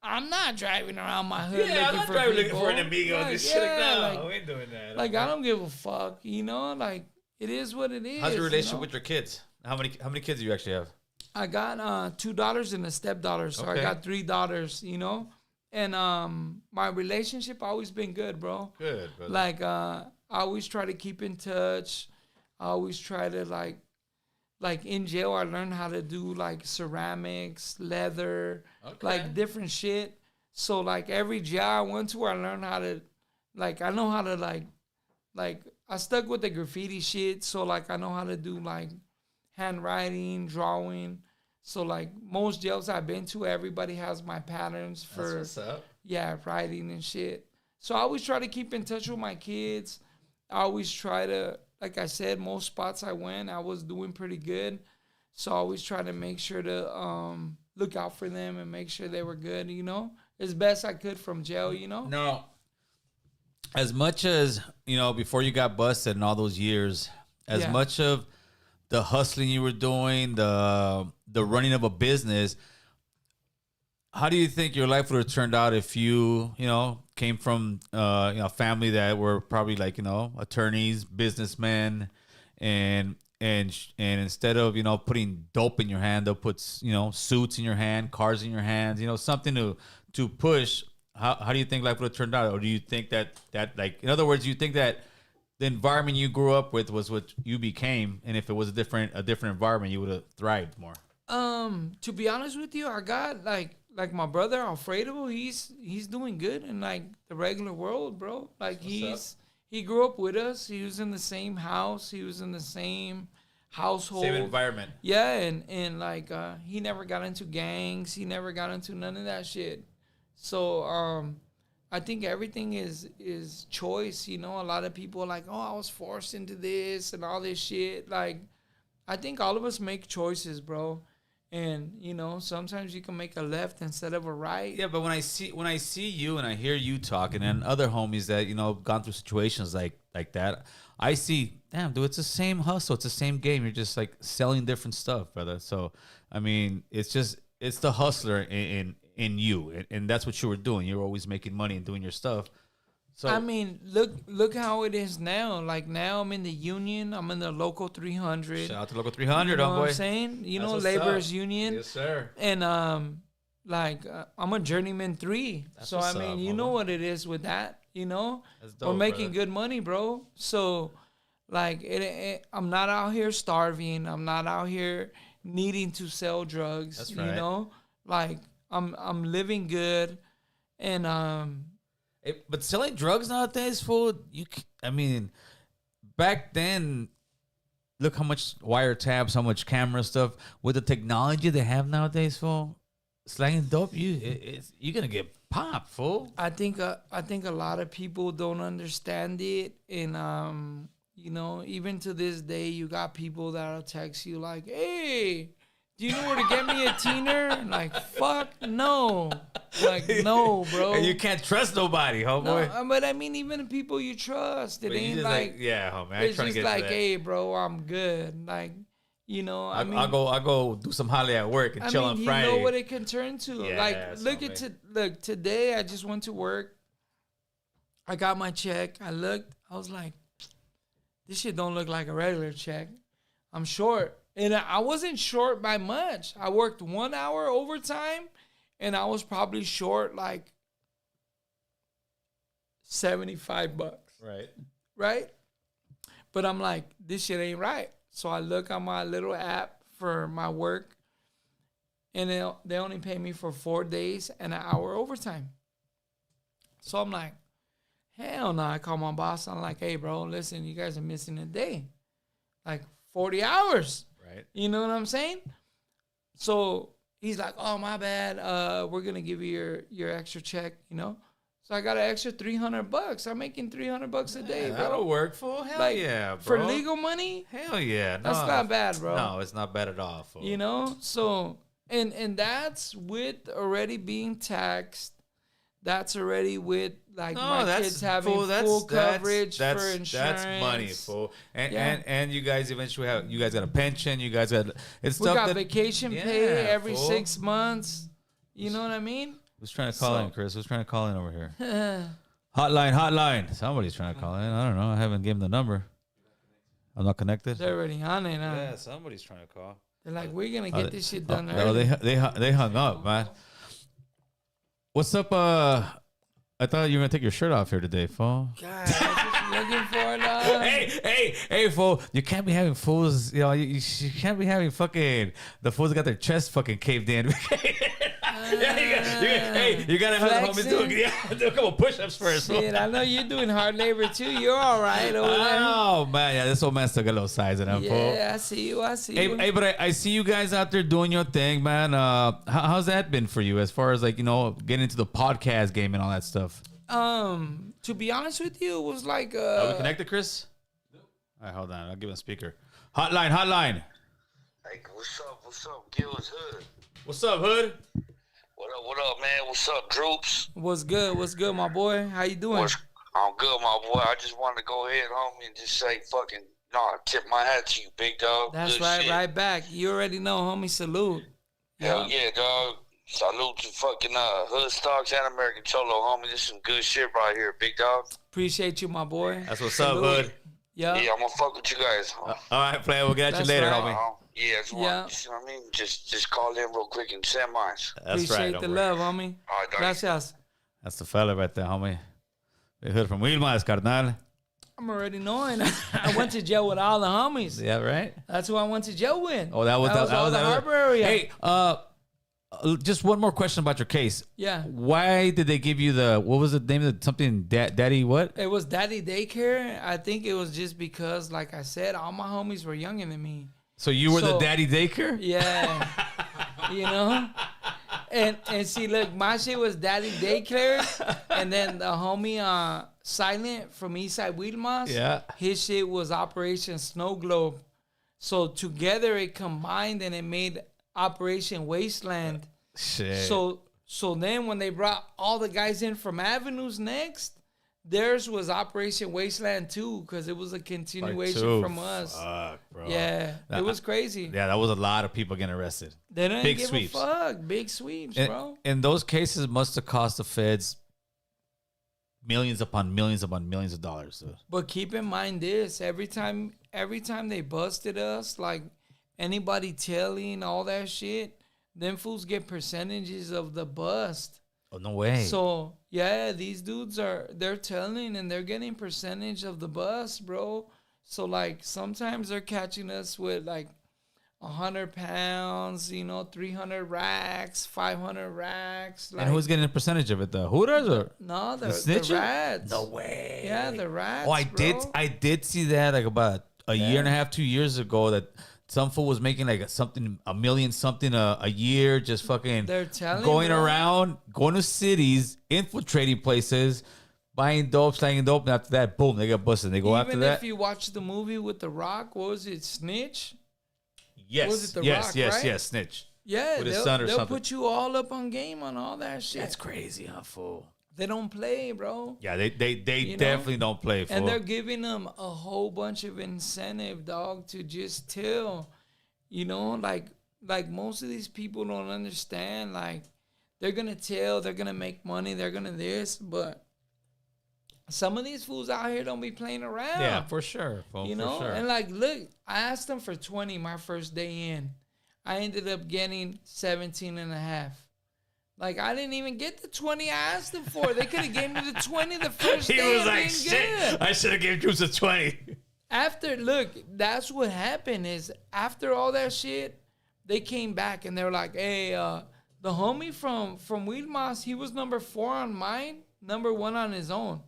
I'm not driving around my hood Yeah, I'm looking not for driving people. looking for an amigo. Like, This shit, no, like, we ain't doing that. like I don't give a fuck, you know. Like it is what it is. How's your relationship you know? with your kids? How many kids do you actually have? I got 2 daughters and a stepdaughter, so Okay. I got 3 daughters, you know. And my relationship always been good, bro. Good, brother. Like I always try to keep in touch. I always try to like in jail I learned how to do like ceramics, leather, like different shit. So like every jail I went to I learned how to like I know how to like I stuck with the graffiti shit, so like I know how to do like handwriting, drawing. So like most jails I've been to, everybody has my patterns for That's what's up. yeah, writing and shit. So I always try to keep in touch with my kids. I always try to, like I said, most spots I went, I was doing pretty good. So I always try to make sure to look out for them and make sure they were good, you know, as best I could from jail, you know. No. As much as, you know, before you got busted and all those years, as much of the hustling you were doing, the running of a business, how do you think your life would have turned out if you know, came from a family that were probably like, you know, attorneys, businessmen, and instead of, you know, putting dope in your hand, they'll put, you know, suits in your hand, cars in your hands, you know, something to push. How do you think life would have turned out? Or do you think that like, in other words, do you think that the environment you grew up with was what you became, and if it was a different environment, you would have thrived more? To be honest with you, I got like my brother Alfredo. He's doing good in like the regular world, bro. Like he grew up with us. He was in the same house. He was in the same household, Same environment. Yeah, and like he never got into gangs. He never got into none of that shit. So I think everything is choice. You know, a lot of people are like, oh, I was forced into this and all this shit. Like, I think all of us make choices, bro. And you know, sometimes you can make a left instead of a right. Yeah, but when I see you and I hear you talking and other homies that, you know, gone through situations like that, I see, damn, dude, it's the same hustle, it's the same game. You're just like selling different stuff, brother. So I mean, it's the hustler in you, and that's what you were doing. You were always making money and doing your stuff. So I mean, look how it is now. Like now, I'm in the union. I'm in the local 300. Shout out to local 300, you know homeboy. what I'm saying? You That's know, what's laborers up. union. Yes, sir. And I'm a journeyman 3. That's so I what's mean, up, you homie. know what it is with that. You know, That's dope, we're making brother. good money, bro. So like, I'm not out here starving. I'm not out here needing to sell drugs. That's You right. know, like I'm living good, and But selling drugs nowadays, fool, I mean, back then, look how much wiretaps, how much camera stuff. With the technology they have nowadays, fool, slanging dope, you're gonna get popped, fool. I think a lot of people don't understand it, and you know, even to this day, you got people that'll text you like, "Hey, do you know where to get me a teener?" And like, fuck no, like no, bro. And you can't trust nobody, No, homeboy. but I mean, even the people you trust, it But you ain't just like, yeah, homie. I ain't it's trying to just get like, to that. hey, bro, I'm good. Like, you know, I mean, I'll go do some holly at work and chill on you Friday. know what it can turn to. Yeah, like, that's look today. I just went to work. I got my check. I looked. I was like, this shit don't look like a regular check. I'm short, and I wasn't short by much. I worked 1 hour overtime, and I was probably short like $75. Right. Right? But I'm like, this shit ain't right. So I look on my little app for my work, and they only pay me for 4 days and an hour overtime. So I'm like, hell no. I call my boss. I'm like, hey, bro, listen, you guys are missing a day. Like 40 hours. Right. You know what I'm saying? So he's like, oh, my bad. We're going to give you your extra check, you know? So I got an extra $300. I'm making $300 a day, bro. That'll work, fool. Hell Like, yeah, for bro. legal money, Hell yeah. that's No, not bad, bro. No, it's not bad at all, fool. You know? So, and that's with already being taxed. that's already with like No, my kids having full coverage for insurance. That's money, fool. And you guys eventually you guys got a pension. You guys got it's We stuff got that, vacation pay every 6 months. You know what I mean? Who's trying to call in, Chris? Who's trying to call in over here? Hotline. Somebody's trying to call in. I don't know. I haven't given the number. I'm not connected. They're already on it. Yeah, somebody's trying to call. They're like, we're gonna get this shit done. No, they hung up, man. What's up? I thought you were gonna take your shirt off here today, fool. God, I was just looking for it. Hey, fool! You can't be having fools. You know, you can't be having fucking the fools that got their chest fucking caved in. You gotta have the homies do a couple push-ups first. Shit, I know you're doing hard labor too. You're all right over there. Oh man, yeah, this old man still got a little size in him. Yeah, I see you. Hey, but I see you guys out there doing your thing, man. How's that been for you as far as like, you know, getting into the podcast game and all that stuff? To be honest with you, it was like Are we connected, Chris? No. All right, hold on. I'll give him a speaker. Hotline. Hey, what's up, Gil's Hood? What's up, Hood? What up, man? What's up, Drewps? What's good, my boy? How you doing? I'm good, my boy. I just wanted to go ahead, homie, and just say fucking, tip my hat to you, big dog. That's good right, shit. right back. You already know, homie. Salute. Hell yeah, dog. Salute to fucking Hood Stocks and American Cholo, homie. This is some good shit right here, big dog. Appreciate you, my boy. That's what's up, Hood. Yeah, I'm gonna fuck with you guys. All right, player. We'll get at you later, homie. Yeah, you know what I mean? Just call in real quick and send mine. That's appreciate right. the love, homie. All right, dog. Gracias. That's the fella right there, homie. Big Hood from Wilmas, carnal. I'm already knowing. I went to jail with all the homies. Yeah, right. That's who I went to jail with. Oh, that was the harbor area. Hey, just one more question about your case. Yeah. Why did they give you what was the name of something? Daddy what? It was Daddy Daycare. I think it was just because, like I said, all my homies were younger than me. So you were the Daddy Daycare? Yeah. You know? And see, look, my shit was Daddy Daycare. And then the homie Silent from Eastside Wilmas, yeah, his shit was Operation Snow Globe. So together it combined and it made Operation Wasteland. Shit. So then when they brought all the guys in from Avenues next, theirs was Operation Wasteland 2 because it was a continuation from us. Fuck, bro. Yeah, it was crazy. Yeah, that was a lot of people getting arrested. They didn't Big give sweeps. a fuck. Big sweeps, bro. And those cases must have cost the feds millions upon millions of dollars. So. But keep in mind this: every time they busted us, like anybody telling all that shit, them fools get percentages of the bust. Oh, no way. So yeah, these dudes they're telling and they're getting percentage of the bust, bro. So like sometimes they're catching us with like 100 pounds, 300 racks, 500 racks. Like, and who's getting a percentage of it, the Hooters or no, the snitches? rats. No way. Yeah, the rats. Oh, I did see that like about a year and a half, 2 years ago that some fool was making like a million something a year, just fucking They're telling, going bro. around, going to cities, infiltrating places, buying dope, slanging dope, and after that, boom, they got busted. They go Even after that. if you watch the movie with The Rock, what was it, Snitch? Yes, Was it The yes, Rock, yes, right? yes, snitch. Yeah, With his son or they'll something. put you all up on game on all that shit. That's crazy, huh, fool? They don't play, bro. Yeah, they You know? definitely don't play, fool. And they're giving them a whole bunch of incentive, dog, to just tell. Like most of these people don't understand. Like, they're going to tell, they're going to make money, they're going to this, but some of these fools out here don't be playing around. Yeah, for sure, fool, You know? for sure. And like, look, I asked them for 20 my first day in. I ended up getting 17 and a half. Like, I didn't even get the 20 I asked them for. They could have gave me the 20 the first He day. was like, shit, I should have gave Drewps a 20. Look, that's what happened is after all that shit, they came back and they were like, hey, the homie from Wilmas, he was number 4 on mine, number 1 on his own.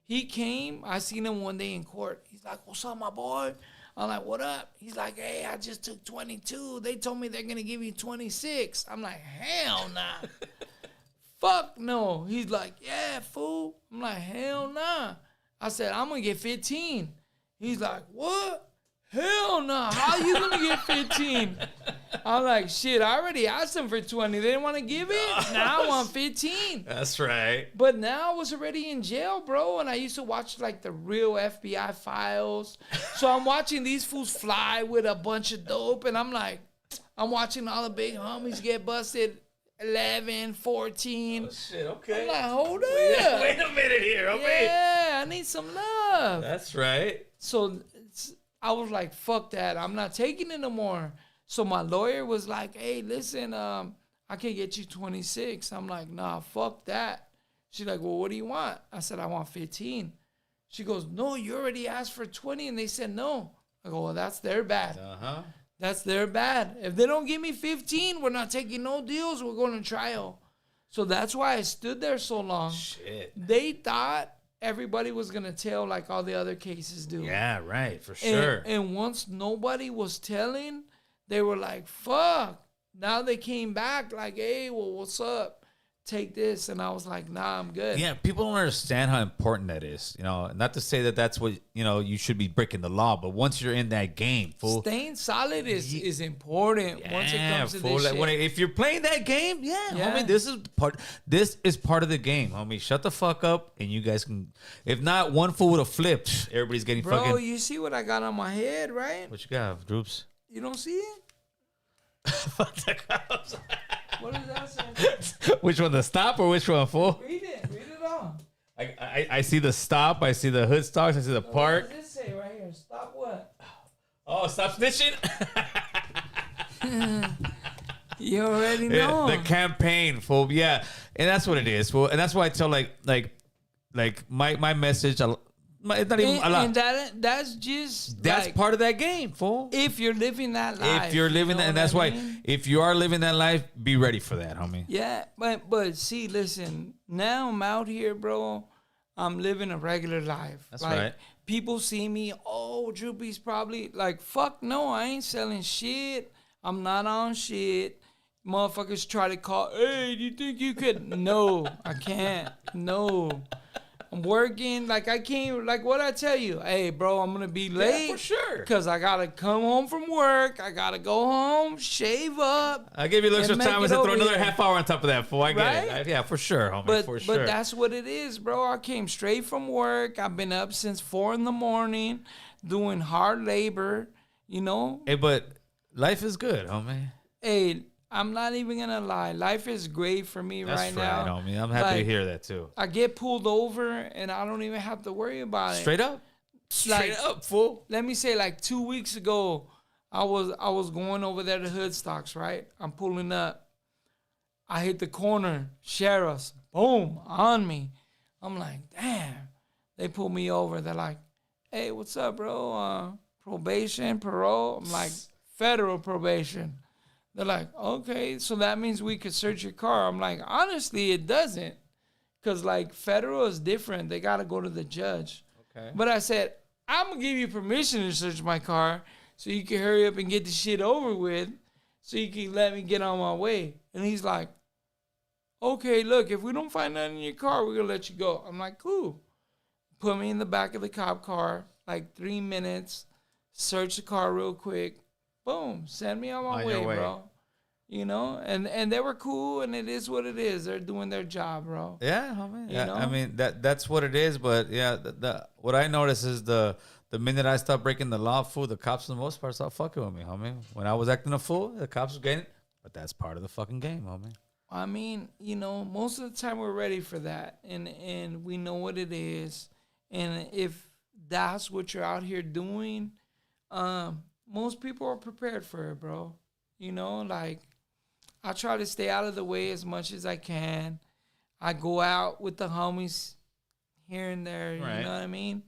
He came, I seen him one day in court. He's like, what's up, my boy? I'm like, what up? He's like, hey, I just took 22. They told me they're going to give you 26. I'm like, hell nah. Fuck no. He's like, yeah, fool. I'm like, hell nah. I said, I'm going to get 15. He's like, what? Hell nah. How you going to get 15? I'm like, shit, I already asked them for 20. They didn't want to give it. Now I want 15. That's right. But now I was already in jail, bro. And I used to watch like the real FBI files. So I'm watching these fools fly with a bunch of dope. And I'm like, I'm watching all the big homies get busted. 11, 14. Oh, shit, okay. I'm like, hold up. Wait a minute here, okay? Yeah, I need some love. That's right. So I was like, fuck that. I'm not taking it no more. So my lawyer was like, hey, listen, I can get you 26. I'm like, nah, fuck that. She's like, well, what do you want? I said, I want 15. She goes, no, you already asked for 20 and they said no. I go, well, that's their bad. Uh-huh. That's their bad. If they don't give me 15, we're not taking no deals. We're going to trial. So that's why I stood there so long. Shit. They thought everybody was going to tell like all the other cases do. Yeah, right, for sure. And once nobody was telling, they were like, fuck. Now they came back like, hey, well, what's up? Take this. And I was like, nah, I'm good. Yeah, people don't understand how important that is. You know, not to say that that's what, you know, you should be breaking the law, but once you're in that game, fool. Staying solid is important once it comes to fool, this like, shit. if you're playing that game, homie, this is part of the game, homie. Shut the fuck up and you guys can, if not, one fool would have flipped. Everybody's getting Bro, fucking. you see what I got on my head, right? What you got, Drewps? You don't see it? What does that say? Which one, the stop or which one, fool? Read it. Read it all. I see the stop. I see the hood stocks. I see the park. What does this say right here? Stop what? Oh, stop snitching. You already know. The campaign, fool. Yeah, and that's what it is, fool. And that's why I tell like my message. It's not even a lot. And that's just That's like, part of that game, fool. if you're living that life. If you're living that, and that's why, if you are living that life, be ready for that, homie. Yeah, but see, listen. Now I'm out here, bro. I'm living a regular life. That's like, right. People see me. Oh, Droopy's probably like, fuck no, I ain't selling shit. I'm not on shit. Motherfuckers try to call. Hey, do you think you could? No, I can't. No. I'm working, like I can't, like what I tell you. Hey, bro, I'm going to be late. for sure. Because I got to come home from work. I got to go home, shave up. I give you a little extra and make time. I it said throw over another here. half hour on top of that, fool. I get Right? it. Yeah, for sure, homie. For sure. But that's what it is, bro. I came straight from work. I've been up since 4 a.m. doing hard labor, you know. Hey, but life is good, homie. Hey, I'm not even going to lie. Life is great for me right now. homie. I'm happy to Like, hear that too. I get pulled over and I don't even have to worry about it. Straight up, straight up, fool. Let me say, like 2 weeks ago, I was going over there to Hoodstocks, right? I'm pulling up. I hit the corner, sheriffs, boom, on me. I'm like, damn. They pull me over. They're like, hey, what's up, bro? Probation, parole? I'm like, federal probation. They're like, okay, so that means we could search your car. I'm like, honestly, it doesn't. Because, like, federal is different. They got to go to the judge. Okay. But I said, I'm going to give you permission to search my car so you can hurry up and get the shit over with so you can let me get on my way. And he's like, okay, look, if we don't find nothing in your car, we're going to let you go. I'm like, cool. Put me in the back of the cop car, like 3 minutes, search the car real quick. Boom, send me on my way, bro. You know, and they were cool, and it is what it is. They're doing their job, bro. Yeah, homie. You Yeah, know? I mean that's what it is. But yeah, what I notice is the minute I stop breaking the law, fool, the cops for the most part stop fucking with me, homie. When I was acting a fool, the cops were getting it. But that's part of the fucking game, homie. I mean, you know, most of the time we're ready for that, and we know what it is, and if that's what you're out here doing, most people are prepared for it, bro. You know, like, I try to stay out of the way as much as I can. I go out with the homies here and there, you Right. know what I mean?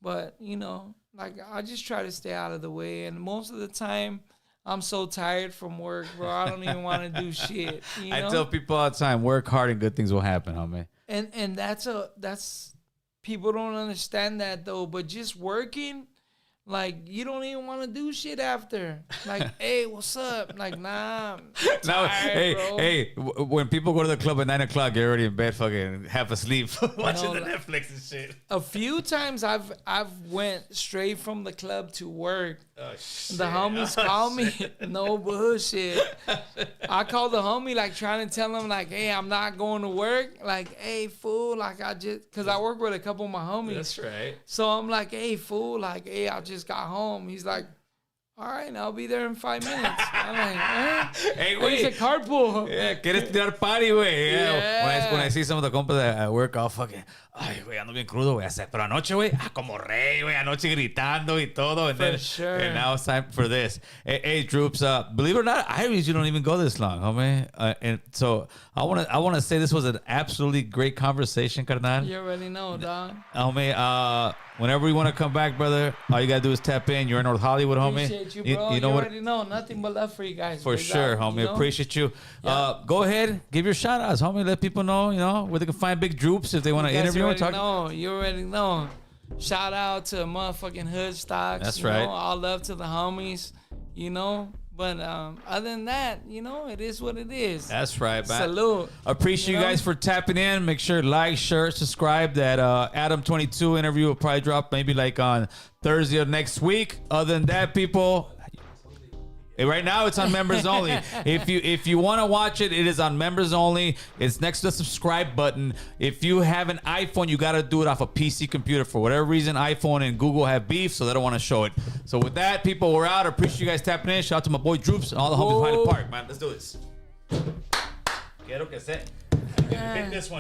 But, you know, like, I just try to stay out of the way. And most of the time, I'm so tired from work, bro. I don't even want to do shit. You know? I tell people all the time, work hard and good things will happen, homie. And that's people don't understand that though. But just working, like, you don't even want to do shit after. Like, hey, what's up? Like, nah. I'm Now, tired, bro. when people go to the club at 9 o'clock, you're already in bed, fucking half asleep, watching the like- Netflix and shit. A few times I've went straight from the club to work, The homies call me. No bullshit. I call the homie, like, trying to tell him, like, hey, I'm not going to work. Like, hey, fool, like, because I work with a couple of my homies. That's right. So I'm like, hey, fool, like, hey, I just got home. He's like, all right, I'll be there in 5 minutes. I'm like, Hey, oh, it's a carpool. Yeah, quieres tirar party, güey. Yeah. When I see some of the compas at work, I'll fucking, ay, güey, ando bien crudo, güey. Pero anoche, güey, como rey, güey. Anoche gritando y todo. And then, sure. And now it's time for this. Hey, Drewps, believe it or not, I usually don't even go this long, homie. And so I wanna say this was an absolutely great conversation, carnal. You already know, dog. Homie, whenever you want to come back, brother, all you gotta do is tap in. You're in North Hollywood, homie. Appreciate you, bro. You know what? Already know. Nothing but love for you guys. For sure, homie. You know? Appreciate you. Yeah. Go ahead, give your shout outs, homie. Let people know, where they can find Big Drewps if they want to You guys interview or already talk. know. You already know. Shout out to motherfucking Hood Stocks. That's you right. Know? All love to the homies, But other than that, it is what it is. That's right, man. Salute. Appreciate you guys for tapping in. Make sure to like, share, subscribe. That Adam 22 interview will probably drop maybe like on Thursday of next week. Other than that, people. Right now, it's on members only. If you want to watch it, it is on members only. It's next to the subscribe button. If you have an iPhone, you got to do it off a PC computer. For whatever reason, iPhone and Google have beef, so they don't want to show it. So with that, people, we're out. Appreciate you guys tapping in. Shout out to my boy Drewps and all the homies behind the park, man. Let's do this. Quiero que se. Hit this one.